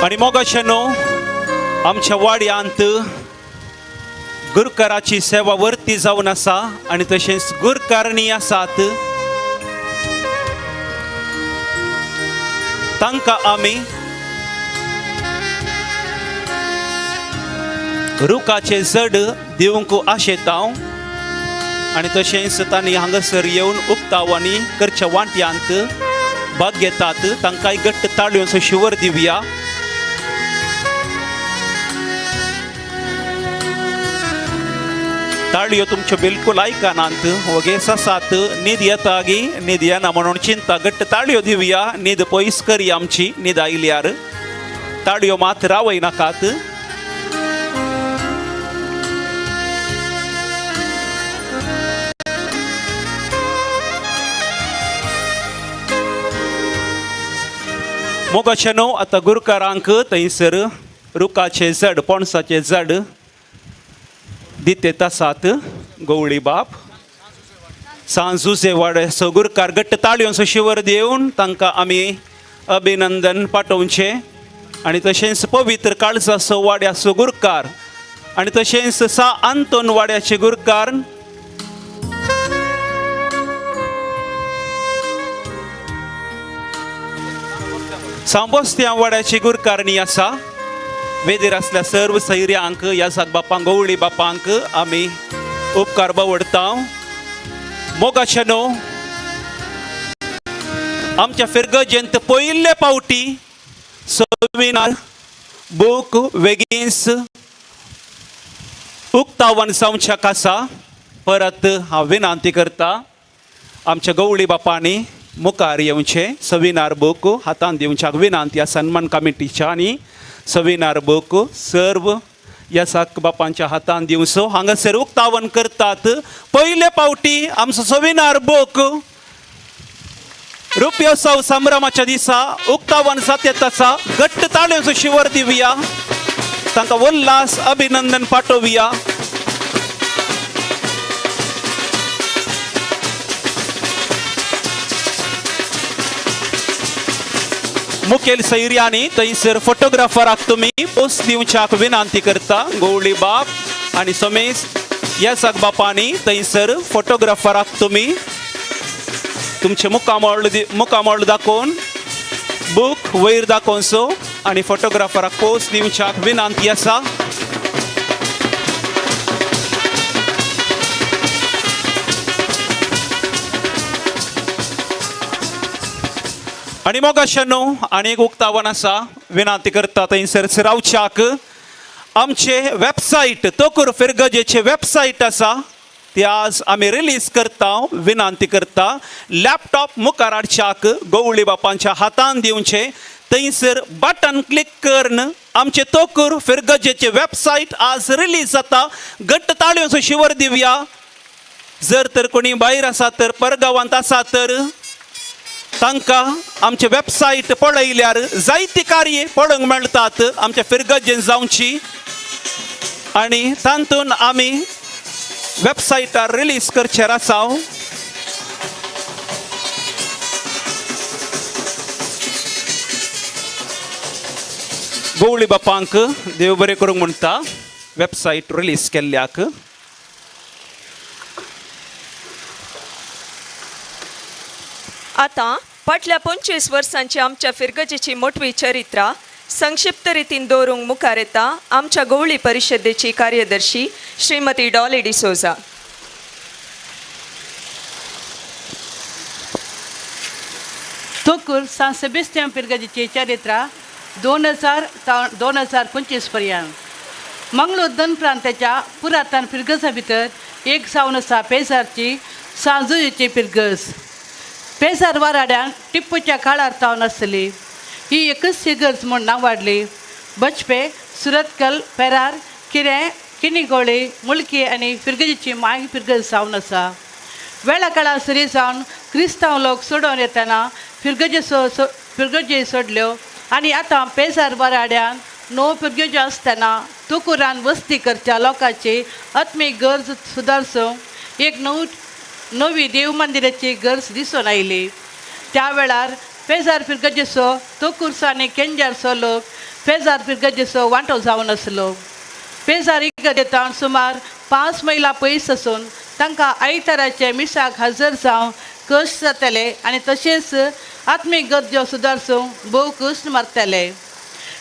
आणि मोगाचेनो आमच्या वाड्यांत गुरकाराची सेवा वर्ती जावन आसा आनी तशेंच गुरकारणी आसात. तांकां आमी रुखाचे जड दिवंक आशेता. आनी तशेंच तांणी हांगासर येवन उक्तावणी करच्या वांट्यांत भाग घेतात. तांकांय घट्ट ताळयोंचो शिवर दिवया. ताळयो तुमच्यो बिलकुल आयकनात. वगे सात न्हीद येता गी न्हीद येना म्हणून चिंता. घट्ट ताळयो दिवया. न्हीद पयस करी आमची. न्हीद आयल्यार ताळयो मात रावय नाकात. मोगाचेनो आतां गुरकारांक थंयसर रुखाचे जड पणसाचे जड दिते आसात. गवळी बाप सांजुचे वाड्याचो गुरकार घट्ट ताळयोंचो शिवर दिवन तांकां आमी अभिनंदन पाठोवचे. आनी तशेंच पवित्र काळजाचो वाड्याचो गुरकार आनी तशेंच सा आंतोन वाड्याचे गुरकार सांबोस्त्या वाड्याची गुरकारणी आसा. वेदीर आसल्या सर्व सैर्यांक ह्या साक बापांक गवळी बापांक आमी उपकार बावडटा. मोगाचेनो आमच्या फिरगजेंत पयले पावटी सविनार बूक वेगीस उक्तावण जावचें आसा. परत हांव विनंती करता आमच्या गवळी बापांनी मुखार येवचें. सविनार बूक हातान दिवच्याक विनंती आसा सन्मान कमिटीच्या आनी सविनार बूक सर्व येसाक बापांच्या हातान दिवचो. हांगासर उक्तावण करतात. पयले फावटी आमचो सविनार बूक रुपयोत्सव संभ्रमाच्या दिसा उक्तावण जाता आसा. घट्ट ताळ्यांचो शिवर दिवया. तांकां उल्हास अभिनंदन पाठोवया. मुखेल सैर्यांनी थंयसर फोटोग्राफराक तुमी पोस्ट दिवच्याक विनंती करता. गवळी बाप आनी समेस येसाक बापांनी थंयसर फोटोग्राफराक तुमी तुमचे मुखामोळ दाखोवन बूक वयर दाखोवचो आनी फोटोग्राफराक पोस्ट दिवच्याक विनंती आसा. आनी मोगाशेनो आनी एक उक्तावण आसा. विनंती करता थंयसर रावच्याक. आमचे वेबसायट तोकूर फिरगजेचे वेबसायट आसा ती आज आमी रिलीज करता. विनंती करता लॅपटॉप मुखार हाडच्याक गवळी बापांच्या हातान दिवचे. थंयसर बटन क्लिक करून आमचे तोकूर फिरगजेचे वेबसायट आज रिलीज जाता. घट्ट ताळ्योचो शिवर दिवया. जर तर कोणी भायर आसा तर परगांवांत आसा तर तांकां आमचे वेबसायट पळयल्यार जायती कार्य पळोवंक मेळटात आमच्या फिरगजेन जावची. आनी तातूंत आमी वेबसायटार रिलीज करचेर आसा. गवळी बापांक देव बरें करूंक म्हणटा वेबसायट रिलीज केल्ल्याक. आता फाटल्या 25 वर्सांची आमच्या फिरगजेची मोठवी चरित्रा संक्षिप्त रितीन दवरूंक मुखार येता आमच्या गवळी परिशदेची कार्यदर्शी श्रीमती डॉली डिसोजा. तोकूर सान सेबेस्टियन फिरगजेची चरित्रा 2025 पर्यंत मंगळूर दन प्रांताच्या पुरातन फिरगजा भितर एक जावन आसा पेजारची सांजुयेची फिरगज. पेजार वाराड्यान टिप्पूच्या काळार तावन आसली. ही एकच फिरगज म्हूण नांव वाडली. बचपे सुरतकल पेरार किरें किनिगोळी मुळकी आनी फिरगजेची माय फिरगज जावन आसा. वेळा काळा सरी जावन क्रिस्तांव लोक सोडून येतना फिरगजे सोडल्यो आनी आतां पेजार वाराड्यान णव फिरगज्यो आसतना तोकुरान वस्ती करच्या लोकांची आत्मीक गरज सुदारसूंक एक नवी देव मंदिराची गरज दिसून आयली. त्या वेळार पेजार फिरगजेचो तोकुरचो आनी केंजारचो लोक पेजार फिरगजेचो वांटो जावन आसलो. पेजार इगर्जेतान सुमार 5 मैलां पयस आसून तांकां आयताराचे मिसाक हजर जावन कश्ट जाताले आनी तशेंच आत्मीक गरजो सुदारसूंक भोव कश्ट मारताले.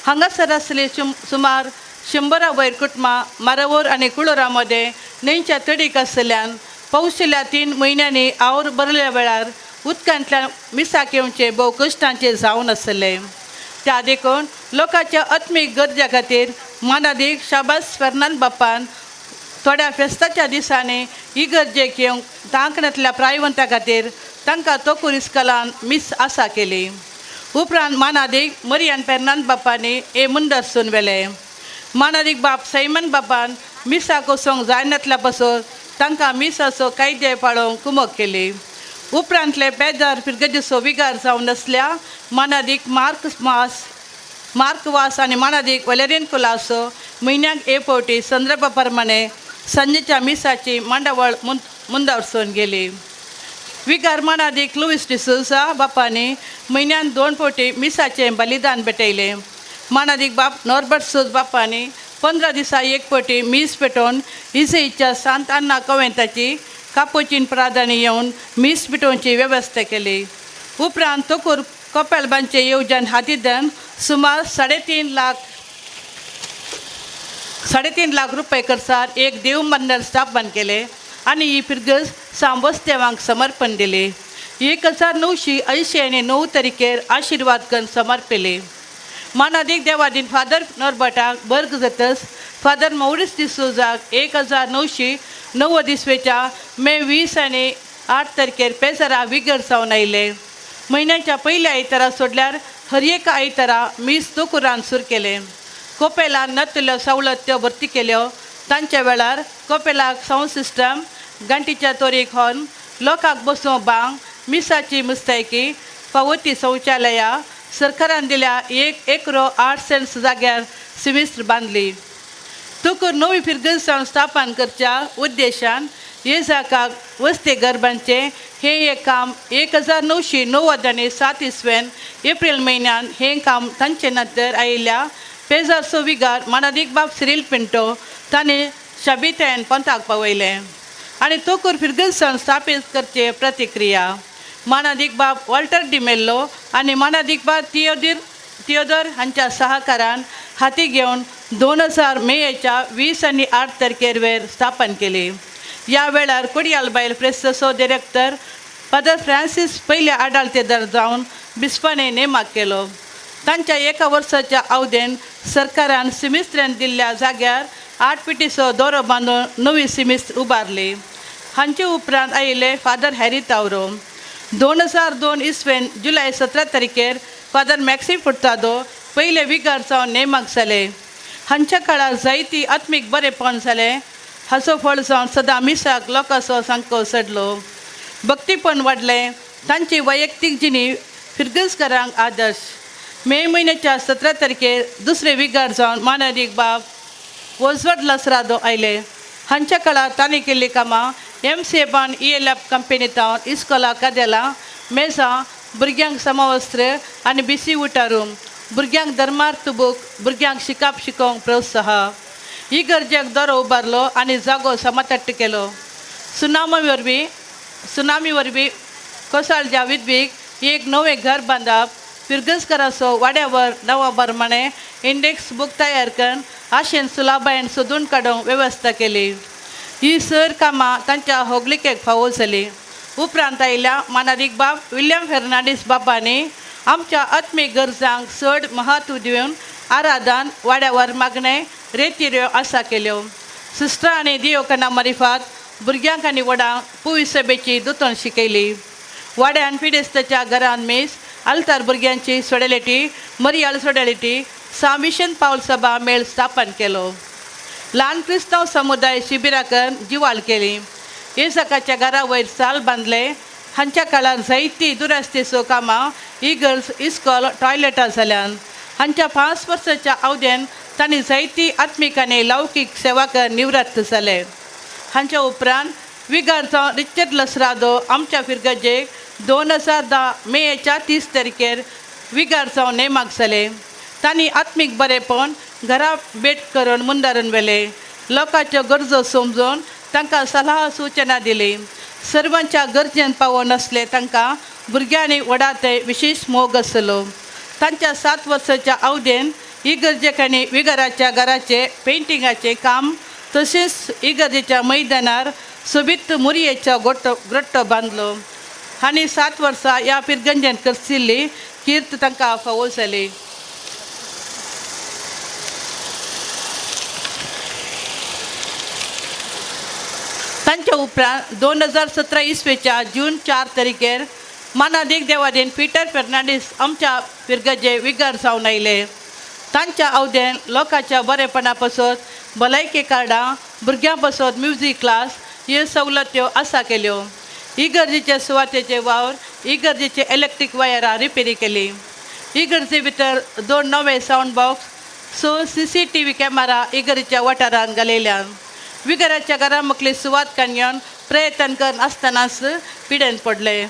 हांगासर आसली सुमार 100 वयर कुटुंबां मारावोर आनी कुळोरा मदें न्हंयच्या तडीक आसल्यान पावशिल्ल्या 3 म्हयन्यांनी आवड भरल्या वेळार उदकांतल्यान मिसाक येवचे भोव कश्टांचे जावन आसले. त्या देखून लोकांच्या आत्मीक गरजा खातीर मानादीक शाबास फर्नांद बापान थोड्या फेस्ताच्या दिसांनी इगर्जेक येवंक तांकणांतल्या प्रायवंता खातीर तांकां तोकूर इस्कॉलान मिस आसा केली. उपरांत मानादीक मरियान फेर्नांद बापांनी हे मुंडरसून वेले. मानादीक बाप सैमन बापान मिसाक वचोंक जायनातल्या पासून तांकां मिसाचो कायदे पाळोवंक कुमक केली. उपरांतले पेजार फिरगजेचो विगार जावन आसल्या मानादीक मार्कवास आनी मानादीक वलेरियन कुलासो म्हयन्याक एक फावटी संदर्भा प्रमाणे संजेच्या मिसाची मांडावळ मुंदावरसून गेली. विगार मानादीक लुईस डिसोजा बापांनी म्हयन्यान 2 फावटी मिसाचें बलिदान भेटयलें. मानादीक बाप नॉर्बर्ट सूज बापांनी 15 दिसा एक फावटी मीस पेटोवन इजेईच्या सांत अन्ना कॉवेंताची कापोचीन प्राधान्य येवन मीस पिटोवची वेवस्था केली. उपरांत तोकूर कपेलबांचे येवजण हातींतल्यान सुमार 3.5 लाख रुपये खर्चार एक देव मंदिर स्थापन केले आनी ही फिरगज सांबोस्तेवांक समर्पण दिले. 1989 तारखेर आशिर्वाद गण समर्पिले. मानादीक देवादीन फादर नॉर्बर्टाक बर्ग जातस फादर मौरिस डिसोजाक 1990 इसवेच्या मे 20 आणि 8 तारखेर पेसारा विगर जावन आयले. म्हयन्याच्या पयल्या आयतारा सोडल्यार हर एक आयतारा मीस दोकुरान सुरू केले. कोपेलान नतल्यो सवलत्यो भरती केल्यो. तांच्या वेळार कोपेलाक साऊंड सिस्टम, घंटीच्या तोरीक हॉर्न, लोकांक बसूंक बांग, मिसाची मुस्तायकी, फावती शौचालयां, सरकारान दिल्या 1 एकरो 8 सेंट्स जाग्यार सिमिस्त्र बांदली. तुकूर नवी फिरगसावन स्थापन करच्या उद्देशान येझाकाक वस्ती गरबांचे हे एक काम 1990 इसवेन एप्रिल म्हयन्यान हें काम तांचे नंतर आयिल्ल्या पेजारचो विगार मानादीक बाब सिरील पिंटो तांणी शाबितायेन पंथाक पावयले. आनी तुकूर फिरगसावन स्थापीत करचे प्रतिक्रिया मानादीक बाब वॉल्टर डिमेल्लो आनी मानादीक बाब थियोदोर हांच्या सहकारान हाती घेवन 2000 मेच्या 20 आणि 8 तारखेर वेळ स्थापन केली. या वेळार कोडियालबायल प्रेसचो डिरेक्टर फादर फ्रांसीस पयले आडालतेदार जावन बिस्पाने नेमाक केलो. तांच्या 1 वर्साच्या अवधेन सरकारान सिमिस्त्रान दिल्ल्या जाग्यार 8 पिटीचो दोरो बांदून नवी सिमिस्त्र उबारली. हांचे उपरांत आयिल्ले फादर हॅरी तावरो. 2002 इसवेन जुलय 17 तारखेर फादर मॅक्सी फुर्तादो पयले विगार जावन नेमाक जाले. हांच्या काळार जायती आत्मीक बरेपण जालें. हाचो फळ जावन सदां मिसाक लोकांचो सांको सडलो. भक्तीपण वाडलें. तांची वैयक्तीक जिणी फिरगसकारांक आदर्श. मे म्हयन्याच्या 17 तारखेर दुसरे विगार जावन मानादीक बाब वोजवड लसरादो आयले. हांच्या काळार तांणी केल्लीं कामां MCAबान ELF कंपनींतावन इस्कोला कादेलां, मेजां, भुरग्यांक समवस्त्र आनी BC उटा रूम, भुरग्यांक धर्मार्थ बूक, भुरग्यांक शिकाप शिकोवंक प्रोत्साह, इगर्जेक दोरो उबारलो आनी जागो समतट्ट केलो. सुनामी वरवीं कोसाळच्या विधवीक एक नवें घर बांदप, फिरगसकाराचो वाड्यावर नांवा इंडेक्स बूक तयार करून आशेन सुलाबायेन सोदून काडूंक वेवस्था केली. ही सर कामां तांच्या होगलिकेक फावो जाली. उपरांत आयिल्ल्या मानादीक बाब विल्यम फेर्नांडीस बाबांनी आमच्या आत्मीक गरजांक चड महत्व दिवन आराधन, वाड्यावर मागणे, रेतिऱ्यो आसा केल्यो. सिस्टर आनी दियोकना मारिफात भुरग्यांक आनी वडांक पुवी सभेची दुतण शिकयली. वाड्यान पिडेस्ताच्या घरान मीस, आल्तार भुरग्यांची सोडेलिटी, मरियाळ सोडेलिटी, मिशन पावल सभा मेळ स्थापन केलो. ल्हान क्रिस्तांव समुदाय शिबिराकर जिवाळ केली. येसकाच्या घरा वयर साल बांदले. हांच्या काळार जायती दुरस्तेचो कामां, इगर्ज, इस्कॉल, टॉयलेटां जाल्यान. हांच्या 5 वर्साच्या अवधेन तांणी जायती आत्मीक आनी लौकीक सेवाकर निवृत्त जाले. हांच्या उपरांत विगार जावन रिचर्ड लसरादो आमच्या फिरगजेक 2010 मेच्या 30 तारखेर विगार जावन नेमाक जाले. तांणी आत्मीक बरेपण घरा भेट करून मुंदारून व्हेले. लोकांच्यो गरजो समजून तांकां सल्ला सूचना दिली. सर्वांच्या गरजेन पावो नासले तांकां भुरग्यांनी वडाते विशेष मोग आसलो. तांच्या 7 वर्साच्या अवधेन इगर्जेक आनी विगाराच्या घराचे पेंटिंगाचें काम, तशेंच इगर्जेच्या मैदानार सोबीत मुरयेचो ग्रोट्टो बांदलो. आनी 7 वर्सां ह्या पिरगंजेन करचिल्ली कीर्त तांकां फावो जाली. तांच्या उपरांत 2017 इसवेच्या जून 4 तारखेर मानादीक देवादीन पीटर फेर्नांडीस आमच्या पिरगजे विगार जावन आयले. तांच्या अवधेन लोकांच्या बरेपणा पासत भलायकी कार्डां, भुरग्यां पासत म्युजीक क्लास ह्यो सवलत्यो आसा केल्यो. इगर्जेचे सुवातेचे वावर, इगर्जेचे इलेक्ट्रीक वायरां रिपेरी केली. इगर्जे भितर 2 नवे साऊंड बॉक्स, 6 CCTV कॅमेरा इगर्जेच्या वाठारांत घालयल्यान. विगाराच्या घरामुखली सुवात काणयोन प्रयत्न करन आसतनाच पिडेन पडले.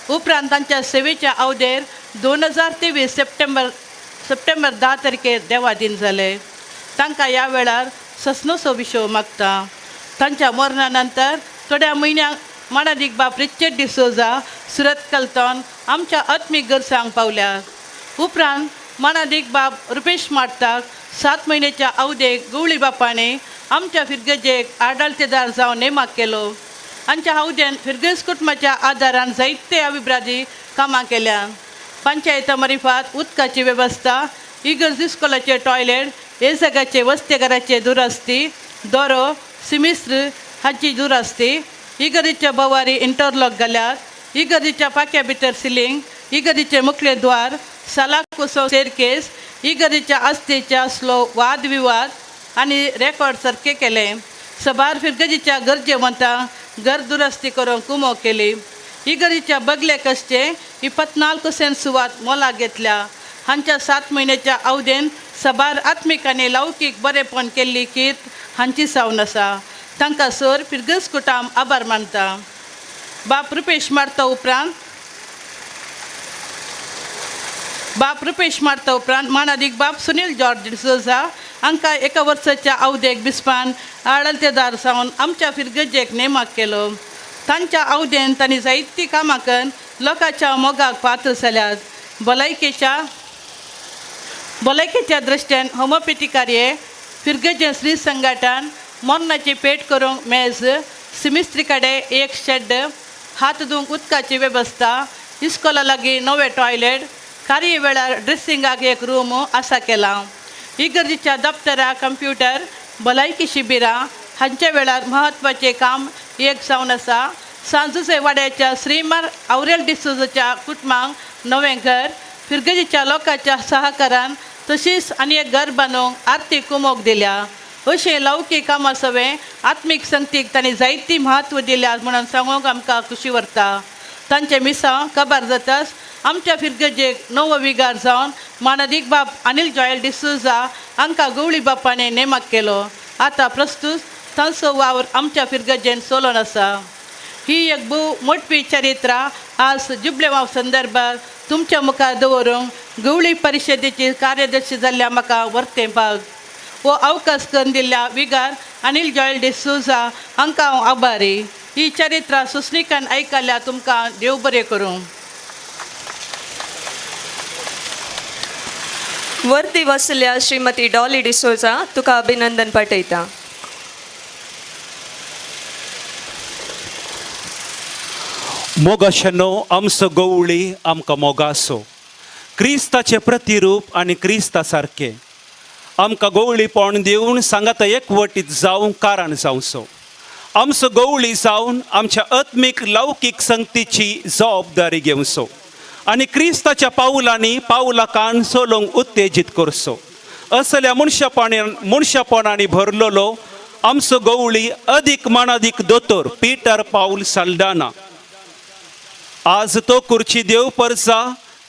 उपरांत तांच्या सेवेच्या अवधेर 2023 सप्टेंबर 10 तारखेर देवादीन जाले. तांकां ह्या वेळार ससनोचो विशो मागता. तांच्या मरणा नंतर थोड्या म्हयन्यांक मानादीक बाब रिचर्ड डिसोजा सुरत कलतोन आमच्या आत्मीक गरजांक पावल्यात. उपरांत मानादीक बाब रुपेश मार्ताक 7 म्हयन्याच्या अवधेक गवळी बापाने आमच्या फिरगजेक आडालतेदार जावन नेमाक केलो. हांच्या अवधेन फिरगज कुटुंबाच्या आदारान जायते अभिप्रादी कामां केल्या. पंचायत मारिफात उदकाची वेवस्था, इगर्ज इस्कोलाचे टॉयलेट हे जगाचे वस्तेघराचे दुरस्ती दोरो सिमिस्त्र हाची दुरस्ती इगर्जीच्या बोवारी इंटरलॉक घाल्यात इगर्जीच्या पाक्या भितर सिलींग इगर्जीचे मुखले द्वार सलाक कुसो स्टेरकेस इगर्जीच्या आस्तेच्या स्लो वाद विवाद आनी रेकॉर्ड सारखे केले सभार फिरगजीच्या गरजेवंतांक घर दुरस्ती करूंक कुमो केली इगर्जीच्या बगले कश्चे 24 सुवात मोलाक घेतल्या हांच्या 7 म्हयन्याच्या अवधेन सभार आत्मीक आनी लौकीक बरेपण केल्ली कीर्त हांची सावन आसा तांकां सर फिरगज कुटाम आभार मानता बाप रुपेश मारता उपरांत मानादीक बाप सुनील जॉर्ज डिसोजा हांकां 1 वर्साच्या अवधेक बिस्पान आडलतेदार सावन आमच्या फिरगजेक नेमाक केलो तांच्या अवधेन तांणी जायतीं कामां करून लोकांच्या मोगाक पात्र जाल्यात भलायकेच्या दृश्ट्यान होमिओपॅथी कार्य फिरगजे श्री संघटान मरणाची पेट करूंक मेज सिमिस्त्री कडेन एक शेड हात धुवंक उदकाची वेवस्था इस्कोला लागीं नवे टॉयलेट कार्य वेळार ड्रेसिंगाक एक रूम आसा केला इगर्जीच्या दफ्तरां कंप्युटर भलायकी शिबिरां हांचे वेळार म्हत्वाचें काम एक जावन आसा सांजुचे वाड्याच्या श्रीमान आवरेल डिसोजाच्या कुटुंबांक नवें घर फिरगजीच्या लोकांच्या सहकारान तशीच आनी एक घर बांदूंक आर्थीक कुमोक दिल्या अशें लौकीक कामां सवें आत्मीक संगतीक तांणी जायती म्हत्व दिल्या म्हणून सांगूंक आमकां खुशी व्हरता तांचे मिसांव काबार जाताच आमच्या फिरगजेक नवो विगार जावन मानादीक बाप अनिल जॉयल डिसोजा हांकां गवळी बापाने नेमाक केलो आतां प्रस्तूत तांचो वावर आमच्या फिरगजेन चलोन आसा ही एक भोव मोठी चरित्रां आज जुबलेवाव संदर्भात तुमच्या मुखार दवरूंक गवळी परिशदेची कार्यदर्शी जाल्ल्या म्हाका वर्तें भाग वो अवकाश करून दिल्ल्या विगार अनिल जॉयल डिसोजा हांकां हांव आभारी ही चरित्रां सुस्निकान आयकल्या तुमकां देव बरें करूं वर्दी वसल्या श्रीमती डॉली डिसोजा तुका अभिनंदन पाठयता मोगाशनो आमचो गवळी आमकां मोगासो क्रिस्ताचें प्रतिरूप आनी क्रिस्ता सारकें आमकां गवळीपण दिवन सांगात एकवटीत जावंक कारण जावचो आमचो गवळी जावन आमच्या आत्मीक लौकीक संगतीची जबाबदारी घेवचो आनी क्रिस्ताच्या पावलांनी पावलाकान चलोवंक उत्तेजीत करचो असल्या मनशापणांनी भरलेलो आमचो गवळी अदीक मानादीक दोतोर पीटर पाऊल साल्डाना आज तो खुर्ची देव परसा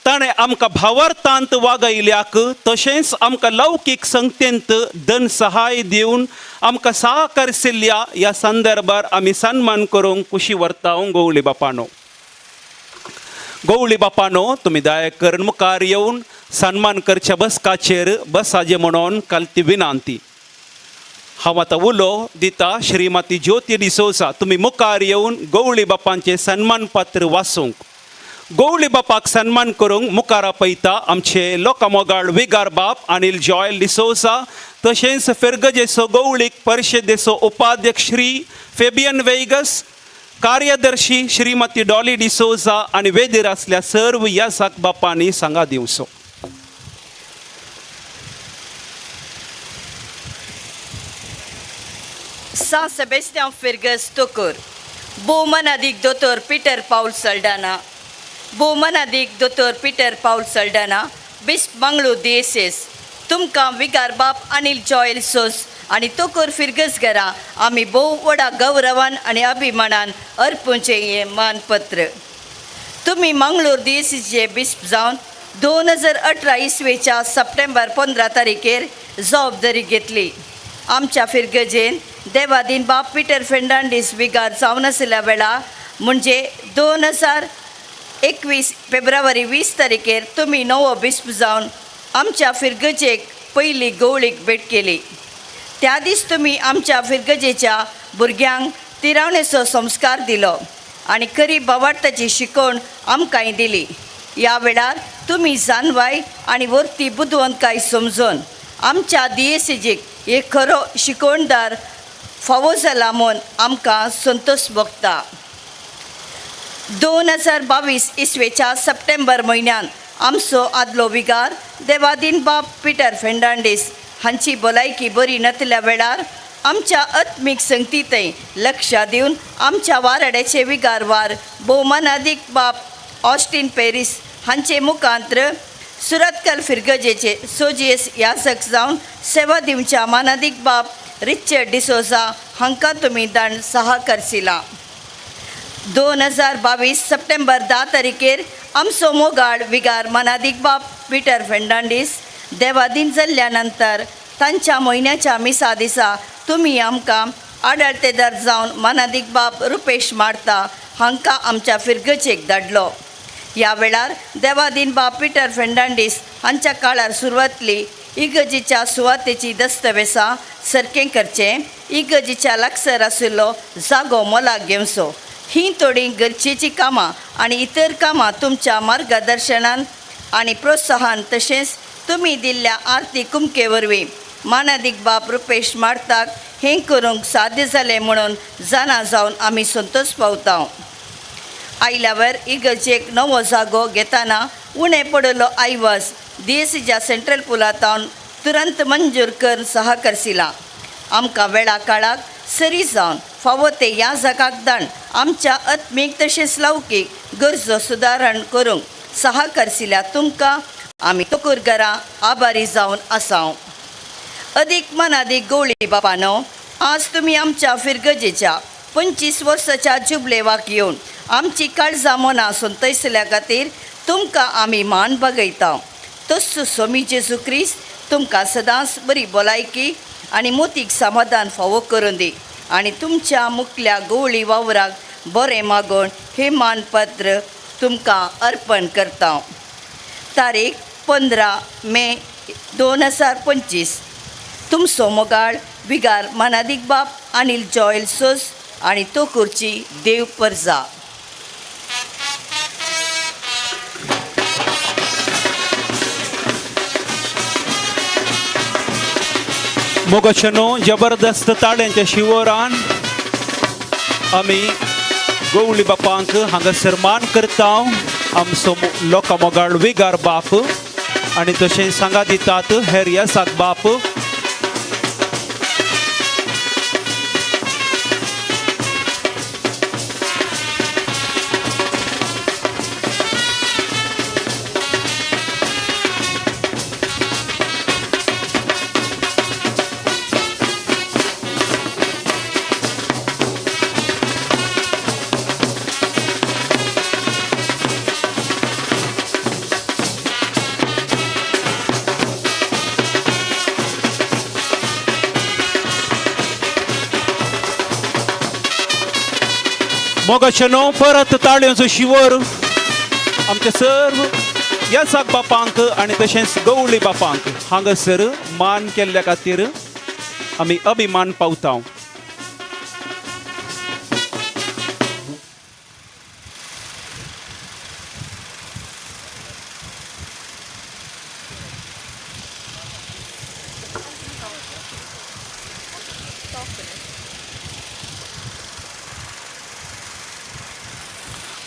ताणें आमकां भावार्थांत वागयल्याक तशेंच आमकां लौकीक संगतेंत धन सहाय दिवन आमकां सहकारशिल्ल्या ह्या संदर्भार आमी सन्मान करूंक खुशी व्हरता गवळी बापानो तुमी दया करून मुखार येवन सन्मान करच्या बसकाचेर बसाजे म्हणून कालती विनंती हांव आतां उलो दिता श्रीमती ज्योती डिसोजा तुमी मुखार येवन गवळी बापांचें सन्मानपत्र वाचूंक गवळी बापाक सन्मान करूंक मुखार आपयता आमचे लोकमोगाळ विगार बाप अनिल जॉयल डिसोजा तशेंच फिरगजेचो गवळीक परिशदेचो उपाध्यक्ष श्री फेबियन वेगस कार्यदर्शी श्रीमती डॉली डिसोजा आनी वेदीर आसल्या सर्व यासाक बापांनी सांगा दिवचो São Sebastião Fergus Tukur, Bowmanadik Dr. Peter Paul Saldana, Bowmanadik Dr. Peter Paul Saldana, Bisp Manglu DSS, तुमकां विगार बाप अनिल जॉयल सोस आनी तुkur फिरगस घरा आमी भोव व्हडा गौरवान आनी अभिमानान अर्पूचें हें मानपत्र तुमी मंगळूर DSSचे बिस्प जावन 2018 इसवेच्या सप्टेंबर 15 तारखेर जबाबदारी घेतली आमच्या फिरगजेन देवादीन बाप पीटर फेर्नांडीस विगार जावन आसल्या वेळा म्हणजे 2021 फेब्रुवारी 20 तारखेर तुमी नवो बिस्प जावन आमच्या फिरगजेक पयली गवळीक भेट केली त्या दीस तुमी आमच्या फिरगजेच्या भुरग्यांक तिरावणेचो संस्कार दिलो आनी खरी भावार्थाची शिकवण आमकांय दिली ह्या वेळार तुमी जानवाय आनी वर्ती बुदवंतकाय समजून आमच्या DSSक एक खरो शिकवणदार फावो जाला म्हूण आमकां संतोश भोगता 2022 इसवेच्या सप्टेंबर म्हयन्यान आमचो आदलो विगार देवादीन बाब पिटर फेर्नांडीस हांची भलायकी बरी नासल्या वेळार आमच्या आत्मीक संगतींतय लक्ष दिवन आमच्या वाराड्याचे विगारवार भोवमानादीक बाब ऑस्टीन पॅरीस हांचे मुखांत्र सुरतकल फिरगजेचे सोजियस याजक जावन सेवा दिवच्या मानादीक बाब रिचर्ड डिसोजा हांकां तुमी दंड 6 करसिला. 2022 सप्टेंबर 10 तारखेर आमचो मोगाळ विगार मानादीक बाब पिटर फेर्नांडीस देवादीन जाल्ल्या नंतर तांच्या म्हयन्याच्या मिसा दिसा तुमी आमकां आडळतेदार जावन मानादीक बाब रुपेश मार्ता हांकां आमच्या फिरगचेक धाडलो. ह्या वेळार देवादीन बाब पिटर फेर्नांडीस हांच्या काळार सुरवातली इगर्जेच्या सुवातेची दस्तवेजां सारकें करचें, इगर्जेच्या लागसार आशिल्लो जागो मोलाक घेवचो. ही थोडी गरजेची कामां आनी इतर कामां तुमच्या मार्गदर्शनान आनी प्रोत्साहन तशेंच तुमी दिल्ल्या आर्थीक कुमके वरवीं मानादीक बाब रुपेश मार्ताक हें करूंक साध्य जालें म्हणून जाणा जावन आमी संतोश पावता. आयल्यावर इगर्जेक नवो जागो घेतना उणें पडलो आयवज DSCच्या सेंट्रल पुलांतावन तुरंत मंजूर कर 6 करसिला. आमकां वेळा काळाक सरी जावन फावो ते ह्या जागाक दंड आमच्या आत्मीक तशेंच लौकीक गरजो सुदारण करूंक 6 करसिल्या तुमकां आमी तोकूरगरां आभारी जावन आसां. अदीक मनादीक गवळी बापानो, आज तुमी आमच्या फिरगजेच्या 25 वर्साच्या जुबलेवाक येवन आमची काळजां मनां संतयसल्या खातीर तुमकां आमी मान बागयता. तस्सो स्वामी जेजू क्रिस्त तुमकां सदांच बरी भलायकी आनी मोतीक समाधान फावो करून दी आनी तुमच्या मुखल्या गवळी वावराक बरें मागोवन हें मानपत्र तुमकां अर्पण करता. तारीख 15 मे 2025. तुमचो मोगाळ विगार मानादीक बाब अनिल जॉयल सोस आनी तोकूरची देव परजा. मोगाचनो जबरदस्त ताळ्यांच्या शिवरान आमी गवळी बापांक हांगासर मान करता. आमचो लोकां मोगाळ विगार बाप आनी तशेंच सांगा दितात हेर येसाक बाप. मोगाचनो परत ताळ्यांचो शिवर आमच्या सर्व येसाक बापांक आनी तशेंच गवळी बापांक हांगासर मान केल्ल्या खातीर आमी अभिमान पावता.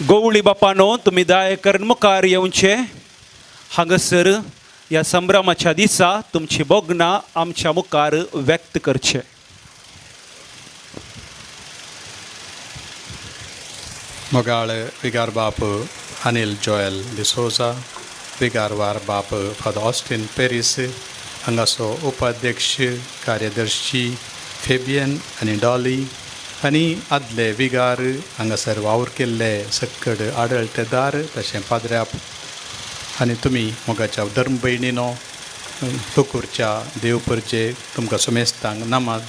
गवळी बापानो, तुम्ही दयेकरून मुखार येवचे. हांगासर ह्या संभ्रमाच्या दिसा तुमची बोगणां आमच्या मुखार व्यक्त करचे. मोगाळ विगार बाप अनिल जॉयल डिसोजा, विगारवार बाप फादर ऑस्टीन पॅरीस, हांगासो उपाध्यक्ष कार्यदर्शी फेबियन आनी डॉली आनी आदले विगार हांगासर वावर केल्ले सक्कड आडळतेदार तशें पाद्र्याप आनी तुमी मोगाच्या धर्म भयणीनो तोकूरच्या देवपूरचे तुमकां सुमेस्तांक नामात.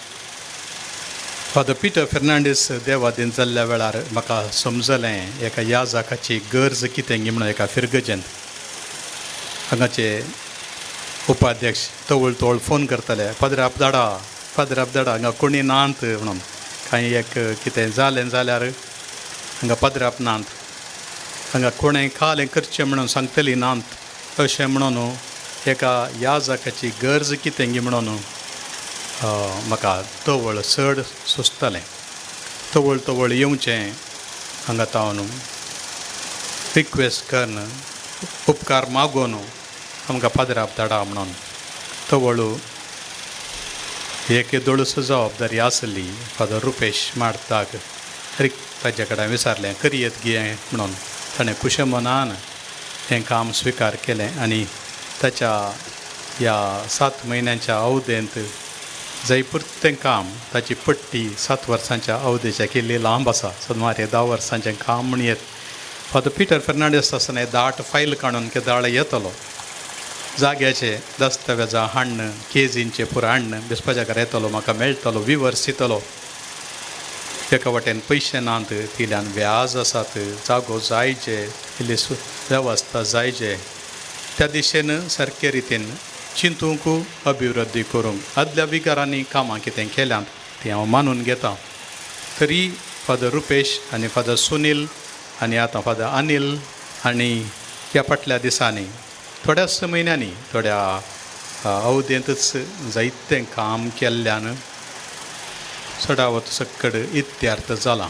फादर पिटर फेर्नांडीस देवादीन जाल्ल्या वेळार म्हाका समजलें एका ह्या जागाची गरज कितें गी म्हणून एका फिरगजेंत. हांगाचे उपाध्यक्ष तवळ तवळ फोन करताले, पाद्र्याप धाडा हांगा कोणी नात म्हणून. कांय एक कितें जालें जाल्यार हांगा पाद्र्याप नात, हांगा कोणें खालें करचें म्हणून सांगतली नात. अशें म्हणून एका ह्या जागाची गरज कितें गी म्हणून म्हाका तवळ चड सुचतालें. तवळ येवचें हांगा तावन रिक्वेस्ट करन उपकार मागून आमकां पाद्राप धाडा म्हणून तवळू एक दोळूस जबाबदारी आसली फादर रुपेश मारताक तरी ताजे कडेन विचारलें करियत गे म्हणून ताणें कुशे मनान हें काम स्विकार केलें आनी ताच्या ह्या 7 म्हयन्यांच्या अवधेंत जयपुरतें काम ताची पट्टी 7 वर्सांच्या अवधेच्या केल्ली लांब आसा सुमार 10 वर्सांचें काम म्हण येत फादर पिटर फर्नांडीस आसतना दाट फायल काडून केदाळ येतलो जाग्याचे दस्तावेजां हाडन केजींचे पुरो हाडन बिस्पाच्या घरा येतलो म्हाका मेळटलो विवर्स दितलो एका वाटेन पयशे नात तिल्यान व्याज आसात जागो जायचे इल्ली वेवस्था जायचे त्या दिशेन सारके रितीन चिंतूंक अभिवृद्धी करूंक आदल्या विकारांनी कामां कितें केल्यांत ती हांव मानून घेता तरी फादर रुपेश आनी फादर सुनील आनी आतां फादर अनिल आनी ह्या फाटल्या दिसांनी थोड्याच म्हयन्यांनी थोड्या अवधेंतच जायतें काम केल्ल्यान सडावत सक्कड इत्यार्थ जाला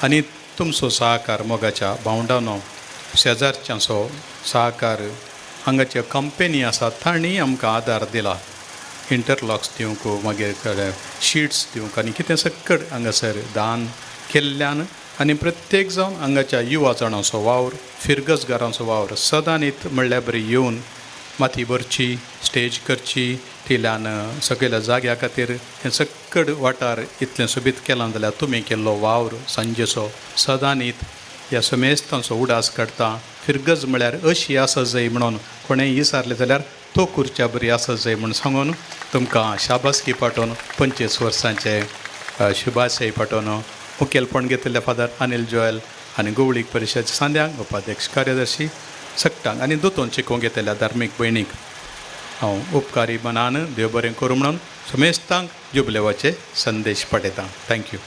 आनी तुमचो सहकार मोगाच्या भावंडानो शेजारच्यांचो सहकार हांगाच्यो कंपनी आसात तांणी आमकां आदार दिला इंटरलॉक्स दिवंक मागीर शीट्स दिवंक आनी कितें सक्कड हांगासर दान केल्ल्यान आनी प्रत्येक जावन हांगाच्या युवा जाणांचो वावर फिरगसगारांचो वावर सदां न्हीत म्हणल्यार बरी येवन माती भरची स्टेज करची तिल्यान सगळ्या जाग्या खातीर हें सक्कड वाठार इतलें सोबीत केलां जाल्यार तुमी केल्लो वावर सांजेचो सदां न्हीत ह्या समेस्तांचो उडास काडटा फिरगज म्हळ्यार अशी आसत जाय म्हणून कोणेंय विचारलें जाल्यार तो खुर्च्या बरी आसत जाय म्हूण सांगून तुमकां शाबासकी पाठोवन 25 वर्सांचे शुभाशय पाठोवन मुखेलपण घेतिल्ले फादर अनिल जोयल आनी गोवळीक परिशद सांद्यांक उपाध्यक्ष कार्यदर्शी सक्टांक आनी दोतोन शिकोवंक घेतिल्ल्या धार्मीक भयणीक हांव उपकारी मनान देव बरें करूं म्हणून समेस्तांक जुबलेवाचे संदेश पाठयतां थँक्यू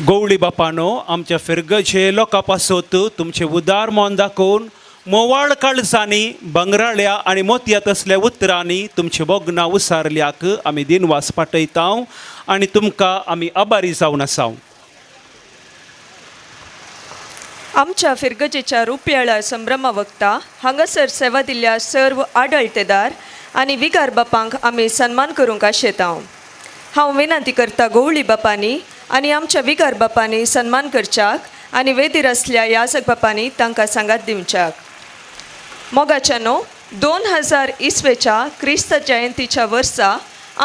गवळी बापानो आमच्या फिरगचे लोकां पासत तुमचे उदार मोन दाखोवन मोवाळ काळजांनी बंगराळ्या आनी मोतयात असल्या उतरांनी तुमचे बोगनां उसारल्याक आमी दिनवास पाठयता आनी तुमकां आमी आभारी जावन आसा आमच्या फिरगजेच्या रुपयाळ्या संभ्रमा वक्ता हांगासर सेवा दिल्ल्या सर्व आडळतेदार आनी विगार बापांक आमी सन्मान करूंक आशेता हांव विनंती करता गवळी बापांनी आनी आमच्या विगार बापांनी सन्मान करच्याक आनी वेदीर असल्या याजक बापांनी तांकां सांगात दिवच्याक मोगाच्यानो 2000 इसवेच्या क्रिस्त जयंतीच्या वर्सा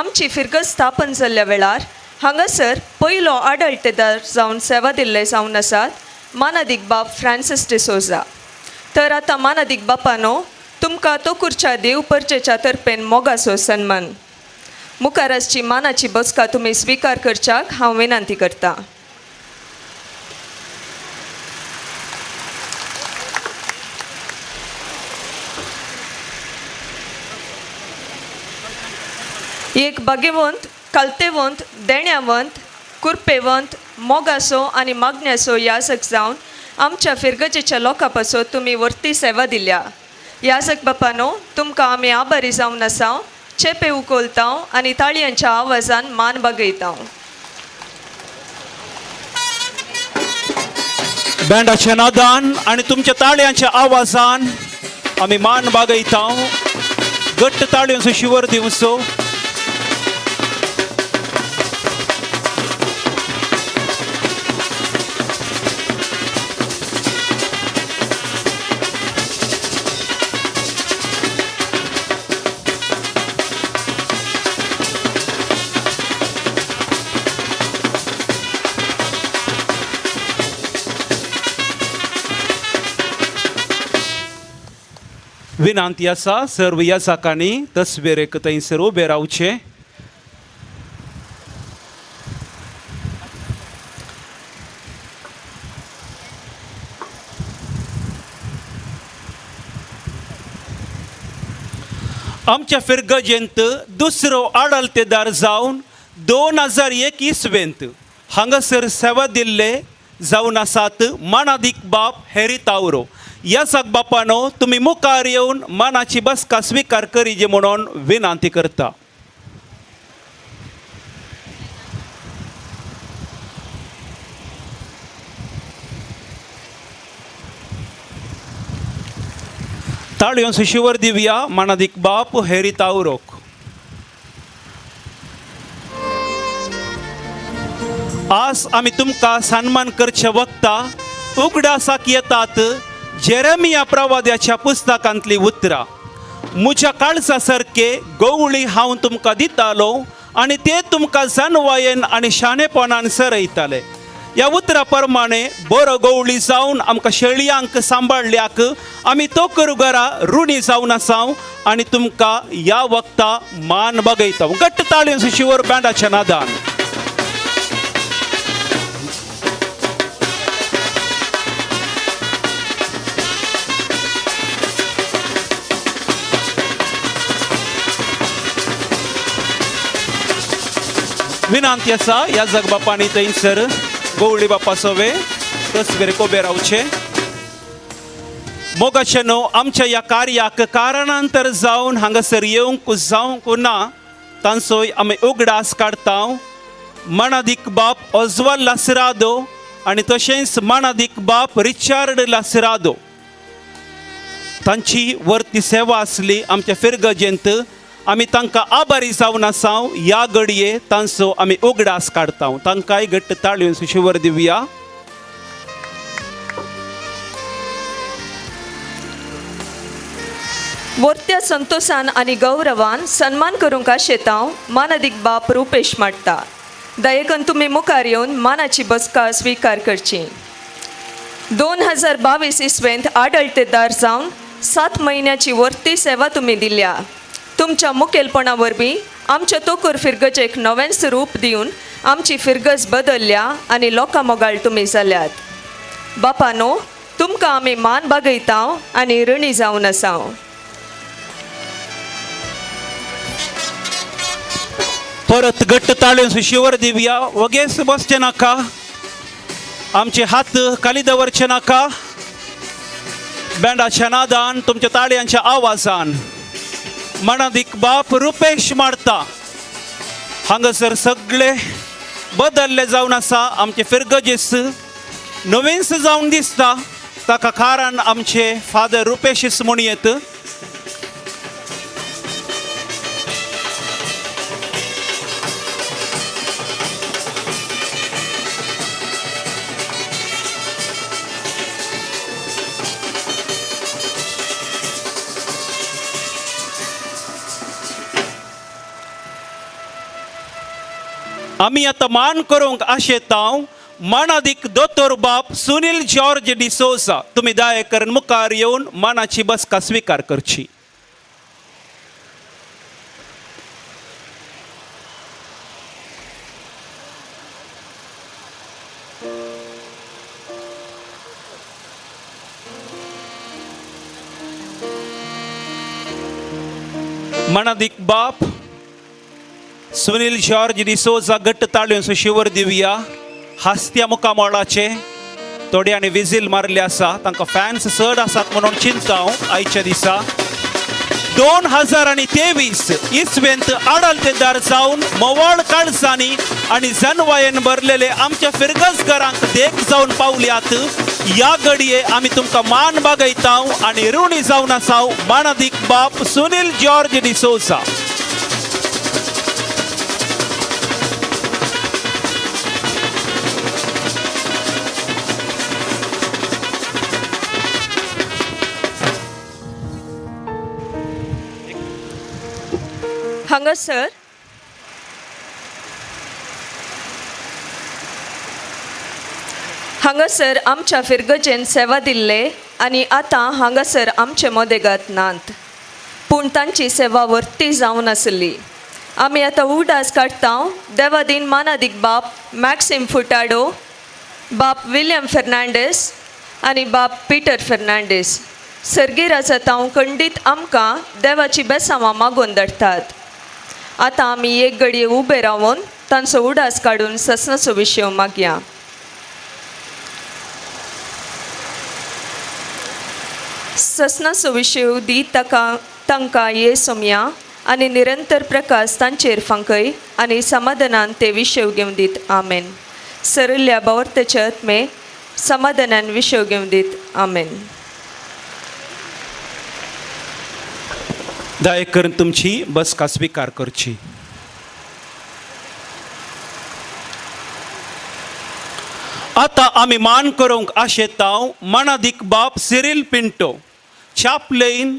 आमची फिरगत स्थापन जाल्ल्या वेळार हांगासर पयलो आडळतेदार जावन सेवा दिल्ले जावन आसात मानादीक बाप फ्रांसीस डिसोजा तर आतां मानादीक बापानो तुमकां तो खुर्च्या देव परचेच्या तर्फेन मोगाचो सन्मान मुखाराची मानाची बसका तुमी स्विकार करच्याक हांव विनंती करता एक बागेवंत कलतेवंत देण्यावंत कुरपेवंत मोगासो आनी मागण्याचो याजक जावन आमच्या फिरगजेच्या लोकां पासत तुमी वर्ती सेवा दिल्या याजक बापानो तुमकां आमी आभारी जावन आसा चेपे उखलता आनी ताळयांच्या आवाजान मान बागयता बँडाच्या नादान आनी तुमच्या ताळयांच्या आवाजान आमी मान बागयता घट्ट ताळयांचो शिवर दिवचो विनंती आसा सर्व याजकांनी तस्वेरेक थंयसर उबे रावचे आमच्या फिरगजेंत दुसरो आडलतेदार जावन 2001 इसवेंत हांगासर सेवा दिल्ले जावन आसात मानादीक बाप हेरी तावरो याजक बापानो तुमी मुखार येवन मानाची बसका स्विकार करीजे म्हणून विनंती करता ताळयो शिवर दिवया मानादिक बाप हेरी तावरोक. आज आमी तुमकां सन्मान करचे वक्ता उगडासाक येतात जेरेमिया प्रवाद्याच्या पुस्तकांतली उतरां. म्हज्या काळजा सारके गवळी हांव तुमकां दितालो आनी ते तुमकां जानवायेन आनी शाणेपणान सरयताले. ह्या उतरा प्रमाणे बरो गवळी जावन आमकां शेळयांक सांबाळल्याक आमी तोकरुगरा ऋणी जावन आसाव आनी तुमकां ह्या वक्ता मान बगयता. घट्ट ताळयो शिवर बँडाच्या नादान. विनंती आसा ह्या जग बापांनी थंयसर गवळी बापा सोवे रसवेरे कोबे रावचे. मोगाचे न्हू आमच्या ह्या कार्याक कारणांतर जावन हांगासर येवंक जावंक ना तांचोय आमी उगडास काडटा. मानादिक बाप ऑजवाल लासरादो आनी तशेंच मानादिक बाप रिचार्ड लासरादो तांची वर्ती सेवा आसली आमच्या फिरगजेंत. आमी तांकां आभारी जावन आसाव. ह्या घडये तांचो आमी उगडास काडटा. तांकांय घट्ट ताळयो शिवर दिवया. वर्त्या संतोषान आनी गौरवान सन्मान करूंक आशेता मानादिक बाप रुपेश माडटा. दयेकन तुमी मुखार येवन मानाची बसका स्विकार करची. 2022 इसवेंत आडळतेदार जावन 7 म्हयन्याची वर्ती सेवा तुमी दिल्या. तुमच्या मुखेलपणा वरवीं आमच्या तोकूर फिरगजेक नवें स्वरूप दिवन आमची फिरगज बदलल्या आनी लोकां मोगाळ तुमी जाल्यात. बापानो तुमकां आमी मान बागयता आनी ऋणी जावन आसाव. परत घट्ट ताळयो शिवर दिवया. वगेस बसचे नाका. आमचे हात खाली दवरचे नाका. बँडाच्या नादान तुमच्या ताळयांच्या आवाजान मानादिक बाप रुपेश मारता. हांगासर सगळे बदलले जावन आसा. आमचे फिरगजेस नवीनस जावन दिसता. ताका कारण आमचे फादर रुपेश म्हणयेत. आमी आतां मान करूंक आशेता मानादिक दोतोर बाप सुनील जॉर्ज डिसोसा. तुमी दया करून मुखार येवन मानाची बसका स्विकार करची. मानादिक बाप सुनील जॉर्ज डिसोजा घट्ट ताळयो शिवर दिवया. हास्त्या मुखामोळाचे थोड्यांनी विजील मारले आसा. तांकां फॅन्स चड आसात म्हणून चिंता आयच्या दिसा 2023 इसवेंत आडलतेदार जावन मोवाळ काळजांनी आनी जानवायेन भरलेले आमच्या फिरगजगरांक देख जावन पावल्यात. ह्या घडये आमी तुमकां मान बागयता आनी ऋणी जावन आसाव. मानादिक बाप सुनील जॉर्ज डिसोजा. हांगासर हांगासर आमच्या फिरगजेन सेवा दिल्ले आनी आतां हांगासर आमचे मोदेगात नात पूण तांची सेवा वर्ती जावन आसली. आमी आतां उगडास काडटा देवादीन मानादिक बाप मॅक्सिम फुटाडो, बाप विलियम फेर्नांडीस आनी बाप पीटर फेर्नांडीस. सर्गेर आसा खंडीत आमकां देवाची बेसांवां मागून धाडटात. आतां आमी एक घडये उबे रावन तांचो उडास काडून ससनाचो विशय मागया. ससनाचो विशय दी तांकां येसुम्या आनी निरंतर प्रकाश तांचेर फांकय आनी समाधानान ते विशय घेवन दीत. आमेन. सरल्या बावर्तेचे आत्मे समाधानान विशय घेवन दीत. आमेन. दया करून तुमची बसका स्वीकार करची. आता आम्ही मान करूंक आशेताव मनादीक बाप सिरिल पिंटो चापलेन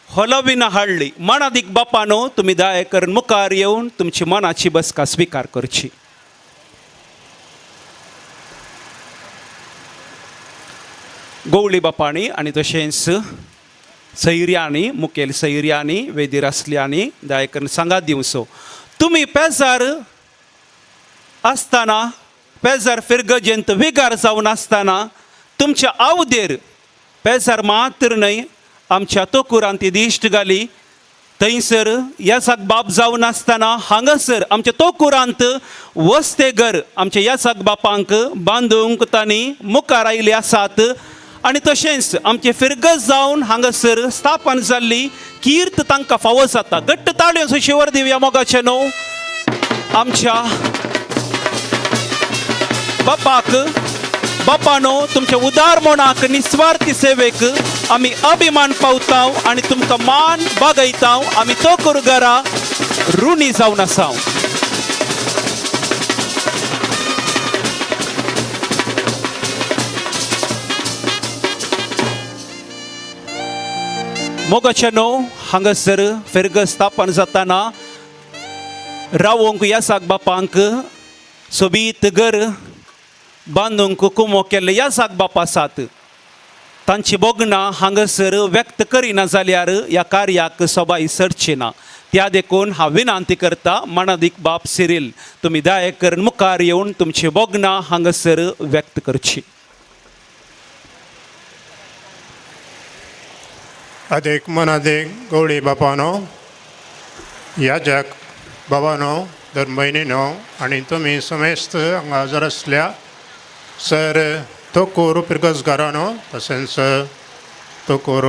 हॉलोविना हाडली. मनादीक बापानो तुम्ही दया करून मुखार येवन तुमची मनाची बसका स्वीकार करची. गवळी बापाणी आणि तशेंच सैर्यांनी मुखेल सैर्यांनी वेदीर असल्यांनी दया करून सांगात दिवसो तुम्ही पेजार आसतना पेजार फिरगजेंत विगार जावन आसतना तुमच्या आवदेर पेजार मात्र न्हय आमच्या तोकुरांत ती दिश्ट घाली. थंयसर यासाक बाप जावन आसतना हांगासर आमच्या तोकुरांत वस्ते घर आमच्या यासाक बापांक बांदूंक तांणी मुखार आयिल्ले आसात. आणि तशेंच आमचे फिरगज जावन हांगासर स्थापन जाल्ली कीर्त तांकां फावो जाता. घट्ट ताळयो शिवर दिवया मोगाचे न्हू आमच्या बापाक. बापानो तुमच्या उदार मनाक निस्वार्थी सेवेक आमी अभिमान पावताव आणि तुमकां मान बागयताव. आमी तो कुरगारा ऋणी जावन आसाव. मोगाचे न्हू हांगासर फिरगज स्थापन जाताना रावोंक यासाक बापांक सोबीत घर बांदूंक कुमो केल्ले यासाक बाप आसात. तांची बोगणां हांगासर व्यक्त करिना जाल्यार ह्या कार्याक सोबाय सरची ना. त्या देखून हांव विनंती करता मनादीक बाप सिरील तुमी दया करून मुखार येवन तुमची बोगणां हांगासर व्यक्त करची. अधिक मनादीक गवळी बापानो याजक बाबानो धर्म भयणीनो आनी तुमी समेस्त हांगा हजर आसल्या सर तोकूर पिरगजगारानो तशेंच तोकूर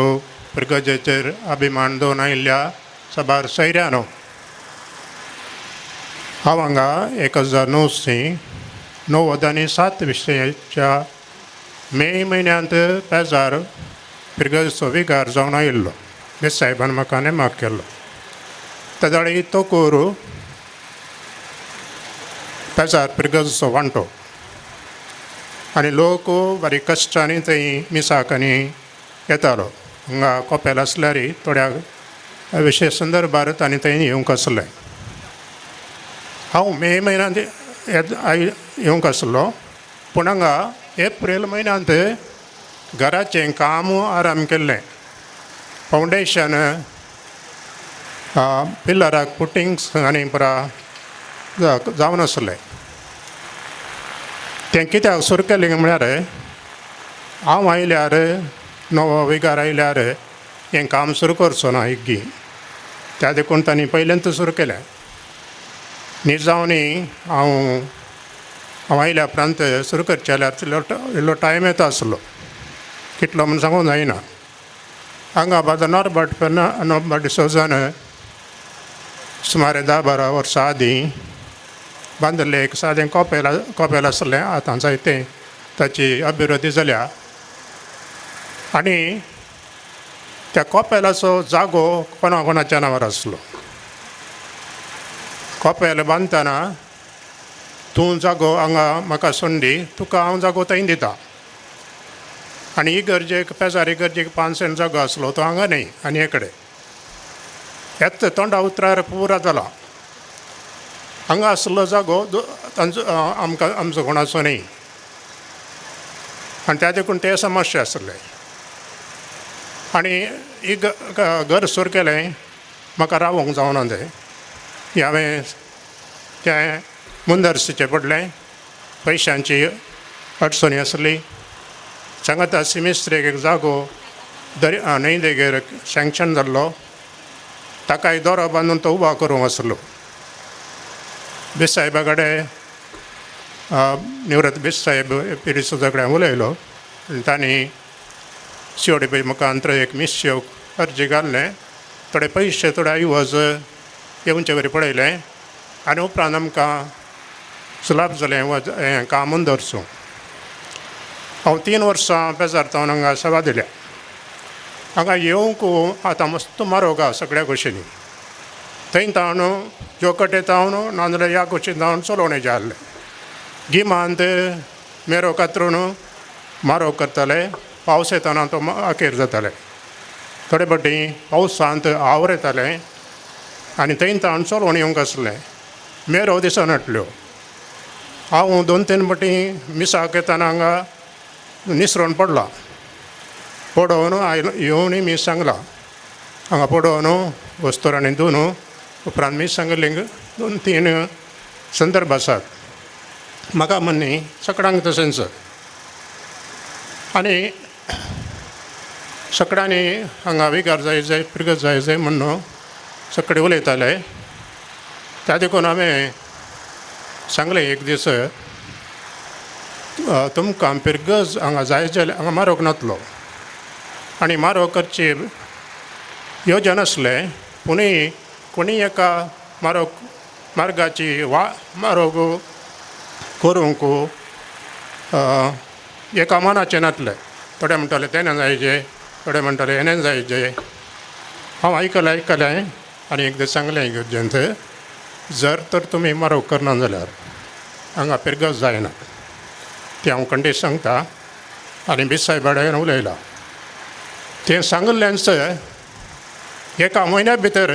पिरगजेचेर अभिमान दवरून आयिल्ल्या सभार सैऱ्यानो हांव हांगा 1997 विशयाच्या मे म्हयन्यांत पेजार पिरगजचो विगार जावन आयिल्लो. बेस साहेबान म्हाका नेमाक केल्लो. तेदाळी तोकूर पेजार पिरगजचो वांटो आनी लोक बारीक कश्टांनी थंय मिसाकांनी येतालो. हांगा कोपेल आसल्यार थोड्या विशेश संदर्भार तांणी थंय येवंक आसलें. हांव मे म्हयन्यांत येवंक आसलो पूण हांगा एप्रील म्हयन्यांत घराचें काम आराम केल्लें. फावंडेशन पिल्लराक पुटिंग्स आनी पुरा जावन आसलें. तें कित्याक सुरू केलें म्हळ्यार हांव आयल्यार नवो विगार आयल्यार हें काम सुरू करचो ना एक गी. त्या देखून तांणी पयलेंत सुरू केलें. न्ही जावनी हांव आयल्या उपरांत सुरू करचें जाल्यार इल्लो टायम येता आसलो. कितलो म्हूण सांगूंक जायना. हांगा बादा नॉर्बर्ट डिसोजान सुमारे 10-12 वर्सां आदीं बांदलें एक सादें कोपेल आसलें. आतां जायतें ताची अभिवृद्धी जाल्या आनी त्या कोपेलाचो जागो कोणाच्या नांवार आसलो. कोपेल बांदतना तूं जागो हांगा म्हाका सोंडी तुका हांव जागो थंय दिता. आनी इगर्जेक पेजार इगर्जेक 5 सेंट जागो आसलो तो हांगा न्ही आनी हे कडेन येत तोंडा उतरार पुरा जाला. हांगा आसलो जागो तांचो आमचो कोणाचो न्ही आनी त्या देखून ते समस्या आसले. आनी घर सुरू केलें म्हाका रावूंक जावना तें. हांवें तें मुंदरसीचें पडलें. पयशांची अडचणी आसली. सांगाता सिमेस्त्रेक एक जागो न्हंय देगेर सँक्शन जाल्लो. ताकाय दोरो बांदून तो उबा करूंक आसलो. बेस साहेबा कडेन निवृत्त बेस साहेब पिरिसुजा कडेन उलयलो आनी तांणी CODP मुखांतर एक मिस्सेव अर्जी घाल्लें. थोडे पयशे थोडे आयवज येवचे वरी पळयलें आनी उपरांत आमकां सुलाभ जालें हें काम दवरचो. हांव 3 वर्सां पेजार जावन हांगा सेवा दिल्या हांगा येवंक आतां मस्त म्हारग आहा सगळ्या गोश्टींनी. थंय तावन जोकटे तावन नाजाल्यार ह्या गोश्टीन तावन चलोवणे जे आहले गिमांत मेरो कातरून म्हारग करताले. पावस येताना तो आखेर जाताले. थोडे फावटी पावसांत आवर येताले आनी थंय तावन चलोवन येवंक आसलें. मेरो दिसनाटल्यो. हांव 2-3 फावटी मिसाक येताना हांगा निसरून पडला. पडोवन येवन मीस सांगला. हांगा पडोवन वस्तूर आनी धुवन उपरांत मीस सांगलींक 2-3 संदर्भ आसात. म्हाका म्हणनी सगळ्यांक तशेंच. आनी सगळ्यांनी हांगा विकार जाय पिरगत जाय म्हणून सगळे उलयताले. त्या देखून हांवें सांगलें एक दीस तुमकां पिरगज हांगा जाय जाल्यार हांगा म्हारग नातलो आनी म्हारग करची येवजन आसलें. पुणूय कोणी एका मार्गाची म्हारग करूंक एका मनाचें नातलें. थोडे म्हणटाले तेन्ना जायचे, थोडे म्हणटाले हेणें जायचे. हांव आयकलें आनी एकदां सांगलें येवजनत जर तर तुमी म्हारग करना जाल्यार हांगा पिरगज जायना. तें हांव कंडीशन सांगता आनी बिसाय बाड्यान उलयलां. तें सांगलेंच एका म्हयन्या भितर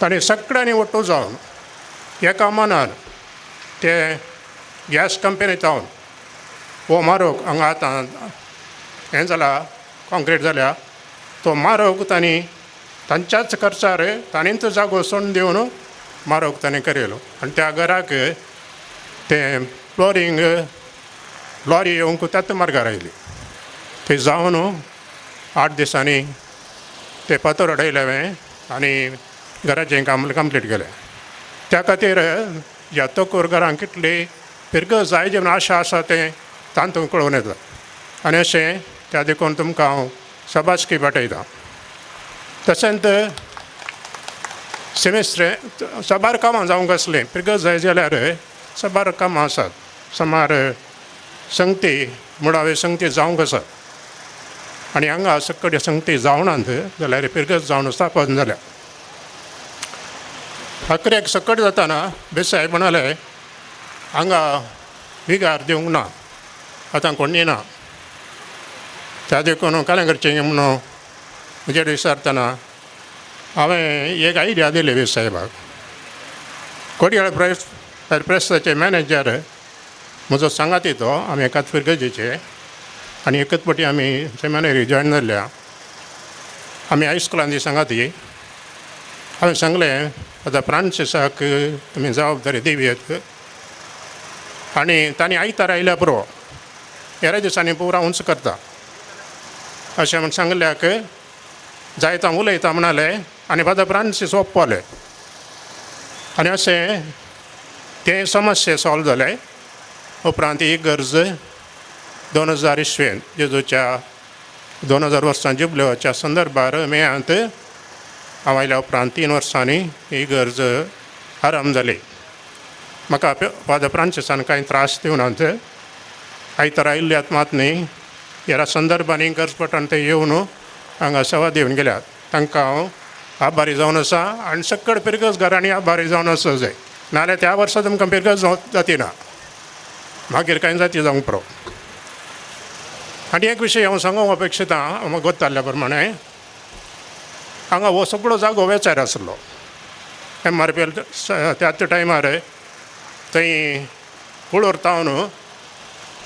ताणें सगळ्यांनी वट्टू जावन एका मनान ते गॅस कंपनींत जावन हो म्हारग हांगा आतां हें जाला कॉन्क्रीट जाल्या तो म्हारग तांणी तांच्याच खर्चार तांणीच जागो सोडून दिवन म्हारग ताणें करेलो. आनी त्या घराक तें फ्लोरींग लॉरी येवंक त्याच मार्गार आयली. थंय जावन 8 दिसांनी ते पत्र उडयले हांवें आनी घराचें काम कंप्लीट केलें. त्या खातीर ह्या तोकूर घरांक कितली पिरगज जाय जेवन आशा आसा तें तांतूं कळून येता. आनी अशें त्या देखून तुमकां हांव शाबासकी भेटयतां. तशेंच सेमेस्टर साबार कामां जावंक आसलीं. पिरगज जाय जाल्यार साबार कामां आसात. समार संगती मुळावे संगती जावंक आसात आनी हांगा सकट संगती जावनात जाल्यार पिरगज जावन स्थापन जाल्या. अकऱ्याक सकट जाताना बेसाय म्हणाले हांगा विगार दिवंक ना, आतां कोण येना. त्या देखून कालेंगरचें म्हणून म्हजे विचारतना हांवें एक आयडिया दिली बेसायबाक. कोडयाळ प्रेसाचे मॅनेजर म्हजो सांगाती तो. आमी एकाच पिरगजीचे आनी एकच फावटी आमी सेमिनारी जॉयन जाल्ल्या. आमी हायस्कुलांत सांगाती. हांवें सांगलें आतां फ्रांसिसाक तुमी जबाबदारी दिवयात आनी तांणी आयतार आयल्या पुरो हेर दिसांनी पुरा उंच करता अशें म्हण सांगल्याक जायता उलयता म्हणाले आनी फादर फ्रांसीस ओप्पले. आनी अशें ते समस्या सॉल्व जाले. उपरांत ही गरज 2000 इसवेंत जेजूच्या 2000 वर्सां जुबलेच्या संदर्भार मेयांत हांव आयल्या उपरांत 3 वर्सांनी ही गरज आराम जाली. म्हाका फादर फ्रांसिसान कांय त्रास दिवनात. आयतार आयिल्ल्यात मात न्ही ह्या संदर्भांनी गरज पडटान ते येवन हांगा सेवा दिवन गेल्यात. तांकां हांव आभारी जावन आसा आनी सकट पिरगज घरांनी आभारी जावन आसा जाय. नाजाल्यार त्या वर्सा तुमकां पिरगज जाती ना, मागीर कांय जाती जावंक पुरो. आनी एक विशय हांव सांगूंक अपेक्षिता. म्हाका गोताल्ल्या प्रमाणे हांगा हो सगळो जागो वेचार आसलो. MRPL त्याच टायमार थंय कुळूर तावन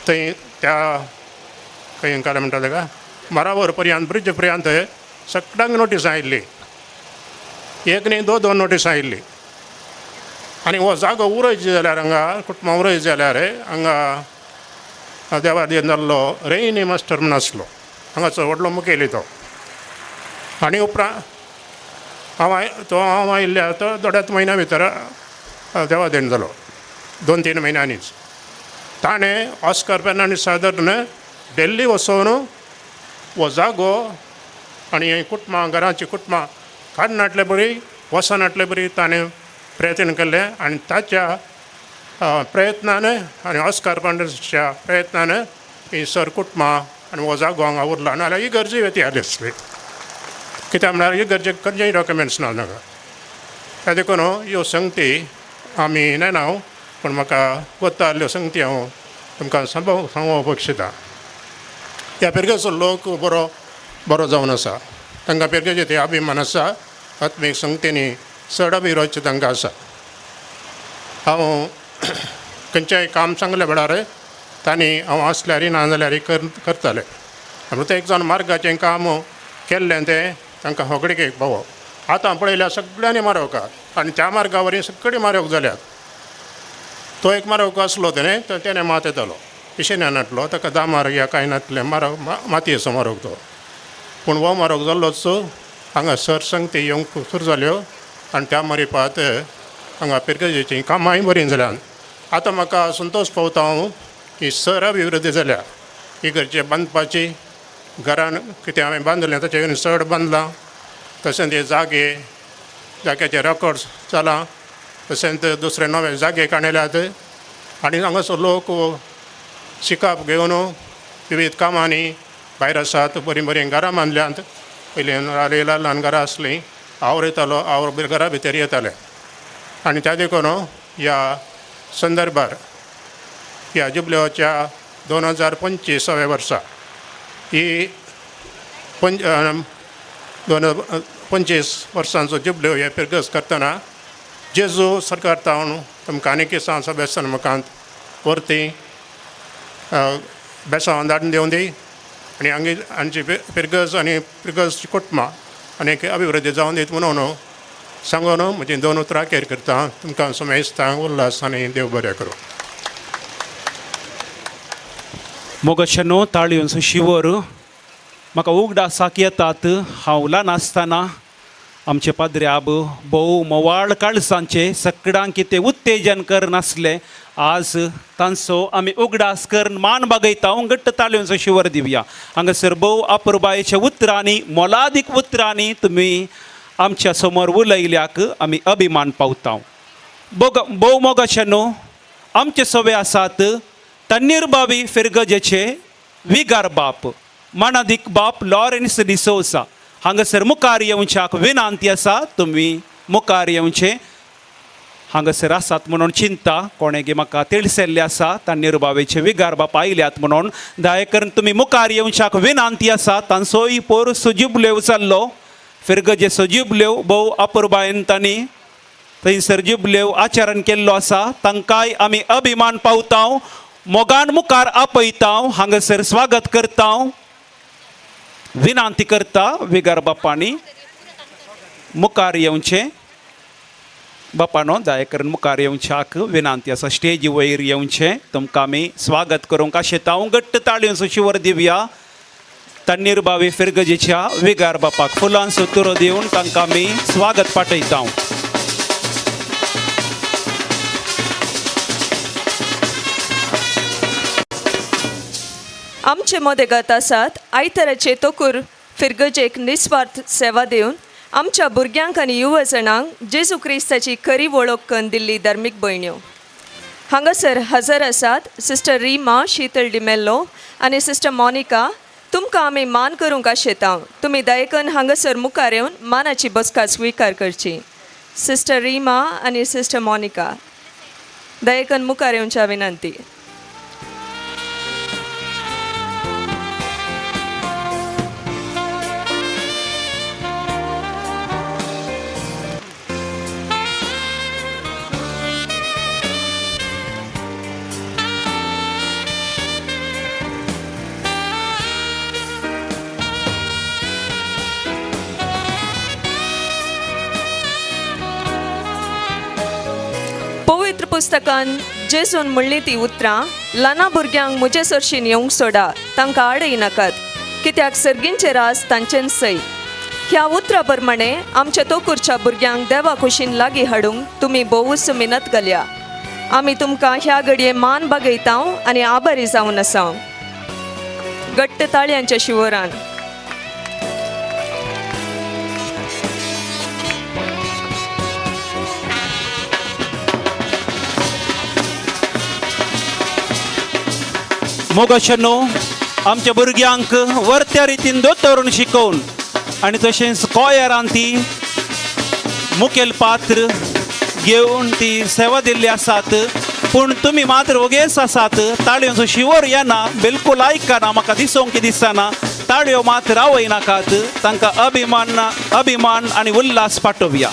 थंय त्या खंय काय म्हणटा ताका मारावर पर्यंत ब्रिज पर्यंत सगळ्यांक नोटीस आयिल्ली. एक न्ही 2 नोटीस आयिल्ली. आनी हो जागो उरयची जाल्यार हांगा कुटुंबां उरयची जाल्यार हांगा देवादीन जाल्लो रेनी मास्टर म्हूण आसलो. हांगाचो व्हडलो मुखेली तो. आनी उपरांत हांव आयिल्ल्या तो 2 म्हयन्या भितर देवादीन जालो. 2-3 म्हयन्यांनीच ताणें ऑस्कर फेर्नांडीस सादरन दिल्ली वचून हो जागो आनी कुटुंबां घरांची कुटुंबां काडनाटले बरी वचनाटले बरी ताणें प्रयत्न केले. आनी ताच्या प्रयत्नान आनी ऑस्कर फेर्नांडीसच्या प्रयत्नान ही सर कुटुंबां आनी हो जागो हांगा उरला. नाजाल्यार ही गरजी वेती आसली. कित्याक म्हळ्यार इगर्जेक खंयचेय डॉक्युमेंट्स ना नाका त्या देखून ह्यो संगती आमी नेनाव पूण म्हाका वता आहल्यो संगती हांव तुमकां सांगोवपाक इच्छिता. ह्या पिरगेचो लोक बरो जावन आसा, तांकां पिरगेचे ते अभिमान आसा, आत्मीक संगतींनी चड अभिरुची तांकां आसा. हांव खंयचेंय काम सांगले वेळार तांणी हांव आसल्यार ना जाल्यार करताले. प्रत्येक जाण मार्गाचें काम केल्लें तें तांकां होगडीक पावप. आतां पळयल्यार सगळ्यांनी मारवकार आनी त्या मार्गा वरवीं सगळीं मारवक जाल्यात. तो एक मारवक आसलो तेणें मात येतालो, पिशेन नाटलो, ताका दामार या कांय नातलें मातयेचो मारवक तो. पूण हो मारवक जाल्लोच हांगा सर संगती येवंक सुरू जाल्यो आनी त्या मारिपात हांगा पिरगजेचीं कामांय बरीं जाल्यात. आतां म्हाका संतोश पावता हांव की सर अभिवृद्धी जाल्या. इगर्जे बांदपाची घरान कितें हांवें बांदलें ताचे चड बांदलां. तशेंच हे जाग्याचे रेकॉर्ड्स जाला. तशेंच दुसरे नवे जागे काणल्यात आनी हांगासर लोक शिकाप घेवन विविध कामांनी भायर आसात. बरीं घरां बांदल्यांत. पयलीं ल्हान घरां आसलीं, हांव रयतालो, हांव घरा भितर येतालें. आनी त्या देखून ह्या संदर्भार ह्या जुबलियोच्या 2025व्या वर्सा ही 2025 वर्सांचो जुबलियो हे पिरगस करतना जेजू सरकार तावन तुमकां आनी किसांचो बेसन मुखांत परती बेसांव धाडून दिवं दी आनी हांची पिरगस आनी पिरगसची कुटुंबां आनीक अभिवृद्धी जावन दीत म्हणून सांगून म्हजी 2 उतरां अखेर करता. तुमकां सुमेस्तां उल्हास आनी देव बरें करूं. मोगाचेनो ताळयोंचो शिवर म्हाका उगडासाक येतात. हांव ल्हान आसतना आमचे पाद्र्याब भोव मोवाळ काळसांचे सगळ्यांक कितें उत्तेजन करनासलें. आज तांचो आमी उगडास करून मान बागयता. घट्ट ताळयोंचो शिवर दिवया. हांगासर भोव अपुरबायेच्या उतरांनी, मोलादीक उतरांनी तुमी आमच्या समोर उलयल्याक आमी अभिमान पावता. भोव मोगाचेनो आमचे सवे आसात तन्नीरबावी फिरगजेचे विगार बाप मानादीक बाप लॉरेन्स डिसोसा. हांगासर मुखार येवच्याक विनंती आसा. तुमी मुखार येवचें. हांगासर आसात म्हणून चिंता कोणेगे म्हाका तिळसेल्ले आसा तन्नीरबावेचे विगार बाप आयल्यात म्हणून. दया करून तुमी मुखार येवच्याक विनंती आसा. तांचोय पोरस जुबल्यो जाल्लो. फिरगजेचो जुबल्यो भोव अपुरबायेन तांणी थंयसर जुबल्यो आचरण केल्लो आसा. तांकांय आमी अभिमान पावता. मोगान मुखार आपयता. हांगासर स्वागत करता. विनंती करता विगार बापांनी मुखार येवचें. बापानो दया करून मुखार येवच्याक विनंती आसा. स्टेजी वयर येवचें. तुमकां आमी स्वागत करूंक आशेता. घट्ट ताळयोंचो शिवर दिवया तन्नीरबावी फिरगजेच्या विगार बापाक. फुलांचो तुरो दिवन तांकां आमी स्वागत पाठयता. आमचे मोदेगात आसात आयतराचे तोकूर फिरगजेक निस्वार्थ सेवा दिवन आमच्या भुरग्यांक आनी युवजणांक जेजू क्रिस्ताची खरी वळख करून दिल्ली धार्मीक भयण्यो. हांगासर हजर आसात सिस्टर रिमा शीतल डिमेल्लो आनी सिस्टर मोनिका. तुमकां आमी मान करूंक आशेता. तुमी दयेकन हांगासर मुखार येवन मानाची बसका स्विकार करची. सिस्टर रिमा आनी सिस्टर मोनिका दयेकन मुखार येवच्या विनंती. पवित्र पुस्तकान जेजून म्हणली ती उतरां ल्हाना भुरग्यांक म्हजे सरशीन येवंक सोडा. तांकां आडय नाकात कित्याक सर्गींचे रास तांचेन सै. ह्या उतरा प्रमाणे आमच्या तोकूरच्या भुरग्यांक देवा कुशीन लागीं हाडूंक तुमी भोवूच मिनत घाल्या. आमी तुमकां ह्या घडये मान बागयता आनी आभारी जावन आसा. घट्ट ताळयांच्या शिवरान मोगाचेनो आमच्या भुरग्यांक वर्त्या रितीन दोतोरून शिकोवन आणि तशेंच कोयरान ती मुखेल पात्र घेवन ती सेवा दिल्ली आसात पूण तुमी मात्र ओगेस आसात ताळयोचो शिवर येना बिलकूल आयकना म्हाका दिसोंक दिसना ताळयो मात रावय नाकात तांकां अभिमान आनी उल्हास पाठोवया.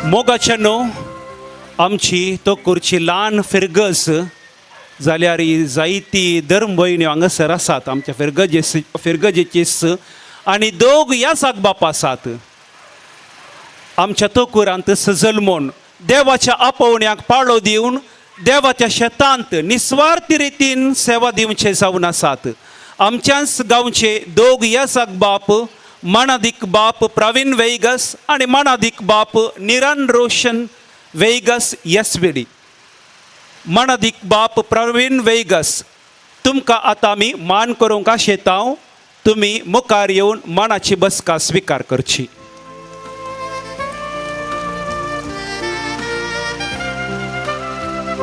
मोगाच्यानो आमची तो कुर्ची ल्हान फिरगस जाल्यार ही जायती धर्म भयण्यो हांगासर आसात आमच्या फिरगजेचीस आनी दोग ह्या साकबाप आसात आमच्या तोकुरांत सजल्मोन देवाच्या आपोवण्याक पाळो दिवन देवाच्या शेतांत निस्वार्थी रितीन सेवा दिवचे जावन आसात. आमच्याच गांवचे दोग ह्या साकबाप मनादिक बाप प्रवीण वेगस आणि मनादिक बाप निरन रोशन वेगस यस्विडी. मनादिक बाप प्रवीण वेगस तुमकां आतां आमी मान करूंक आशेता. तुमी मुखार येवन मानाची बसका स्विकार करची.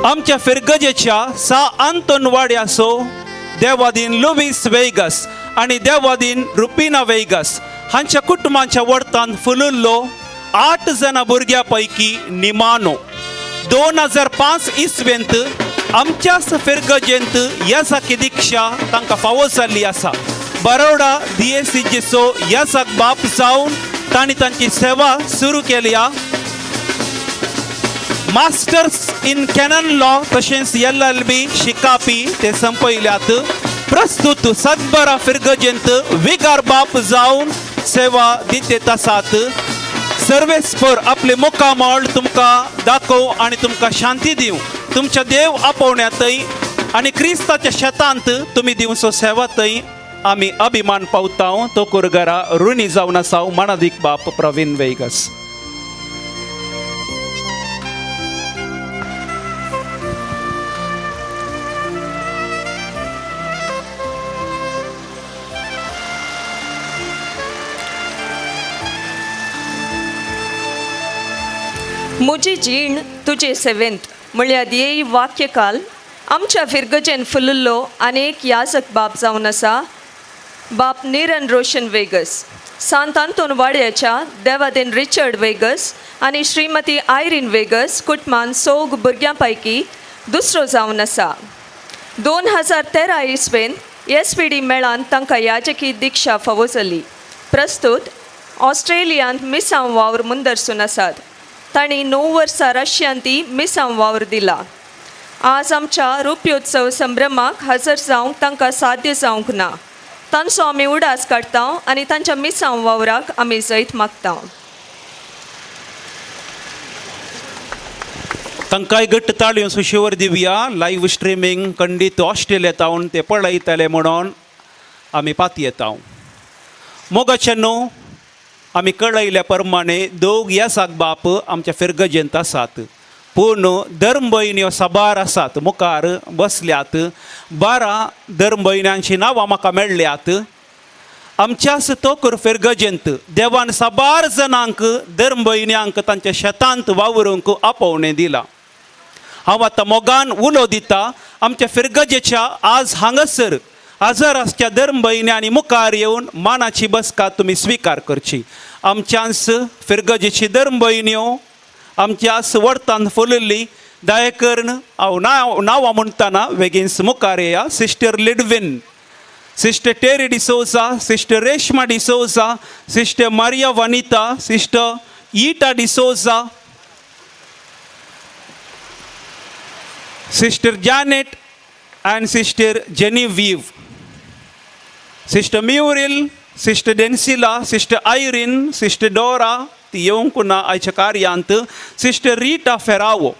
आमच्या फिरगजेच्या सा आंतोनवाड्याचो देवादीन लुईस वेगस आणि देवादीन रुपिना वेगस हांच्या कुटुंबाच्या वर्तान फुलुल्लो 8 जाणां भुरग्यां पैकी निमानो 2005 इसवेंत आमच्याच फिरगजेंत यासाकी दिक्षा तांकां फावो जाल्ली आसा. बरोडा DSCचो यासाक बाप जावन तांणी तांची सेवा सुरू केल्या. मास्टर्स इन कॅनन लॉ तशेंच LLB शिकापी ते संपयल्यात. प्रस्तुत सातबारा फिरगजेंत विगार बाप जावन सेवा दितेत आसात. सर्वेस्पर आपले मुखामळ तुमकां दाखोव आनी तुमकां शांती दिवं. तुमच्या देव आपोवण्यांतय आनी क्रिस्ताच्या शेतांत तुमी दिवचो सेवातय आमी अभिमान पावता. तो कुरगरा ऋणी जावन आसा मनादिक बाप प्रवीण वेगस. मुजी जीण तुजे सेवेंत म्हळ्यार येई वाक्यकाल आमच्या फिरगजेन फुलुल्लो आनेक याजक बाप जावन आसा. बाप निरन रोशन वेगस सांत आंतोनवाड्याच्या देवादेन रिचर्ड वेगस आनी श्रीमती आयरीन वेगस कुटुंबान सोग भुरग्यां पैकी दुसरो जावन आसा. 2013 इसवेन SPD मेळान तांकां याजकी दिक्षा फावो जाली. प्रस्तुत ऑस्ट्रेलियांत मिसांव वावर मुंदरसून आसात. तांणी 9 वर्सां रशियांती मिसांव वावर दिला. आज आमच्या रुप्योत्सव संभ्रमाक हजर जावंक तांकां साध्य जावंक ना. तांचो आमी उडास काडटा आनी तांच्या मिसांव वावराक आमी जैत मागता. तांकांय घट्ट ताळयो शिवर दिवया. लायव्ह स्ट्रिमींग खंडीत ऑस्ट्रेलियांतावन ते पळयतले म्हणून आमी पाती येता. मोगाचेनो आमी कळयल्या प्रमाणे दोग यासाक बाप आमच्या फिरगजेंत आसात. पूण धर्म भयण्यो साबार आसात मुखार बसल्यात. 12 धर्म भयण्यांची नांवां म्हाका मेळ्ळ्यात. आमच्याच तोकर फिरगजेंत देवान साबार जाणांक धर्म भयण्यांक तांच्या शेतांत वावरूंक आपोवणें दिलां. हांव आतां मोगान उलो दिता. आमच्या फिरगजेच्या आज हांगासर आजाराच्या धर्म भयणी मुखार येवन मानाची बसका तुम्ही स्वीकार करची. आमच्यास फिरगजेची धर्म भयण्यो आमच्यास वर्तान फुलली दयेकरून हांव नांवां म्हणटाना बेगीनच मुखार येया. Sister Lidwin, sister Terry D'Souza, sister Reshma D'Souza, sister Maria Vanita, sister Ita D'Souza, sister Janet and sister Genevieve, sister Muriel, sister Densila, sister Irene, sister Dora ती येऊन कुणा आयच्या कार्यांत, sister Rita Ferrao.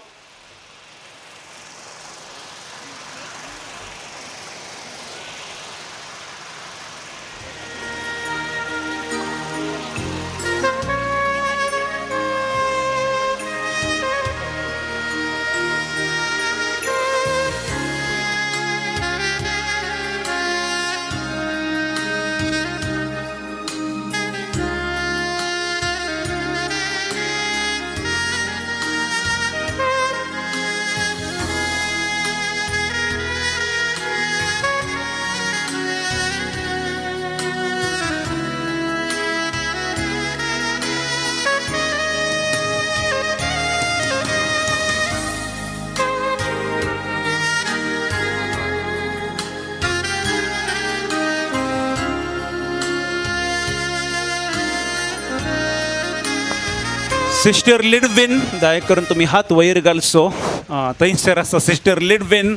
सिस्टर लिडविन दया करून तुम्ही हात वयर घालचो. थंयसर आसा सिस्टर लिडविन,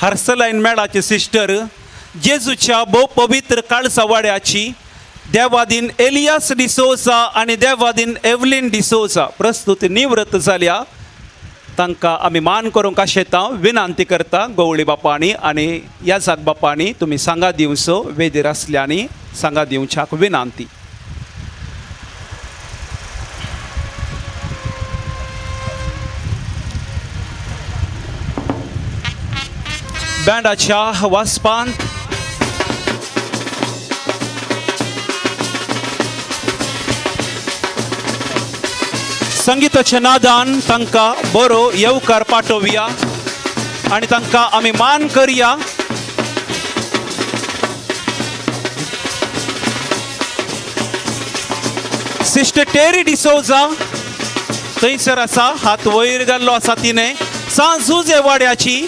हर्सलायन मेळाची सिस्टर, जेजूच्या भोव पवित्र काळसा वाड्याची देवादीन एलियास डिसोजा आणि देवादीन एवलिन डिसोजा प्रस्तुत निवृत्त जाल्या. तांकां आमी मान करूंक आशेता, विनंती करता गवळी बापांनी आनी याजाक बापांनी तुमी सांगा दिवचो. वेदीर आसल्यांनी सांगा दिवच्याक विनंती. बँडाच्या वासपांत संगीताच्या नादान तांकां बरो येवकार पाठोवया आनी तांकां आमी मान करया. सिस्टर टेरी डिसोजा थंयसर आसा, हात वयर घाल्लो आसा तिने. सांजुजे वाड्याची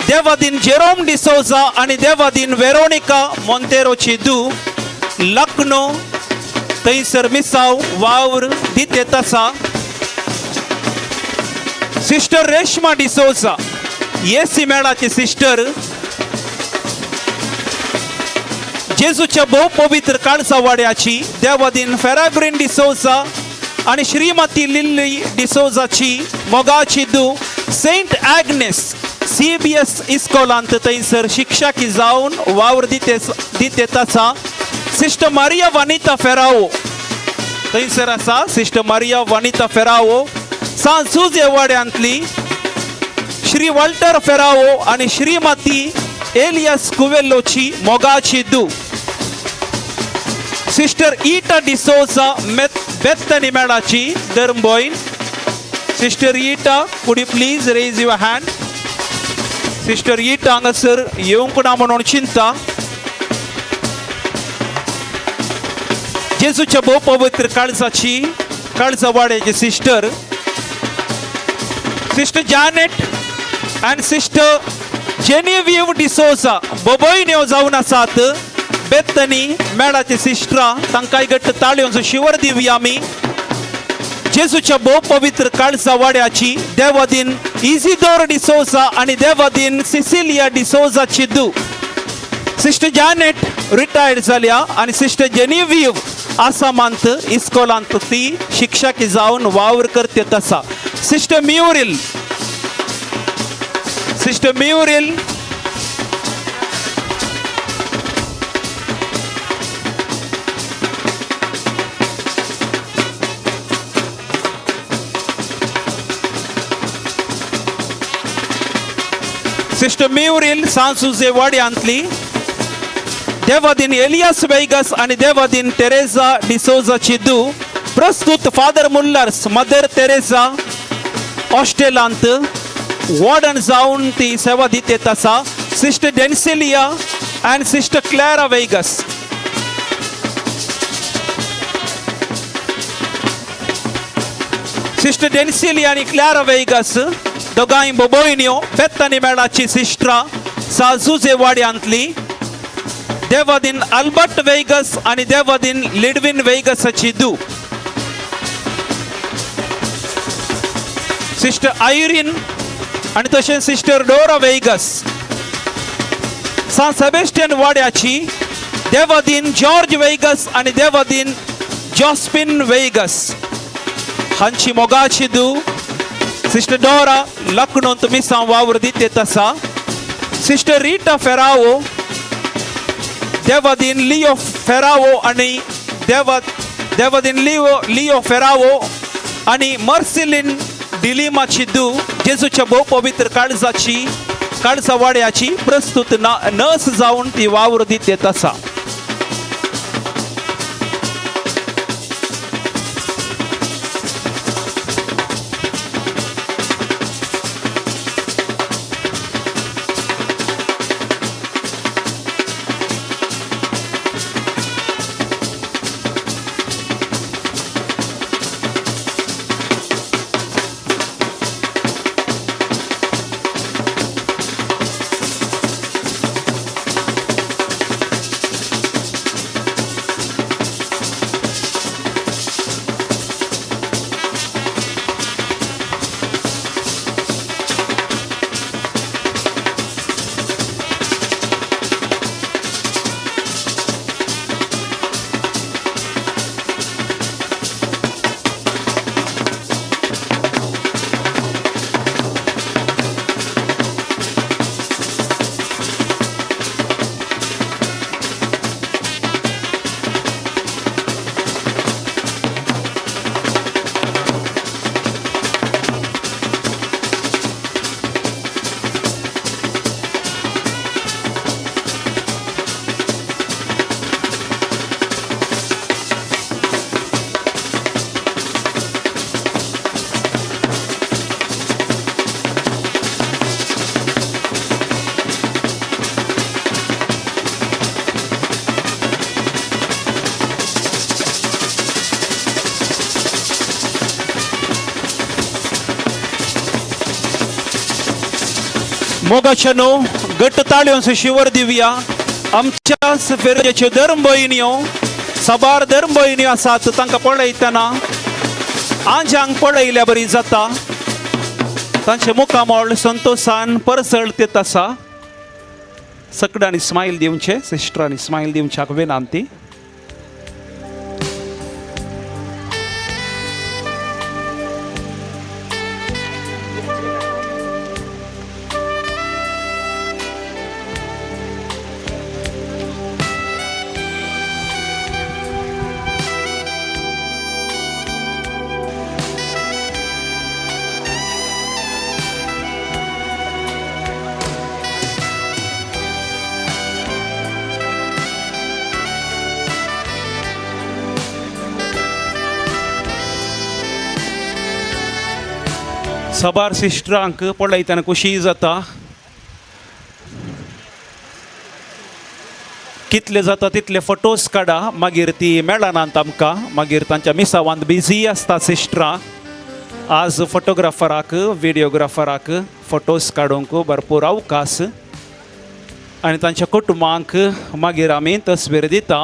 देवादीन जेरोम डिसोजा आणि देवादीन वेरोनिका मोंतेरोची दू लखनो थंयसर मिसाव वावर दितेत आसा. सिस्टर रेशमा डिसोजा येसी मेळाची सिस्टर, जेजूच्या भोव पवित्र काळसा वाड्याची देवादीन फेराग्रीन डिसोजा आणि श्रीमती लिल्ली डिसोजाची मोगाची दू सेंट ॲग्नेस CBS इस्कॉलांत थंयसर शिक्षकी जावन वावर दितेत आसा. सिस्टर मारिया वानिता फेराओ थंयसर आसा. सिस्टर मारिया वानिता फेराओ सांजुजे वाड्यांतली. श्री वॉल्टर फेराओ आणि श्रीमती एलियास कुवेल्लोची मोगाची दू. सिस्टर ईटा डिसोजा बेत्तनी मेळाची धर्म भयण. Sister Ita, could you please raise your hand. Sister Ita हांगासर येवंक ना म्हणून चिंता. जेजूच्या भोव पवित्र काळजा वाड्याची sister, sister Janet and sister Genevieve D'Souza बोबोयन्यो जावन आसात. बेत्तनी मेळाची सिस्टरां तांकां घट्ट ताळयोंचो शिवर दिवया आमी. जेजूच्या भोव पवित्र काळजा वाड्याची देवादीन इझिदोर डिसोजा आणि देवादीन सिसिलिया डिसोजाची दू. सिस्टर जॅनेट रिटायर्ड जाल्या आणि सिस्टर जेनेविव आसामांत इस्कॉलांत ती शिक्षकी जावन वावर करतेत आसा. Sister Muriel, sister Muriel sister Muriel सांजुजे वाड्यांतली. देवादीन एलियास वेगस आणि देवादीन तेरेजा डिसोजाची दू प्रस्तुत फादर मुल्लर्स मदर तेरेजा ऑस्ट्रेलांत वॉर्डन जावन ती सेवा दितेत आसा. Sister Densilia and Sister Clara Vegas. Sister Denisilia आणि क्लॅरा वेगस दोगांय बोबोयन्यो बेत्तानी मेळाची सिस्ट्रा साजुजे वाड्यांतली देवादीन अल्बर्ट वेगस आणि देवादीन लिडविन वेगसाची दू सिस्टर आयरीन आणि तशेंच sister Dora Vegas San Sebastian वाड्याची देवादीन जॉर्ज वेगस आणि देवादीन जॉस्पिन वेगस हांची मोगाची दू सिस्टर डोरा लखनौ तुम्ही वावर दिते तसा sister Rita Ferrao Devadin Leo Ferrao आणि देवादीन लिओ फेरावो आणि मर्सिलिन डिलिमाची दू जेजूच्या भोव पवित्र काळजा वाड्याची प्रस्तुत नस जाऊन ती वावर दिते तसा मोगाचनो गट ताळ्यों शिवर दिवया आमच्या फेरजेच्यो धर्म भयण्यो सबार धर्म भयण्यो आसात तांकां पळयतना आंजांक पळयल्या बरी जाता तांचे मुखामोळ संतोषान परसळतेत आसा सकडांनी स्माईल दिवचे सिस्टरांनी स्माईल दिवच्याक विनंती सबार सिस्टरांक पळयतना खुशी जाता कितले जाता तितले फोटोज काडा मागीर ती मेळनात आमकां मागीर तांच्या मिसावांत बिजी आसता सिस्टरां आज फोटोग्राफराक व्हिडिओग्राफराक फोटोज काडूंक भरपूर अवकाश आनी तांच्या कुटुंबांक मागीर आमी तस्वीर दिता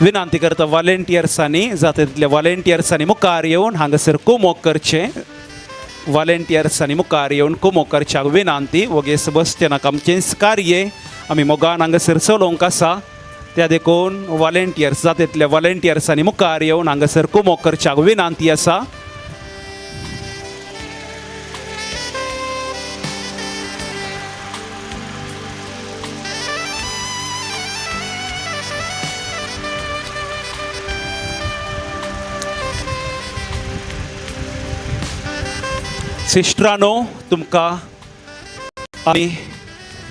विनंती करता वॉलेंटियर्सांनी जाता तितल्या वॉलेंटियर्सांनी मुखार येवन हांगासर कुमोक करचे वॉलेंटियर्सांनी मुखार येवन कुमोक करच्याक विनंती वगे सेबेस्टियनाक आमचें कार्य आमी मोगान हांगासर चलोवंक आसा त्या देखून वॉलेंटियर्स जाता तितल्या वॉलेंटियर्सांनी मुखार येवन हांगासर कुमोक करच्याक विनंती आसा सिस्टरांनो तुमकां आमी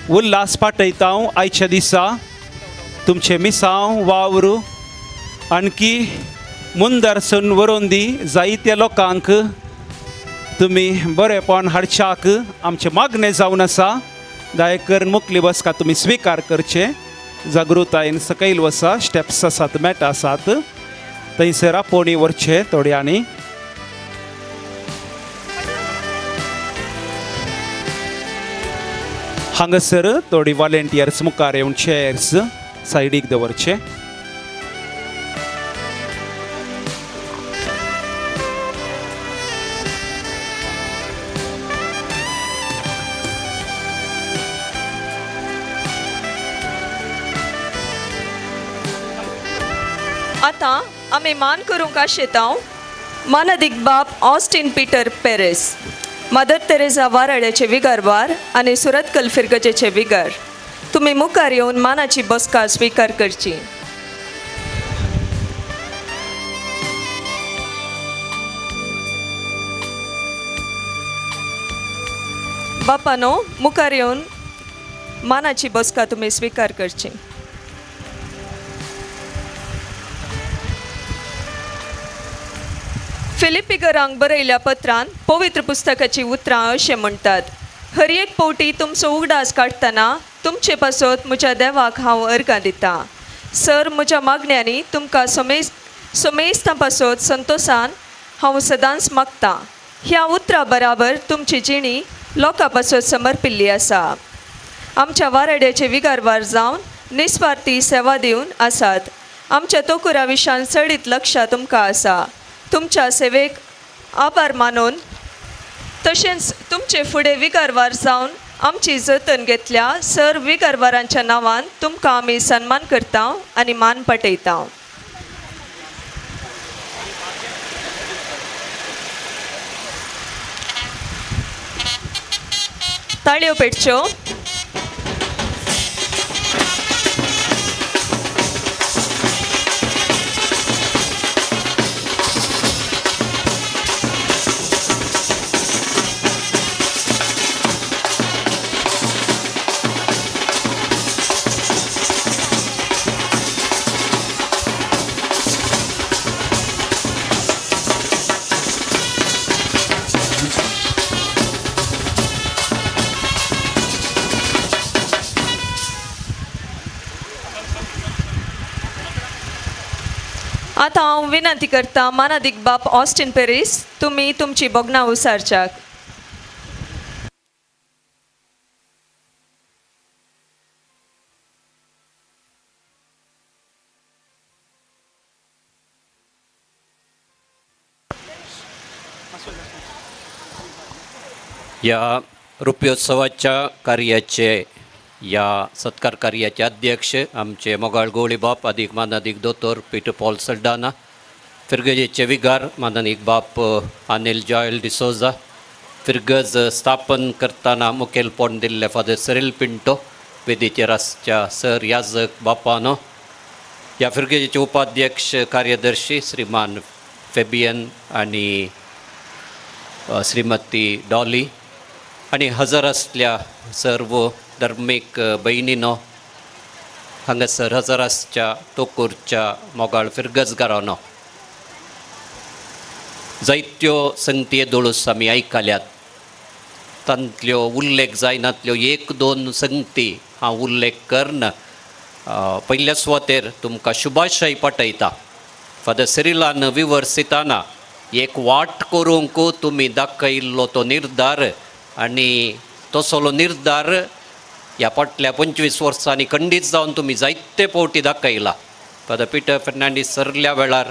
उल्हास पाठयता आयच्या दिसा तुमचे मिसांव वावर आणकी मुंदरसून व्हरून दी जायत्या लोकांक तुमी बरेपण हाडच्याक आमचें मागणें जावन आसा गायकर मुखली बसका तुम्ही स्वीकार करचे जागृतायेन सकयल वसा स्टेप्स आसात मॅट आसात थंयसर आपोवणी व्हरचे थोड्यांनी हांगासर थोडी वॉलेंटियर्स मुखार येवन चेअर्स सायडीक दवरचे आतां आमी मान करूंक आशेतांव मानदिक बाब Austin Peter Peres mother Teresa वाराड्याचे विगारवार आनी सुरतकल फिरगजेचे विगार तुमी मुखार येवन मानाची बसका स्वीकार करची. बापानो मुखार येवन मानाची बसका तुमी स्वीकार करची. फिलिपिगरांक बरयल्या पत्रांत पवित्र पुस्तकाची उतरां अशें म्हणटात हर एक पावटी तुमचो उगडास काडटना तुमचे पासत म्हज्या देवाक हांव अर्गां दितां. सर म्हज्या मागण्यांनी तुमकां समेस्तां पासत संतोशान हांव सदांच मागतां. ह्या उतरां बराबर तुमची जिणी लोकां पासत समर्पिल्ली आसा. आमच्या वाराड्याचे विगारवार जावन निस्वार्थी सेवा दिवन आसात. आमच्या तोकुरा विशान चडीत लक्ष तुमकां आसा. तुमच्या सेवेक आभार मानून तशेंच तुमचे फुडें विगारवार जावन आमची जतन घेतल्या सर विगारवारांच्या नांवान तुमकां आमी सन्मान करता आनी मान पटयता. ताळयो पेटच्यो. आतां हांव विनंती करता मानादिक बाब ऑस्टीन पेरीस तुमी तुमची बोगनां उसारच्याक. या रुपयोत्सवाच्या कार्याचे या सत्कार कार्याचे अध्यक्ष आमचे मोगाळ गवळी बाप अधिक मानादिक दोतोर पीटर पॉल सल्डाना, फिरगजेचे विगार मानादिक बाप अनिल जॉयल डिसोजा, फिरगज स्थापन करताना मुखेलपण दिल्ले फादर सिरिल पिंटो, वेदीचेर आसच्या सर याजक बापानो, या फिरगजेचे उपाध्यक्ष कार्यदर्शी श्रीमान फेबियन आनी श्रीमती डॉली आनी हजर आसल्या सर्व धर्मीक भयणीनो, हांगासर हजर आसच्या तोकूरच्या मोगाळ फिरगजगारांनो, जायत्यो संगती येदोळूस आमी आयकल्यात. तांतल्यो उल्लेख जायनातल्यो एक दोन संगती हांव उल्लेख करना. पयल्या सुवातेर तुमकां शुभाशय पटयता. फादर सिरिलान विवर्सिताना एक वाट करूंक तुमी दाखयल्लो तो निर्धार आनी तसलो निर्धार ह्या फाटल्या 25 वर्सांनी खंडीत जावन तुमी जायते फावटी दाखयला. फादर पिटर फर्नांडीस सरल्या वेळार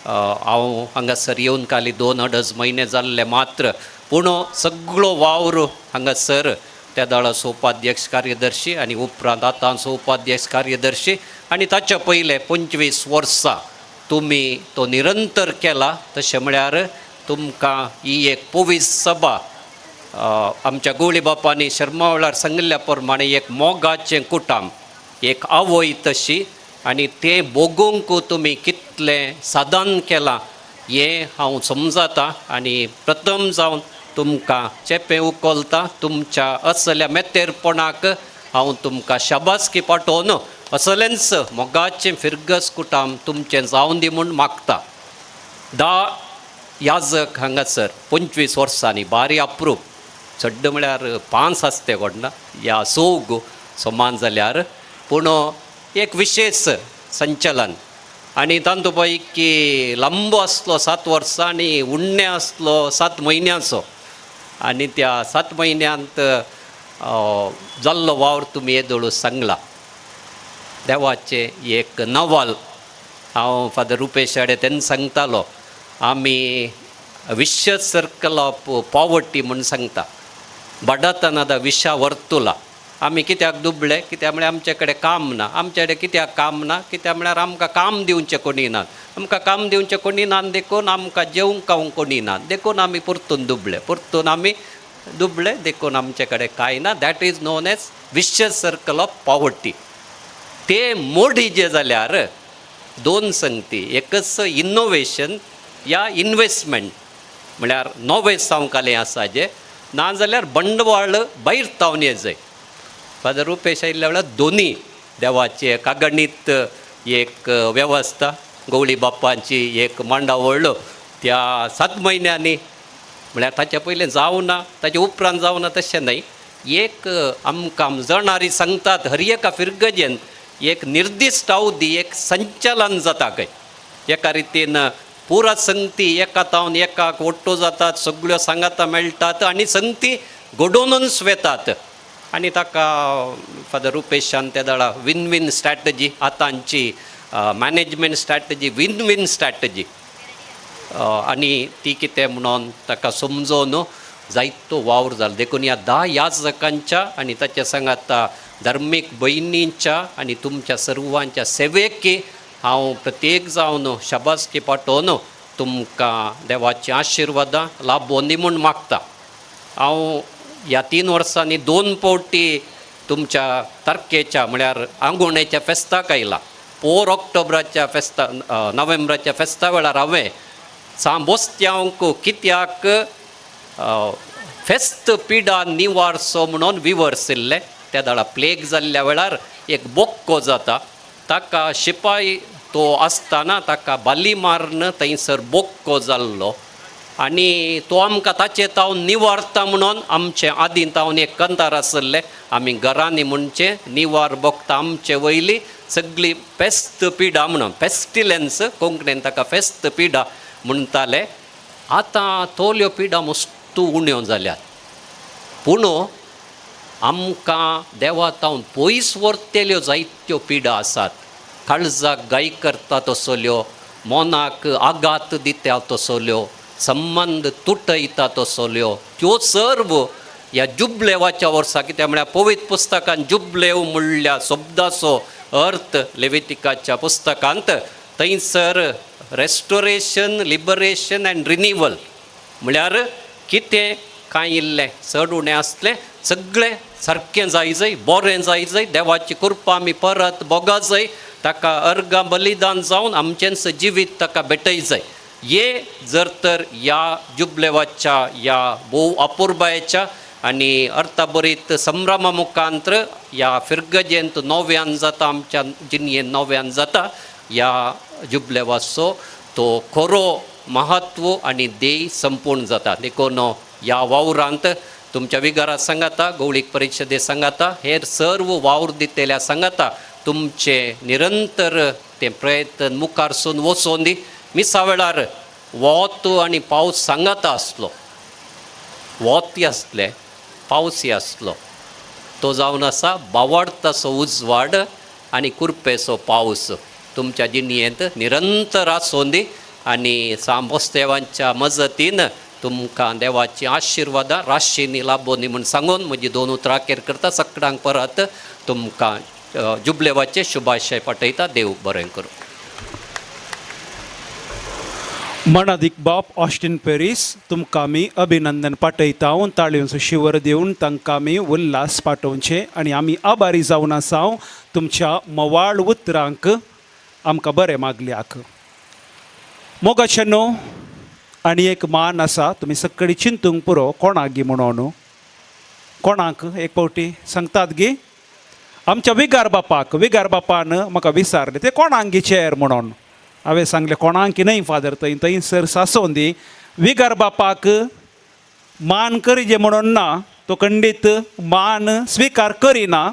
हांव हांगासर येवन खाली 2-2.5 म्हयने जाल्ले मात्र पूण सगळो वावर हांगासर त्या दळाचो उपाध्यक्ष कार्यदर्शी आनी उपरांत आतांचो उपाध्यक्ष कार्यदर्शी आनी ताच्या पयले 25 वर्सां तुमी तो निरंतर केला. तशें म्हळ्यार तुमकां ही एक पोवीस सभा आमच्या गवळी बापांनी शर्मा वेळार सांगिल्ल्या प्रमाणे एक मोगाचें कुटाम, एक आवय तशी, आनी तें भोगूंक तुमी कितलें साधन केलां हें हांव समजता. आनी प्रथम जावन तुमकां चेपें उखलता. तुमच्या असल्या मेतेरपणाक हांव तुमकां शाबासकी पाठोवन असलेंच मोगाचें फिरगस कुटाम तुमचें जावन दी म्हूण मागता. 10 याजक हांगासर 25 वर्सांनी भारी अप्रूप चड्ड म्हळ्यार 5 आसते कोणना या सोग समान जाल्यार पूण एक विशेष संचलन आनी तांतू पैकी लंबो आसलो 7 वर्सां आनी उण्णे आसलो 7 म्हयन्याचो आनी त्या 7 म्हयन्यांत जाल्लो वावर तुमी येदोळू सांगला देवाचे एक नवल हांव फादर रुपेश आडे तेन्ना सांगतालो आमी विशियस सर्कल ऑफ पॉवर्टी म्हूण सांगता बडतनाद विशा वर्तुला आमी कित्याक दुबळे कित्याक म्हळ्यार आमचे कडेन काम ना आमचे कडेन कित्याक काम ना कित्याक म्हळ्यार आमकां काम दिवचें कोणी नात आमकां काम दिवचें कोणी ना देखून आमकां जेवंक खावंक कोणी ना देखून आमी परतून दुबळे देखून आमचे कडेन कांय ना that is known as vicious circle of poverty ते मोडी जे जाल्यार 2 संगती एकच इनोवेशन या इन्वेस्टमेंट म्हळ्यार नवे सांवकालें आसा जे नाजाल्यार बंडवाळ भायर तावन येजय फादर रुपेश आयिल्ल्या वेळार दोनी देवाची एक अगणित एक वेवस्था गवळी बाप्पांची एक मांडावळ त्या 7 म्हयन्यांनी म्हळ्यार ताचे पयलें जावं ना ताचे उपरांत जावं ना तशें न्हय एक आमकां जणारी सांगतात हर एका फिरगजेन एक निर्दिश्ट अवधी एक संचलन जाता खंय एका रितीन पुरा संगती एका तावन एकाक ओट्टो जातात सगळ्यो सांगाता मेळटात आनी संगती घडोवनूच वेतात आनी ताका फादर रुपेशान त्या दाळा विन विन स्ट्रॅटजी आतांची management strategy win win strategy आनी ती कितें म्हणून ताका समजोवन जायतो वावर जालो देखून ह्या 10 याजकांच्या आनी ताच्या सांगाता धर्मीक भयणींच्या आनी तुमच्या सर्वांच्या सेवेक हांव प्रत्येक जावन शाबासकी पाठोवन तुमकां देवाची आशिर्वादां लाभोनी म्हूण मागता हांव ह्या 3 वर्सांनी 2 फावटी तुमच्या तारखेच्या म्हळ्यार आंगोणेच्या फेस्ताक आयला 4 ऑक्टोबराच्या फेस्ता नोव्हेंबराच्या फेस्ता वेळार हांवें सांबोस्त्यांक कित्याक फेस्त पिडा निवारसो म्हणून विवर्सिल्लें त्या दाळा प्लेग जाल्ल्या वेळार एक बोक्को जाता ताका शिपाई तो आसतना ताका बाली मारन थंयसर बोक्को जाल्लो आनी तो आमकां ताचे तावन निवारता म्हणून आमचें आदीं तावन एक कंतार आसले आमी घरांनी म्हणचे निवार बोगता आमचे वयली सगळी पेस्त पिडा म्हणून पेस्टिलेन्स कोंकणीन ताका फेस्त पिडा म्हणटाले आतां तोल्यो पिडा मस्तू उण्यो जाल्यात पूण आमकां देवा तावन पयस व्हरतेल्यो जायत्यो पिडा आसात काळजाक गाय करता तसल्यो मोनाक आघात दिता तसल्यो संबंद तुटयता तसल्यो त्यो सर्व ह्या जुबलेवाच्या वर्सा कित्याक म्हळ्यार पवित्र पुस्तकान जुबलेव म्हणल्या शब्दाचो अर्थ लेवितिकाच्या पुस्तकांत थंयसर रेस्टोरेशन लिबरेशन एंड रिन्यूवल म्हळ्यार कितें कांय इल्लें चड उणें आसलें सगळें सारकें जाय बरें जाय देवाची कृपा आमी परत बोगा जाय ताका अर्गां बलिदान जावन आमचेंच जिवीत ताका भेटय जाय हे जर तर ह्या जुबलेवाच्या ह्या भोव अपुर्बायेच्या आनी अर्थबरीत संभ्रमा मुखांतर ह्या फिरगजेंत नव्यान जाता आमच्या जिणयेन नव्यान जाता ह्या जुबलेवाचो तो खरो महत्व आनी देय संपूर्ण जाता देखून ह्या वावरांत तुमच्या विगारा सांगाता गवळीक परिशदे सांगाता हेर सर्व वावर दितेल्या सांगाता तुमचे निरंतर ते प्रयत्न मुखार सून वचोन दी मिसा वेळार वोत आनी पावस सांगाता आसलो वोतय आसले पावसय आसलो तो जावन आसा बावाडतासो उजवाड आनी कुरपेचो पावस तुमच्या जिणयेंत निरंतर आसोन दी आनी सांबोस्तेवांच्या मजतीन तुमकां देवाची आशिर्वादां राशींनी लाभोनी म्हूण सांगून म्हजी 2 उतरां अखेर करता सगळ्यांक परत तुमकां जुबलेवाचे शुभाशय पाठयता देव बरें करूं मनादीक बाप ऑस्टीन पेरीस तुमकां आमी अभिनंदन पाठयता ताळयोंचो शिवर दिवन तांकां आमी उल्हास पाठोवचे आनी आमी आभारी जावन आसा तुमच्या मोवाळ उतरांक आमकां बरें मागल्याक मोगाचे न्हू आनी एक मान आसा तुमी सगळीं चिंतूंक पुरो कोणाक गी म्हणून कोणाक एक फावटी सांगतात गी आमच्या विगार बापान म्हाका विचारलें ते कोणाक गी चेर म्हणून हांवें सांगलें कोणाक न्हय फादर थंयसर सासोवन दी विगार बापाक मान करीजे म्हणून ना, तो खंडीत मान स्वीकार करिना.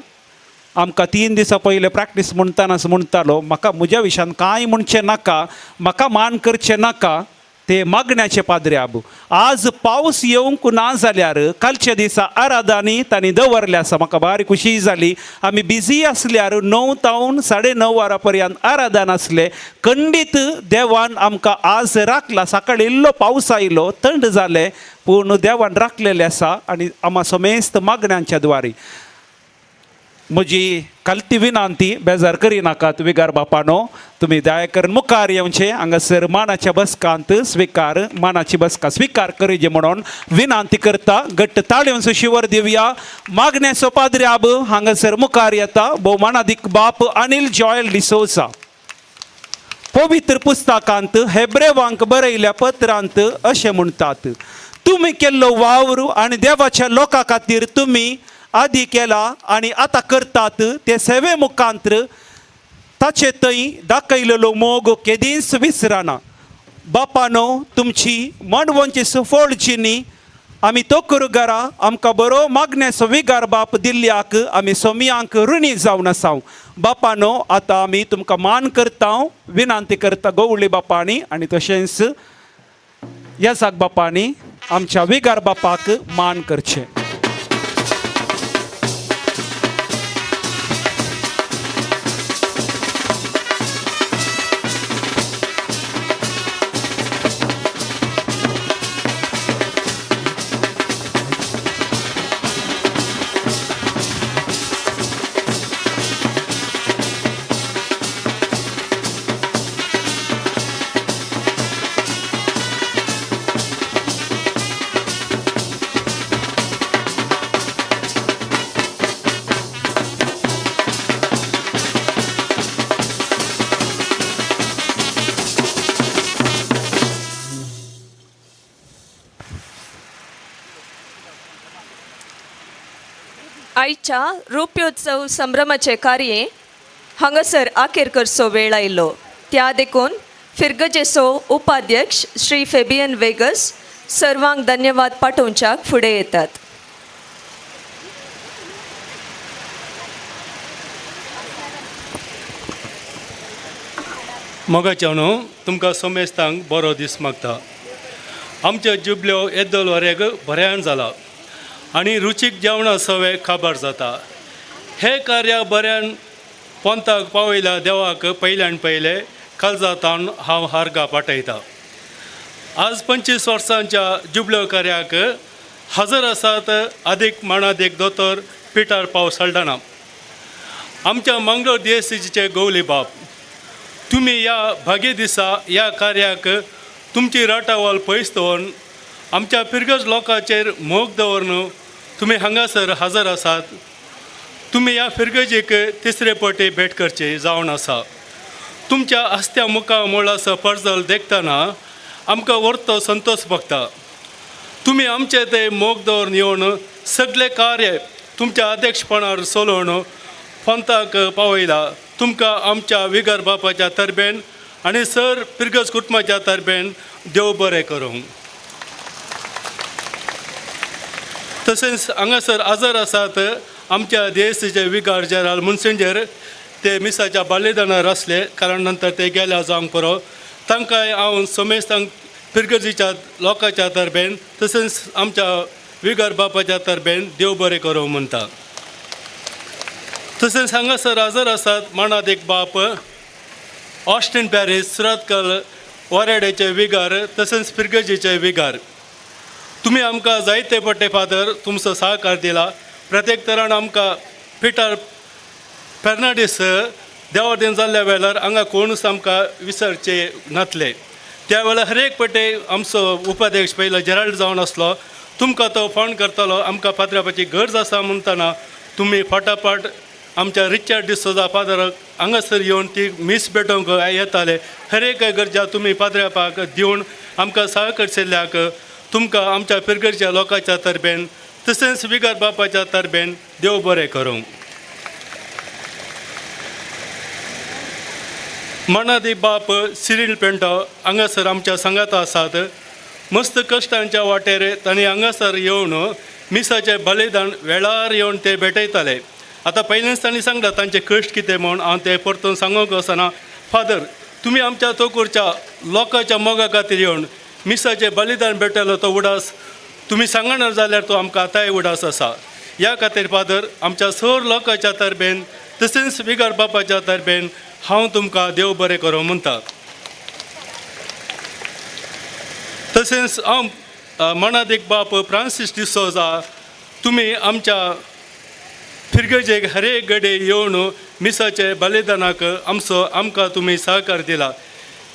आमकां 3 दिसां पयले प्रॅक्टीस म्हणटानाच म्हणटालो, म्हाका म्हज्या विशयान कांय म्हणचें नाका, म्हाका मान करचें नाका. ते मागण्याचे पाद्र्याब. आज पावस येवंक ना जाल्यार कालच्या दिसा आराधनी तांणी दवरले आसा. म्हाका भारी खुशी जाली. आमी बिजी आसल्यार 9 तावन 9:30 वरां पर्यंत आराधन आसले. खंडीत देवान आमकां आज राखला. सकाळी इल्लो पावस आयलो, थंड जालें, पूण देवान राखलेले आसा आनी आमा समेस्त मागण्यांच्या द्वारे. म्हजी कालती विनंती, बेजार करिनाकात विगार बापानो, तुम्ही दया करून मुखार येवचे. हांगासर मानाच्या बसकांत मानाची बसका स्वीकार करीजे म्हणून विनंती करता. घट्ट ताळयोंचो शिवर दिवया. मागण्याचो पाद्र्याब हांगासर मुखार येता. भोवमानादीक बाप अनिल जॉयल डिसोसा. पवित्र पुस्तकांत हेब्रेवांक बरयल्या पत्रांत अशें म्हणटात, तुमी केल्लो वावर आनी देवाच्या लोकां खातीर तुमी आदी केला आणि आता करतात ते सेवे मुखांतर ताचे थंय दाखयलेलो मोग केदींच विसराना. बापानो, तुमची मणवंची सफोळचिनी आमी तोकरुगारा आमकां बरो मागण्याचो विगार बाप दिल्ल्याक आमी सोमयांक ऋणी जावन आसाव. बापानो, आतां आमी तुमकां मान करता, विनंती करता गवळी बापांनी आनी तशेंच येसाक बापांनी आमच्या विगार बापाक मान करचें. आयच्या रुप्योत्सव संभ्रमाचे कार्ये हांगासर आखेर करचो वेळ आयलो. त्या देखून फिरगजेचो उपाध्यक्ष श्री फेबियन वेगस सर्वांक धन्यवाद पाठोवच्याक फुडें येतात. मोगाच्या न्हू, तुमकां समेस्तांक बरो दीस मागता. आमचे जुबल्यो येद्दल वरेक बऱ्यान जाला आनी रुचीक जेवणां सवे खाबर जाता. हे कार्य बऱ्यान पोंताक पावयल्या देवाक पयल्यान पयले काळजांतान हांव हार्गा पाठयता. आज 25 वर्सांच्या जुबल्यो कार्याक हजर आसात अदीक मानादीक दोतोर पिटर पाव सल्डाना, आमच्या मंगळूर DSCचे गवली बाप. तुमी ह्या भागे दिसा ह्या कार्याक तुमची राटावल पयस दवरून आमच्या पिरगज लोकांचेर मोग दवरून तुमी हांगासर हजर आसात. तुमी ह्या फिरगजीक तिसरे फावटी भेट करची जावन आसा. तुमच्या हस्त्या मुखार मोलाचो पर्जल देखतना आमकां व्हरतो संतोश भोगता. तुमी आमचे ते मोग दवरून येवन सगळे कार्य तुमच्या अध्यक्षपणार चलोवन पंथाक पावयला. तुमकां आमच्या विगर बापाच्या तरबेन आनी सर पिरगज कुटुंबाच्या तरबेन देव बरें करूं. तशेंच हांगासर हजर आसात आमच्या DSCचे विगार जनरल मुन्सिंजर. ते मिसाच्या बलिदानार आसले कारण नंतर ते गेल्या जावंक पुरो. तांकांय हांव समेस्तांक पिरगजीच्या लोकांच्या तरबेन तशेंच आमच्या विगर बापाच्या तरबेन देव बरें करूं म्हणटा. तशेंच हांगासर हजर आसात मानादीक बाप ऑस्टीन पॅरीस सुरतकल वरेडेचे विगार तशेंच पिरगजीचे विगार. तुमी आमकां जायते पट्टे फादर तुमचो सहकार दिला. प्रत्येक तरान आमकां पिटर फेर्नांडीस देवादीन जाल्ल्या वेळार हांगा कोणूच आमकां विसरचे नासले. त्या वेळार हर एक पट्टे आमचो उपाध्यक्ष पयलो जेराल्ड जावन आसलो. तुमकां तो फोन करतालो. आमकां फातरावपाची गरज आसा म्हणटना तुमी फटाफट आमच्या रिचर्ड डिसोजा फादराक हांगासर येवन ती मीस भेटोवंक येताले. हर एक गरजा तुमी फातरावपाक दिवन आमकां सहकार केल्ल्याक तुमकां आमच्या पिरगडच्या लोकांच्या तरबेन तशेंच विगार बापाच्या तरबेन देव बरें करूं. मानादी बाप सिरील पेंटो हांगासर आमच्या संगात आसात. मस्त कश्टांच्या वाटेर तांणी हांगासर येवन मिसाचें बलिदान वेळार येवन ते भेटयताले. आतां पयलींच तांणी सांगलां तांचे कश्ट कितें म्हूण. हांव ते परतून सांगूंक वचना. फादर, तुमी आमच्या तोकूरच्या लोकांच्या मोगा खातीर येवन मिसाचें बलिदान भेटलो तो उडास तुमी सांगणार जाल्यार तो आमकां आतांय उडास आसा. ह्या खातीर फादर, आमच्या सर लोकांच्या तर्फेन तशेंच विगार बापाच्या तर्फेन हांव तुमकां देव बरें करूं म्हणटा. तशेंच हांव मनादीक बाप फ्रांसीस डिसोजा, तुमी आमच्या फिरगजेक हर एक घडये येवन मिसाचे बलिदानाक आमकां तुमी सहकार दिला.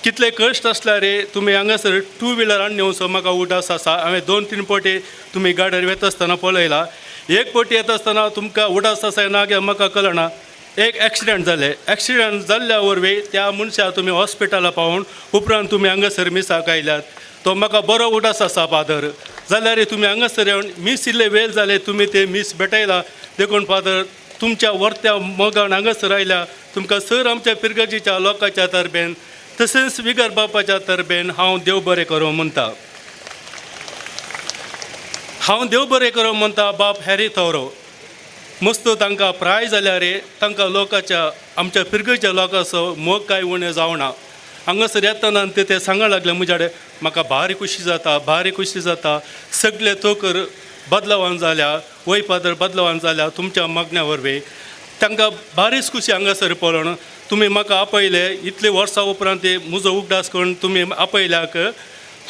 कितले कश्ट आसल्यार तुमी हांगासर 2 व्हिलर हाडून येवचो म्हाका उडास आसा. हांवें 2-3 फावटी तुमी गाडयेर वता आसतना पळयला. एक फावटी येता आसतना तुमकां उडास आसा ना गे म्हाका कळना. एक एक्सिडेंट जालें. एक्सिडेंट जाल्ल्या वरवीं त्या मनशाक तुमी हॉस्पिटला पावून उपरांत तुमी हांगासर मिसाक आयल्यात. तो म्हाका बरो उडास आसा फादर. जाल्यार तुमी हांगासर येवन मीस इल्ले वेळ जाले तुमी ते मीस भेटयला. देखून फादर, तुमच्या वर्त्या मोगान हांगासर आयल्या तुमकां सर आमच्या पिरगजीच्या लोकांच्या तर्फेन तशेंच विगार बापाच्या तर्फेन हांव देव बरें करूं म्हणटा. हांव देव बरें करूं म्हणटा बाप हॅरी थोरो. मस्त तांकां प्राय जाल्यार तांकां लोकांच्या आमच्या पिरगजीच्या लोकांचो मोग कांय उणें जावना. हांगासर येतना ते सांगूंक लागले म्हज्या कडेन, म्हाका भारी खुशी जाता, भारी खुशी जाता. सगळे तोकर बदलावन जाल्या, वय फादर बदलावन जाल्या तुमच्या मागण्या वरवीं. तांकां बारीच खुशी हांगासर पळोवन तुमी म्हाका आपयले. इतले वर्सां उपरांत म्हजो उगडास करून तुमी आपयल्याक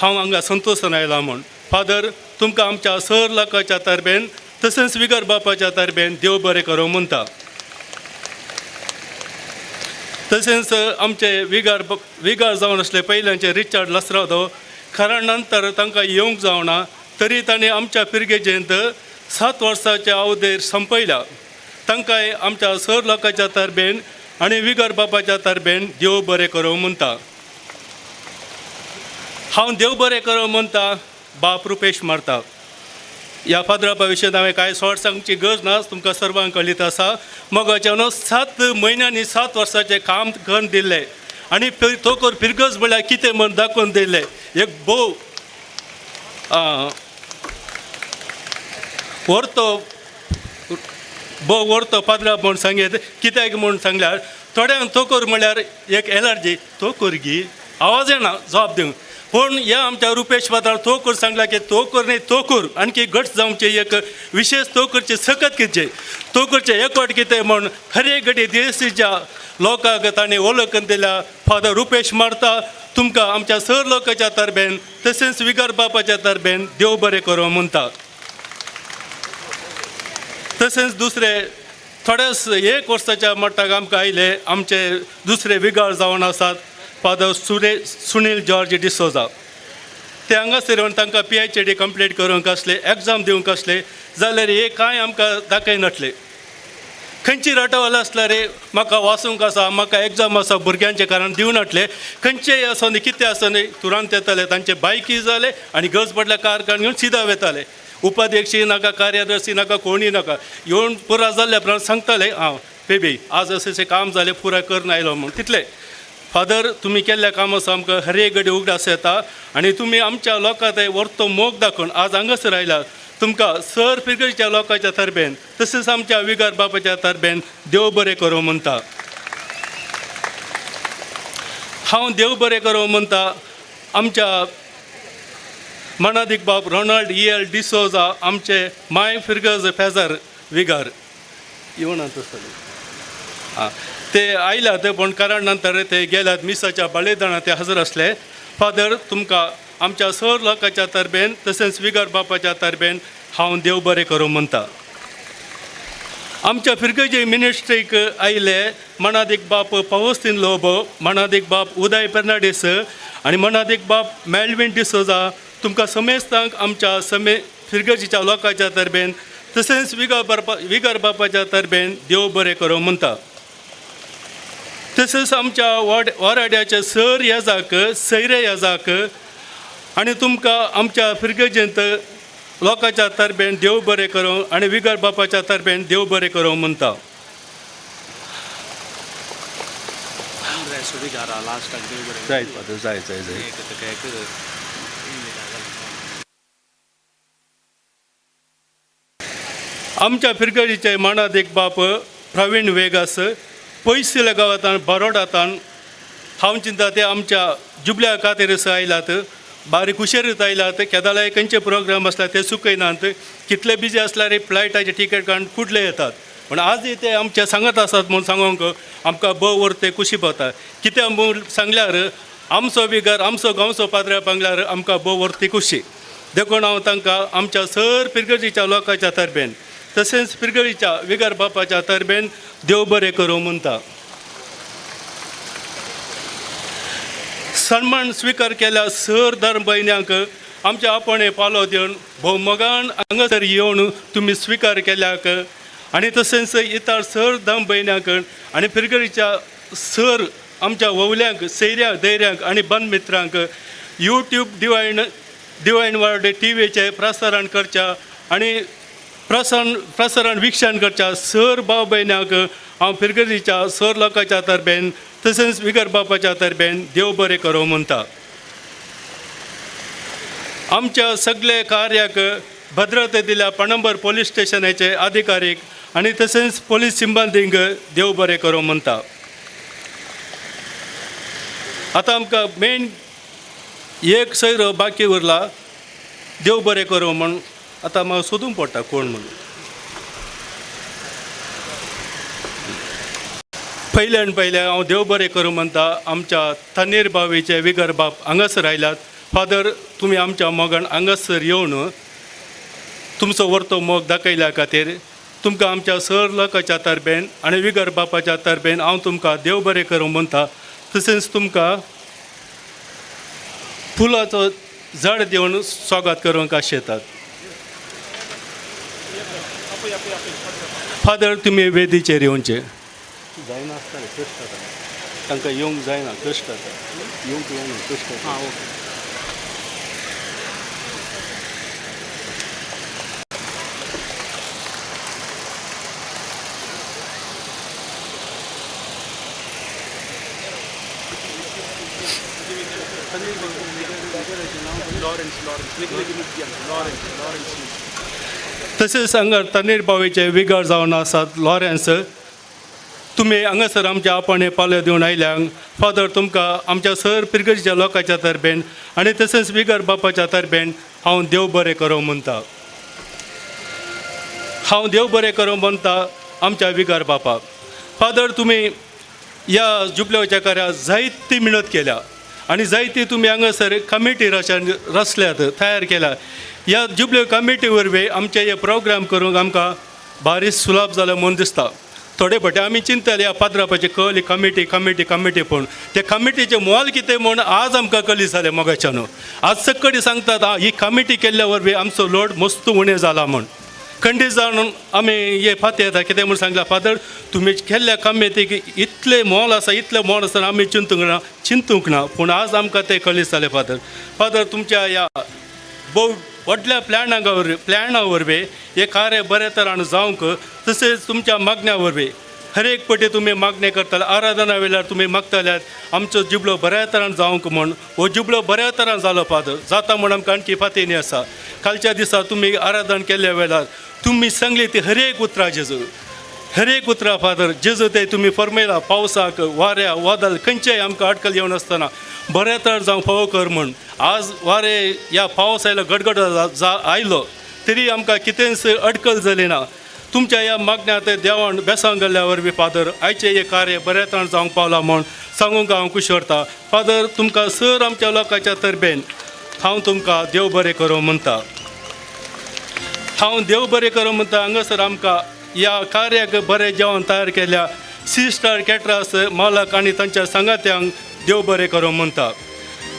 हांव हांगा संतोशान आयला म्हूण. फादर, तुमकां आमच्या सर लोकांच्या तर्फेन तशेंच विगार बापाच्या तर्फेन देव बरें करूं म्हणटा. तशेंच आमचे विगार जावन आसले पयल्यांचे रिचार्ड लसरादो, खऱ्या नंतर तांकां येवंक जावना तरी ताणें आमच्या पिरगेजेंत 7 वर्सांच्या अवधेर संपयल्या. तांकांय आमच्या सर लोकांच्या तर्फेन आनी विगार बापाच्या तर्फेन देव बरें करूं म्हणटा. हांव देव बरें करूं म्हणटा बाप रुपेश मारता. ह्या फादरापा विशीं हांवें कांय सोड सांगची गरज ना, तुमकां सर्वांक कळीत आसा. मोगाच्यान 7 म्हयन्यांनी 7 वर्साचें काम करून दिल्लें आनी तोकर फिरगज म्हळ्यार कितें म्हूण दाखोवन दिल्लें. एक व्हरतो फादरा म्हूण सांगीत. कित्याक म्हूण सांगल्यार थोड्यांक तोकर म्हळ्यार एक एलर्जी, तोकर गी आवाज येना जबाब दिवंक. पूण ह्या आमच्या रुपेश फादरान तोकर सांगला की तोकर न्ही तोकर आणखी घट जावचे एक विशेष तोकरचे सकत कितें तोकरचे एकवट कितें म्हूण हर एक घडी देशीच्या लोकांक ताणें वळखून दिल्या. फादर रुपेश मारता, तुमकां आमच्या सर लोकांच्या तर्फेन तशेंच विगार बापाच्या तर्फेन देव बरें करूं म्हणटा. तशेंच दुसरे थोड्याच 1 वर्साच्या मट्टाक आमकां आयले आमचे दुसरे विगार जावन आसात फादर सुनील जॉर्ज डिसोजा. ते हांगासर येवन तांकां PhD कंप्लीट करूंक आसले, एग्जाम दिवंक आसले जाल्यार हे कांय आमकां दाखयनासले. खंयची रटावल आसल्यार म्हाका वाचूंक आसा, म्हाका एग्जाम आसा भुरग्यांचे कारण दिवनासले. खंयचेय आसूं न्ही कितें आसूं न्ही तुरंत येताले. तांचे बायकी जाले आनी गरज पडल्या कार काडून घेवन सिधा वेताले. उपाध्यक्षी नाका, कार्यदर्शी नाका, कोणी नाका. येवन पुरा जाल्ल्या उपरांत सांगताले हांव बेबी आज अशें काम जालें पुराय करून आयलो म्हूण. तितले फादर, तुमी केल्ल्या कामाचो आमकां हर एक घडी उगडास येता आनी तुमी आमच्या लोकांक वर्तो मोग दाखोवन आज हांगासर आयला. तुमकां सर पिरगजीच्या लोकांच्या तर्फेन तशेंच आमच्या विगार बापाच्या तर्फेन देव बरें करूं म्हणटा. हांव देव बरें करूं म्हणटा आमच्या मनादीक बाप रोनाल्ड E.L. डिसोजा, आमचे माय फिरगज फेजर विगार येवनात आसतले. ते आयल्यात पूण कारण नंतर ते गेल्यात मिसाच्या बलिदानाक ते हजर आसले. फादर, तुमकां आमच्या सर लोकांच्या तर्फेन तशेंच विगार बापाच्या तर्फेन हांव देव बरें करूं म्हणटा. आमच्या फिरगजी मिनिस्ट्रीक आयले मनादीक बाप पवस्तीन लोबो, मनादीक बाप उदय फेर्नांडीस आनी मनादीक बाप मेल्विन डिसोजा. तुमकां समेस्तांक आमच्या फिरगजीच्या लोकांच्या तर्फेन तशेंच विगार बापाच्या तर्फेन देव बरें करूं म्हणटा. तशेंच आमच्या वाराड्याचे सर येजाक, सैरे येजाक आनी तुमकां आमच्या फिरगजेंत लोकांच्या तर्फेन देव बरें करूं आनी विगार बापाच्या तर्फेन देव बरें करूं म्हणटा. जाय जाय जाय आमच्या फिरगडीचे मानाधिक बाप प्रवीण वेगास पयस गांवांत बरोडांत हांव चिंता ते आमच्या जुबल्या खातीर आयलात बारीक हुशेरूच आयलात केदाला खंयचे प्रोग्राम आसला ते चुकयनात कितले बिजी आसल्यार फ्लायटाचे तिकेट काडून कुठले येतात पण आज ते आमच्या सांगत आसात म्हणून सांगूंक आमकां वर ते खुशी पडटा कितें म्हूण सांगल्यार आमचो विगार आमचो गांवचो पाद्र्या पांगल्यार आमकां वर ती खुशी देखून हांव तांकां आमच्या सर पिरगडीच्या लोकांच्या तर्फेन तशेंच पिरगडीच्या विगार बापाच्या तर्फेन देव बरें करूं म्हणटा सन्मान स्वीकार केल्या सर धर्म भयण्यांक आमच्या आपणे पालो दिवन भोव मोगान हांगासर येवन तुमी स्वीकार केल्याक आनी तशेंच इतर सर धर्म भयण्यांक आनी पिरगडीच्या सर आमच्या ववल्यांक सैऱ्यांक धैर्यांक आनी बंधमित्रांक यूट्यूब डिवायन वर्ल्ड टीव्हीचे प्रसारण करच्या आनी प्रसारण विक्षण करच्या सर भाव भयण्यांक हांव पिरगडीच्या सर लोकांच्या तर्फेन तशेंच विगर बापाच्या तर्फेन देव बरें करूं म्हणटा आमच्या सगळे कार्याक भद्रते दिल्या पणंबर पोलीस स्टेशनाचे अधिकारीक आनी तशेंच पोलीस सिब्बंदींक देव बरें करूं म्हणटा आतां आमकां मेन एक सैरो बाकी उरला देव बरें करूं म्हण आतां म्हाका सोदूंक पडटा कोण म्हणून पयले हांव देव बरें करूं म्हणटा आमच्या तन्नीर बावेचे विगर बाप हांगासर आयल्यात फादर तुमी आमच्या मोगान हांगासर येवन तुमचो व्हरतो मोग दाखयल्या खातीर तुमकां आमच्या सर लोकांच्या तर्फेन आनी विगर बापाच्या तर्फेन हांव तुमकां देव बरें करूं म्हणटा तशेंच तुमकां फुलाचो झाड दिवन स्वागत करूंक आशेतात फादर तुमी वेदीचेर येवचे जायना आसता कश्ट जाता तांकां येवंक जायना कश्ट जाता येवंक जायना कश्ट जाता ओके तशेंच हांगा तन्नीर बावेचे विगर जावन आसात लॉरेन्स तुमी हांगासर आमच्या आपणे पालो दिवन आयल्यांक फादर तुमकां आमच्या सर पिरगडीच्या लोकांच्या तर्फेन आनी तशेंच विगर बापाच्या तर्फेन हांव देव बरें करूं म्हणटा हांव देव बरें करूं म्हणटा आमच्या विगर बापाक फादर तुमी ह्या जुबल्याच्या कार्याक जायती मेहनत केल्या आनी जायती तुमी हांगासर कमिटी रचल्यात तयार केल्या ह्या जुबल्यो कमिटी वरवीं आमचे हे प्रोग्राम करूंक आमकां भारी सुलभ जालें म्हूण दिसता थोडे फावटी आमी चिंतले ह्या पाद्रापाचे कळली कमिटी पूण ते कमिटीचें मोल कितें म्हूण आज आमकां कळी जालें मोगाच्यान आज सक्कडी सांगतात ही कमिटी केल्ल्या वरवीं आमचो लोड मस्त उणें जाला म्हूण खंडीत जावन आमी हे फाती येता कितें म्हूण सांगला फादर तुमी केल्ल्या कमिटीक इतलें मोल आसा आमी चिंतूंक ना पूण आज आमकां तें कळी जालें फादर तुमच्या ह्या भोव व्हडल्या प्लॅना वरवीं हे कार्य बरे तरान जावंक तशेंच तुमच्या मागण्या वरवीं हर एक पटी तुमी मागणी करताले आराधना वेळार तुमी मागताल्यात आमचो जुबलो बऱ्या तरान जावंक म्हूण हो जुबलो बऱ्या तरान जालो फादर जाता म्हूण आमकां आणखी फातीनी आसा कालच्या दिसा तुमी आराधन केल्ल्या वेळार तुमी सांगली ती हर एक उतरां जेजू हर एक उतरां फादर जेजू ते तुमी फरमयला पावसाक वाऱ्या वादळ खंयचेय आमकां अडकल येवन आसतना बऱ्या तरान जावं फावो कर म्हूण आज वारे ह्या पावस आयलो गडगड आयलो तरी आमकां कितेंच अडकल जाली ना तुमच्या ह्या मागण्यात देवान बेसांग गेल्ल्या वरवीं फादर आयचें हें कार्य बऱ्या तरान जावंक पावलां म्हूण सांगूंक हांव खुशी करता फादर तुमकां सर आमच्या लोकांच्या तर्फेन हांव तुमकां देव बरें करूं म्हणटा देव बरें करूं म्हणटा हांगासर आमकां ह्या कार्याक बरें जेवण तयार केल्या 6 स्टार कॅटरर्स मालक आनी तांच्या सांगात्यांक देव बरें करूं म्हणटा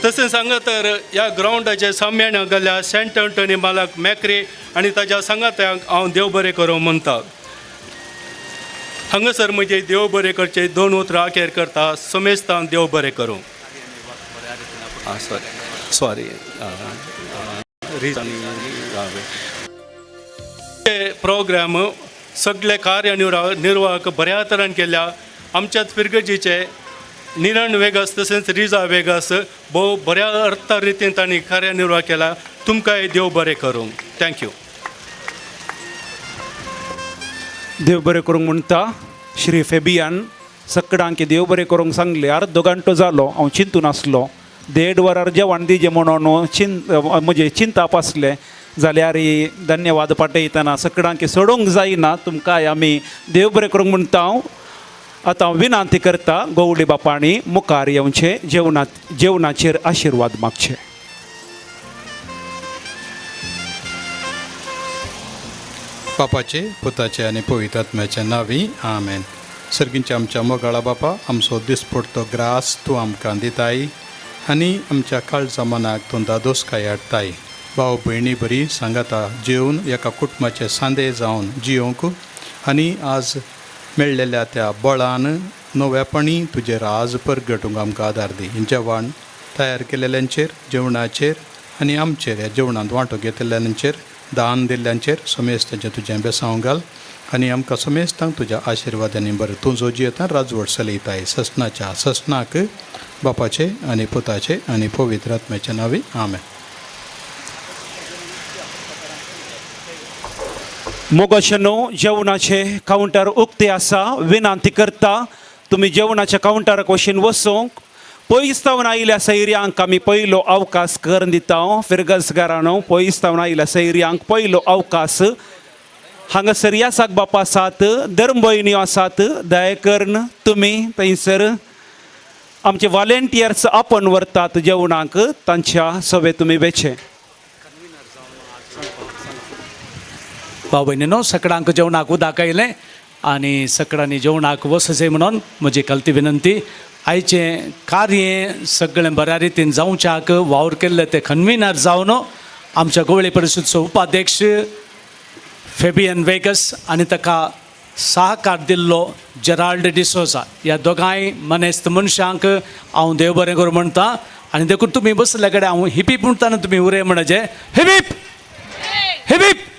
तशेंच हांगा तर ह्या ग्रावंडाचे साम्यान गेल्ल्या सेंट अँटनी मालक मॅक्रे आनी ताच्या सांगात्यांक हांव देव बरें करूं म्हणटा हांगासर म्हजे देव बरें करचे 2 उतरां अखेर करता समेस्तान देव बरें करूं सॉरी प्रोग्राम सगळे कार्यनिर्वाहक बऱ्या तरान केल्या आमच्याच पिरगजीचे निरण वेगस तशेंच रिजा वेगस भोव बऱ्या अर्थ रितीन तांणी कार्यनिर्वाह केला तुमकांय देव बरें करूं थँक्यू देव बरें करूंक म्हणटा श्री फेबियान सकाळांकी देव बरें करूंक सांगले अर्दो घंटो जालो हांव चिंतून आसलो 1.5 वरार जेवण दिजें म्हणून म्हजे चिंताप आसलें जाल्यार धन्यवाद पाठयतना सकाळांकी सोडूंक जायना तुमकां आमी देव बरें करूंक म्हणटा आतां हांव विनंती करता गवळी बापाणी मुखार येवचे जेवणाचेर आशिर्वाद मागचे. बापाचे पुताचे आनी पवित्र आत्म्याच्या नांवी आमेन. सर्गींच्या आमच्या मोगाळा बापा आमचो दिसपडटो ग्रास तूं आमकां दिताय आनी आमच्या काळजा मनाक तूं दादोसकाय हाडटाय. भाव भयणी बरी सांगाता जेवन एका कुटुंबाचे सांदे जावन जियोंक आनी आज मेळ्ळेल्या त्या बळान नव्यापणी तुजें राज परगटूंक आमकां आदार दी. जेवण तयार केलेल्यांचेर जेवणाचेर आनी आमचेर ह्या जेवणांत वांटो घेतिल्ल्यांचेर दान दिल्ल्यांचेर समेस्तांचें तुजें बेसांव घाल आनी आमकां समेस्तांक तुज्या आशिर्वादांनी बरें तूं जो जियेता राजवट चलयताय ससनाच्या ससनाक बापाचे आनी पुताचे आनी पवित्र आत्म्याच्या नांवी आमेन. मोगाशनो जेवणाचे कावंटर उक्ते आसा विनंती करता तुमी जेवणाच्या कावंटराक वचून वचूंक पयसतावन आयिल्ल्या सैर्यांक आमी पयलो अवकाश करून दिता. फिरगसगारानो पयसतावन आयिल्ल्या सैर्यांक पयलो अवकाश हांगासर यासाक बापा आसात धर्म भयण्यो आसात दया करून तुमी थंयसर आमचे व्हॉलेंटियर्स आपण व्हरतात जेवणाक तांच्या सवे तुमी वेचे. भाव भयणीनो सकाळांक जेवणाक उदक आयलें आनी सकाळांनी जेवणाक वचचें म्हणून म्हजी कलती विनंती. आयचें कार्य सगळें बऱ्या रितीन जावच्याक वावर केल्ले ते कन्विनर जावन आमच्या गोवळे परिशदचो उपाध्यक्ष फेबियन वेगस आनी ताका सहकार दिल्लो जेराल्ड डिसोजा ह्या दोगांय मनेस्त मनशांक हांव देव बरें करूं म्हणटा. आनी देखून तुमी बसले कडेन हांव हिपीप म्हणटाना तुमी उरे म्हणचे हिपीप हिपीप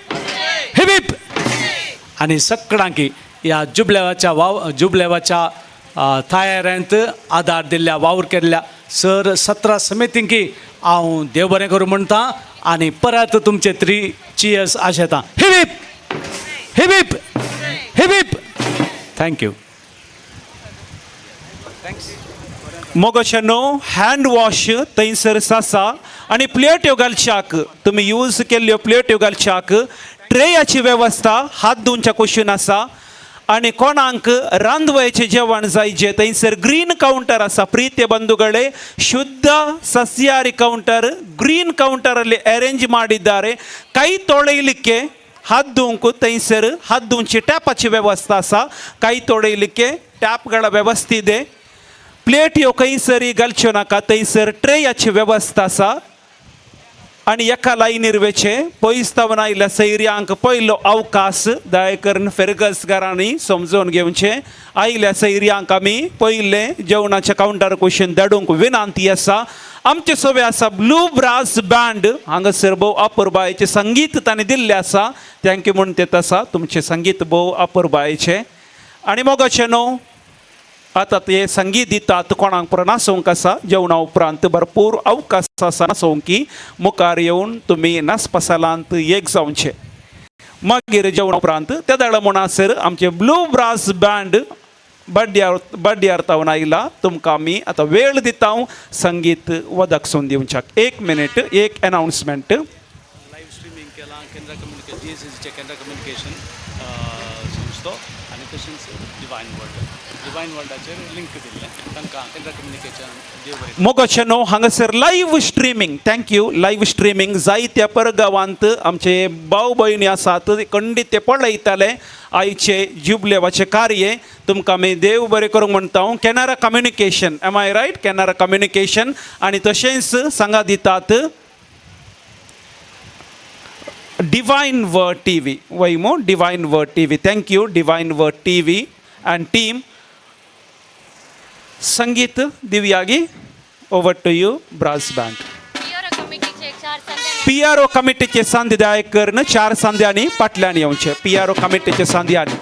हिपीप. आनी सकाळांकी ह्या जुबलेवाच्या तयारेंत आदार दिल्ल्या वावर केल्ल्या सर 17 समितींकी हांव देव बरें करूं म्हणटा आनी परत तुमचे 3 चियर्स आशेता. हिपीप हिपीप हिपीप. थँक्यू. मोगाशनो हँड वॉश थंयसर आसा आनी प्लेट्यो घालच्याक तुमी यूज केल्ल्यो प्लेट्यो घालच्याक ट्रेयाची वेवस्था हात धुवच्या क्वेश्चन आसा आनी कोणाक रांदवयाचें जेवण जायचें थंयसर ग्रीन काउंटर आसा. प्रीत्य बंधुगळे ಶುದ್ಧ ಸಸ್ಯಾಹಾರಿ ಕೌಂಟರ್ ಗ್ರೀನ್ ಕೌಂಟರಲ್ಲಿ ಅರೇಂಜ್ ಮಾಡಿದ್ದಾರೆ. ಕೈ ತೊಳೆಯಲಿಕ್ಕೆ हात धुवंक थंयसर हात धुवची टॅपाची वेवस्था आसा. कೈ ತೊಳೆಯಲಿಕ್ಕೆ टॅपಗಳ व्यवस्था ಇದೆ. प्लेट ह्यो खंयसरी घालच्यो नाका थंयसर ट्रेयाची वेवस्था आसा. आनी एका लायनीर वेचे पयसतावन आयिल्ल्या सैर्यांक पयलो अवकाश दया करून फेरगसगारांनी समजून घेवचे. आयिल्ल्या सैर्यांक आमी पयले जेवणाच्या काउंटराक वचून धाडूंक विनंती आसा. आमचे सवे आसा ब्लू ब्रास बँड हांगासर भोव अपुरबायेचें संगीत तांणी दिल्लें आसा. थँक्यू म्हूण तें आसा तुमचें संगीत भोव अपुरबायेचें. आनी मोगाचें न्हू आतां ते संगीत दितात कोणाक पुरो नाचोवंक आसा. जेवणा उपरांत भरपूर अवकाश आसा नाचोवंकी. मुखार येवन तुमी नाचपासालांत एक जावचें. मागीर जेवणा उपरांत त्या धाडा म्हणसर आमचे ब्लू ब्रास बँड बड्ड्यार तावन आयला. तुमकां आमी आतां वेळ दिता संगीत वदकसून दिवच्याक. 1 मिनीट एक अनाउन्समेंट. लायव्ह स्ट्रिमींग केलां केंद्र कम्युनिकेशन संस्थो आनी तशेंच डिवायन वर्ल्डाचेर लिंक दिल्लें तांकां केंद्र कम्युनिकेशन मोगाचेनो हांगासर live streaming. Thank you. Live streaming जायत्या परगांवांत आमचे भाव भयणी आसात खंडीत ते पळयताले आयचे जुबलेवाचे कार्य. तुमकां आमी देव बरें करूंक म्हणटा. Canara communication am I right Canara communication आनी तशेंच सांगा दितात डिवायन वर्ड TV वयमो divine word TV. Thank you divine word TV and team. संगीत दिव्यागी over to you brass band. PRO कमिटीचे सांध्य दायकरन 4 सांध्यांनी फाटल्यान येवचे. PRO कमिटीचे सांध्यांनी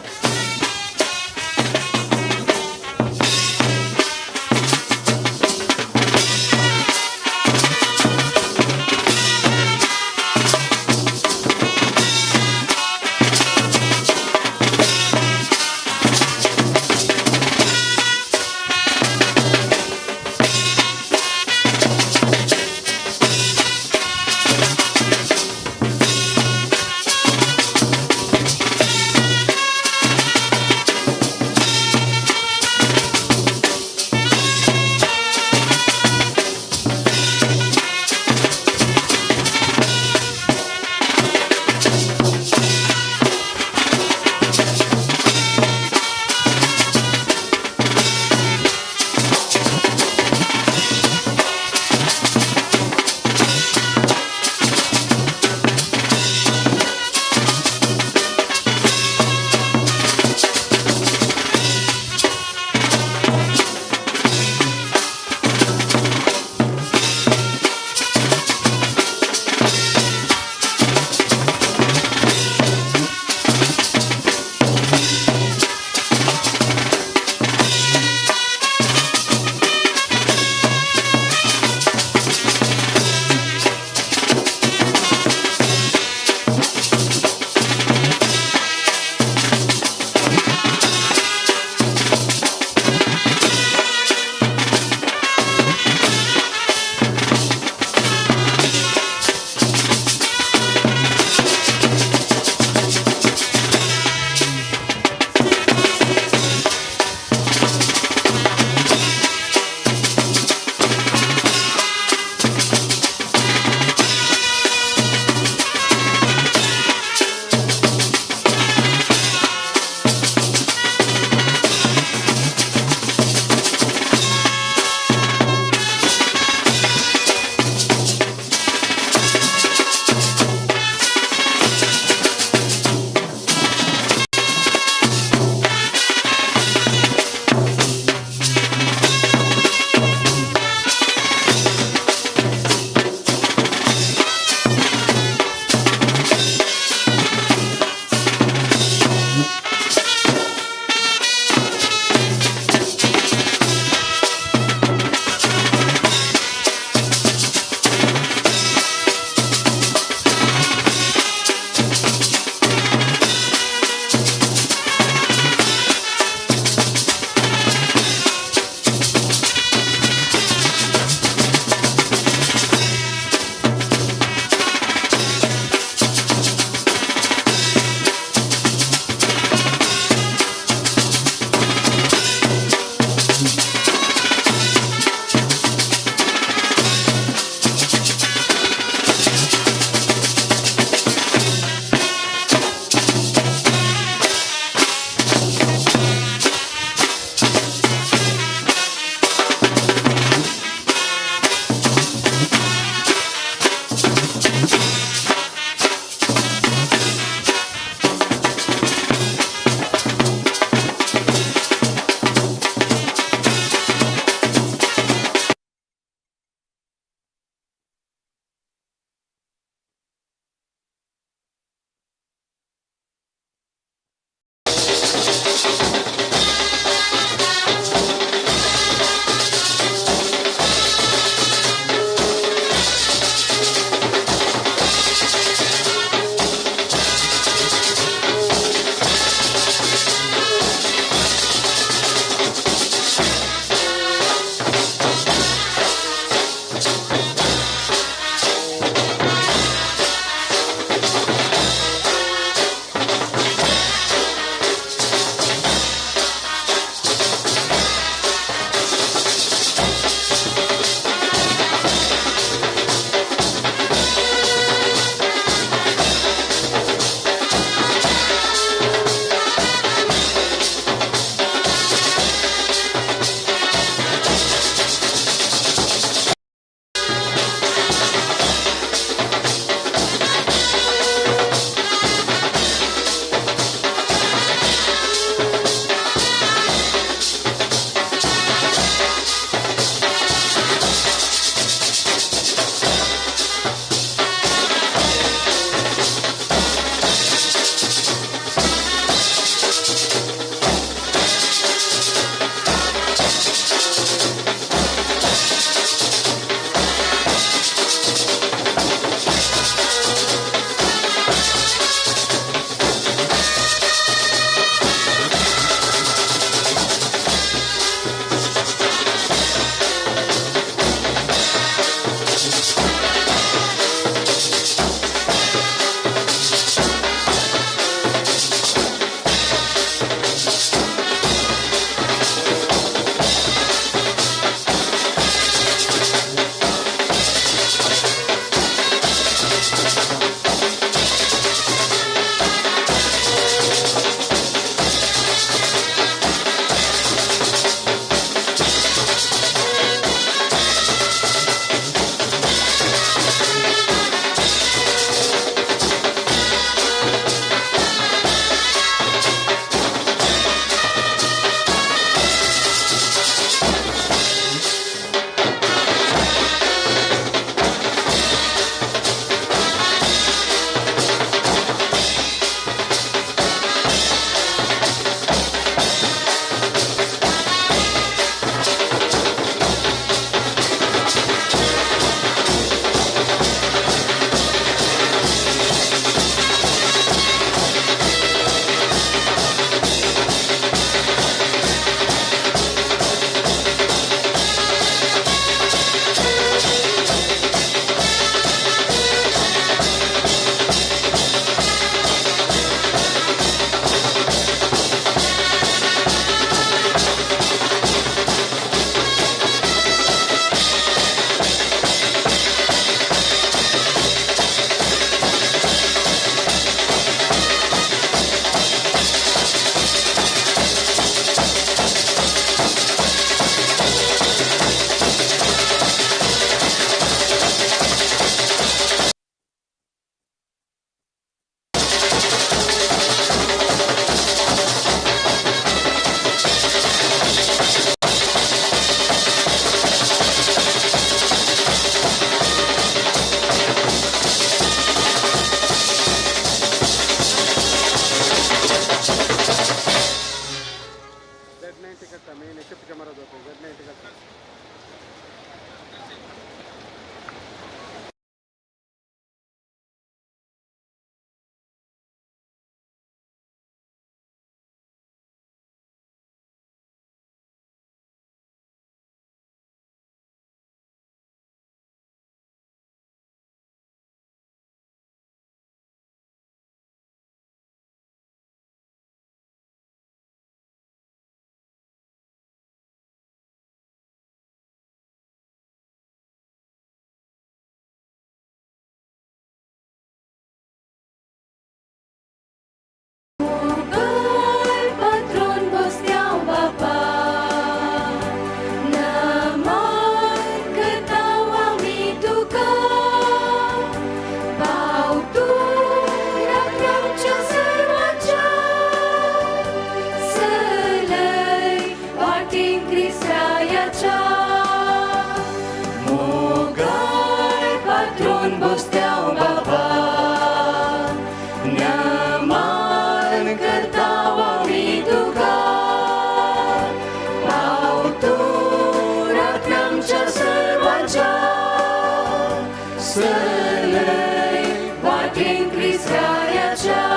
Sălăi, vatin Cristiaia cea.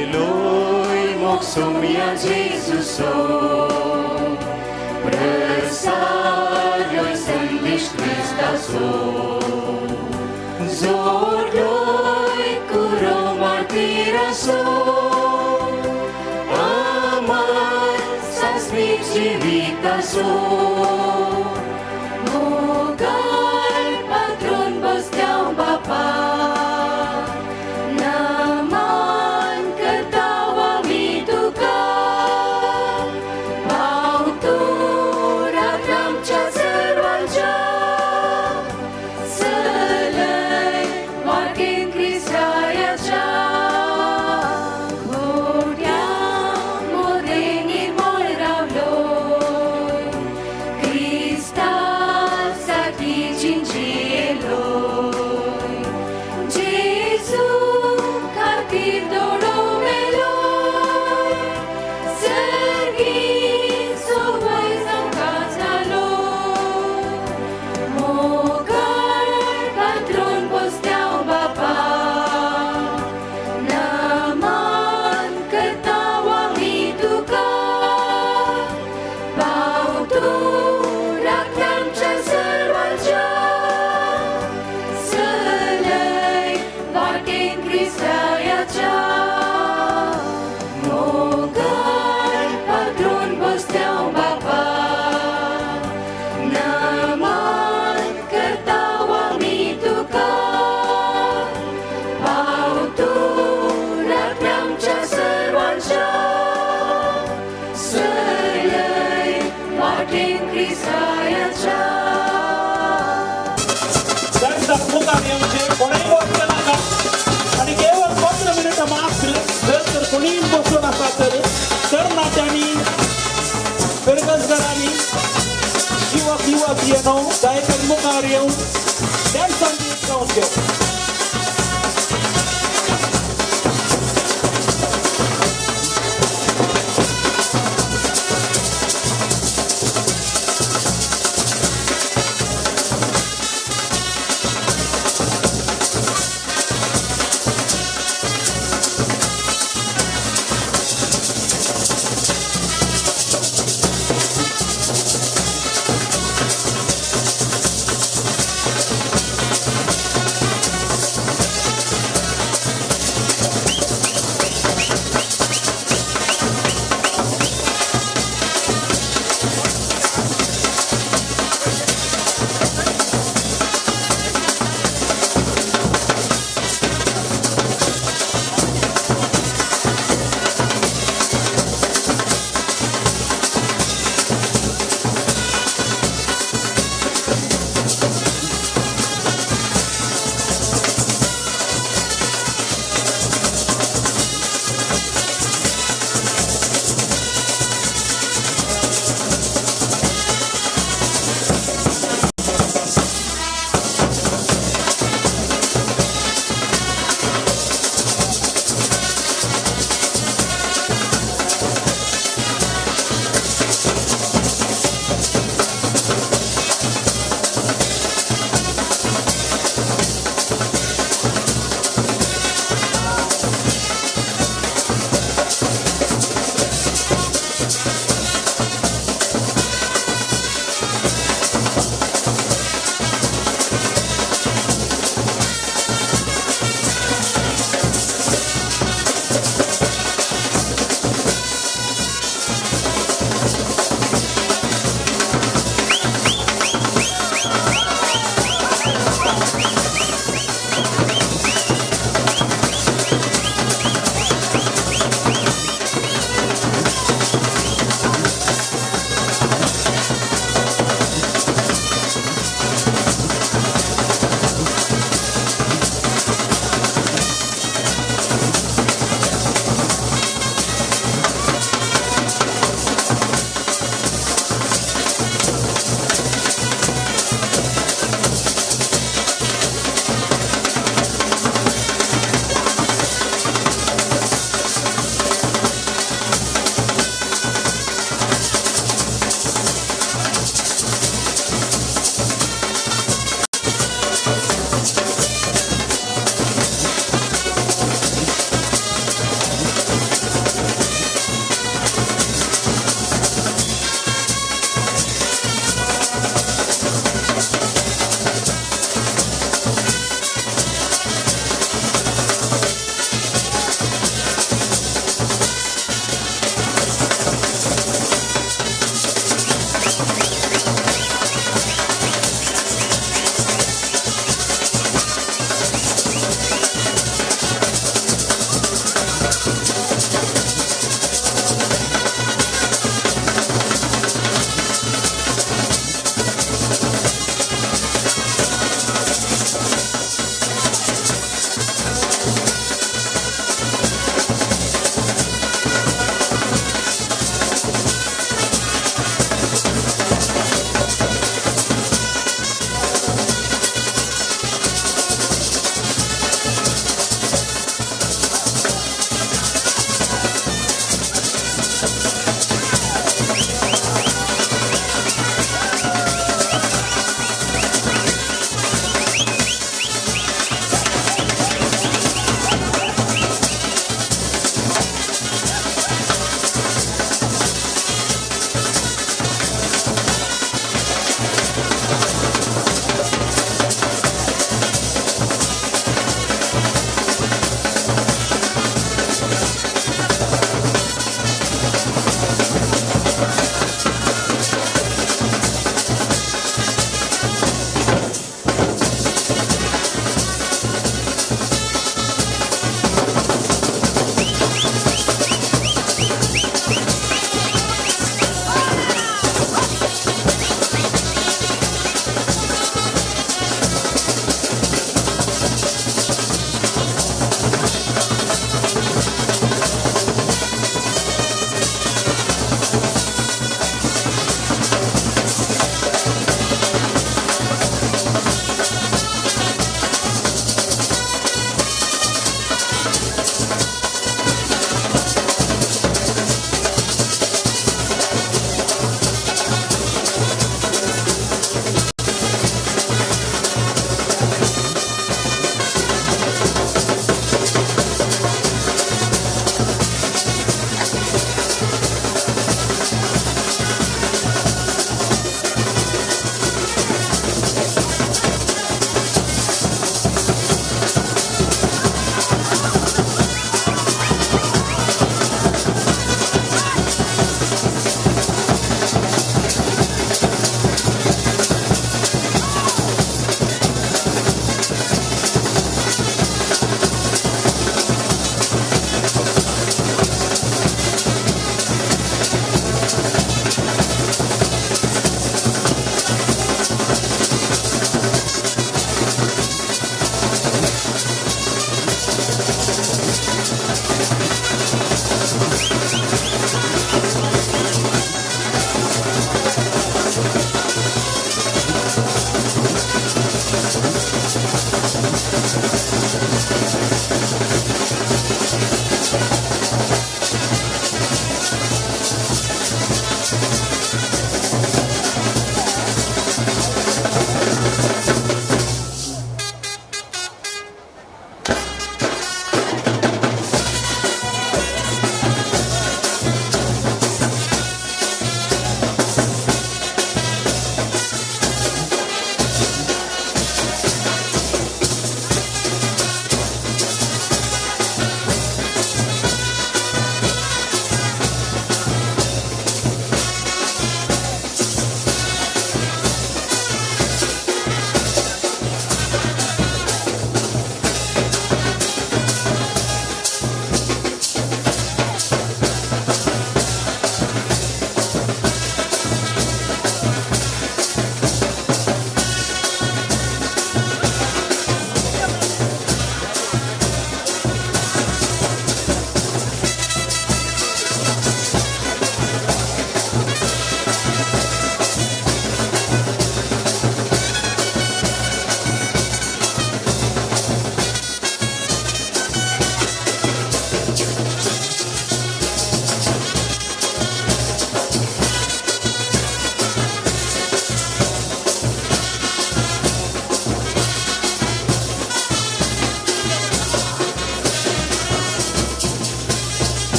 Eloi, moxomia Jesuso, Prăsarioi sândiș Cristaso, Zorloi, curo martiraso, Vitaso, Mogal, patron bosteau bapa, Naman cărtaua mituca, Bautura cam cea sărvalcea, Sălăi, moartin Cristiaia cea. आणि केवळ 15 मिनिटं मात्र जर तर कोणी बसून असा तर नात्यांनी फिरगसदारांनी किंवा येणं गायकन मुखार येऊन त्यांचा जाऊन घेऊ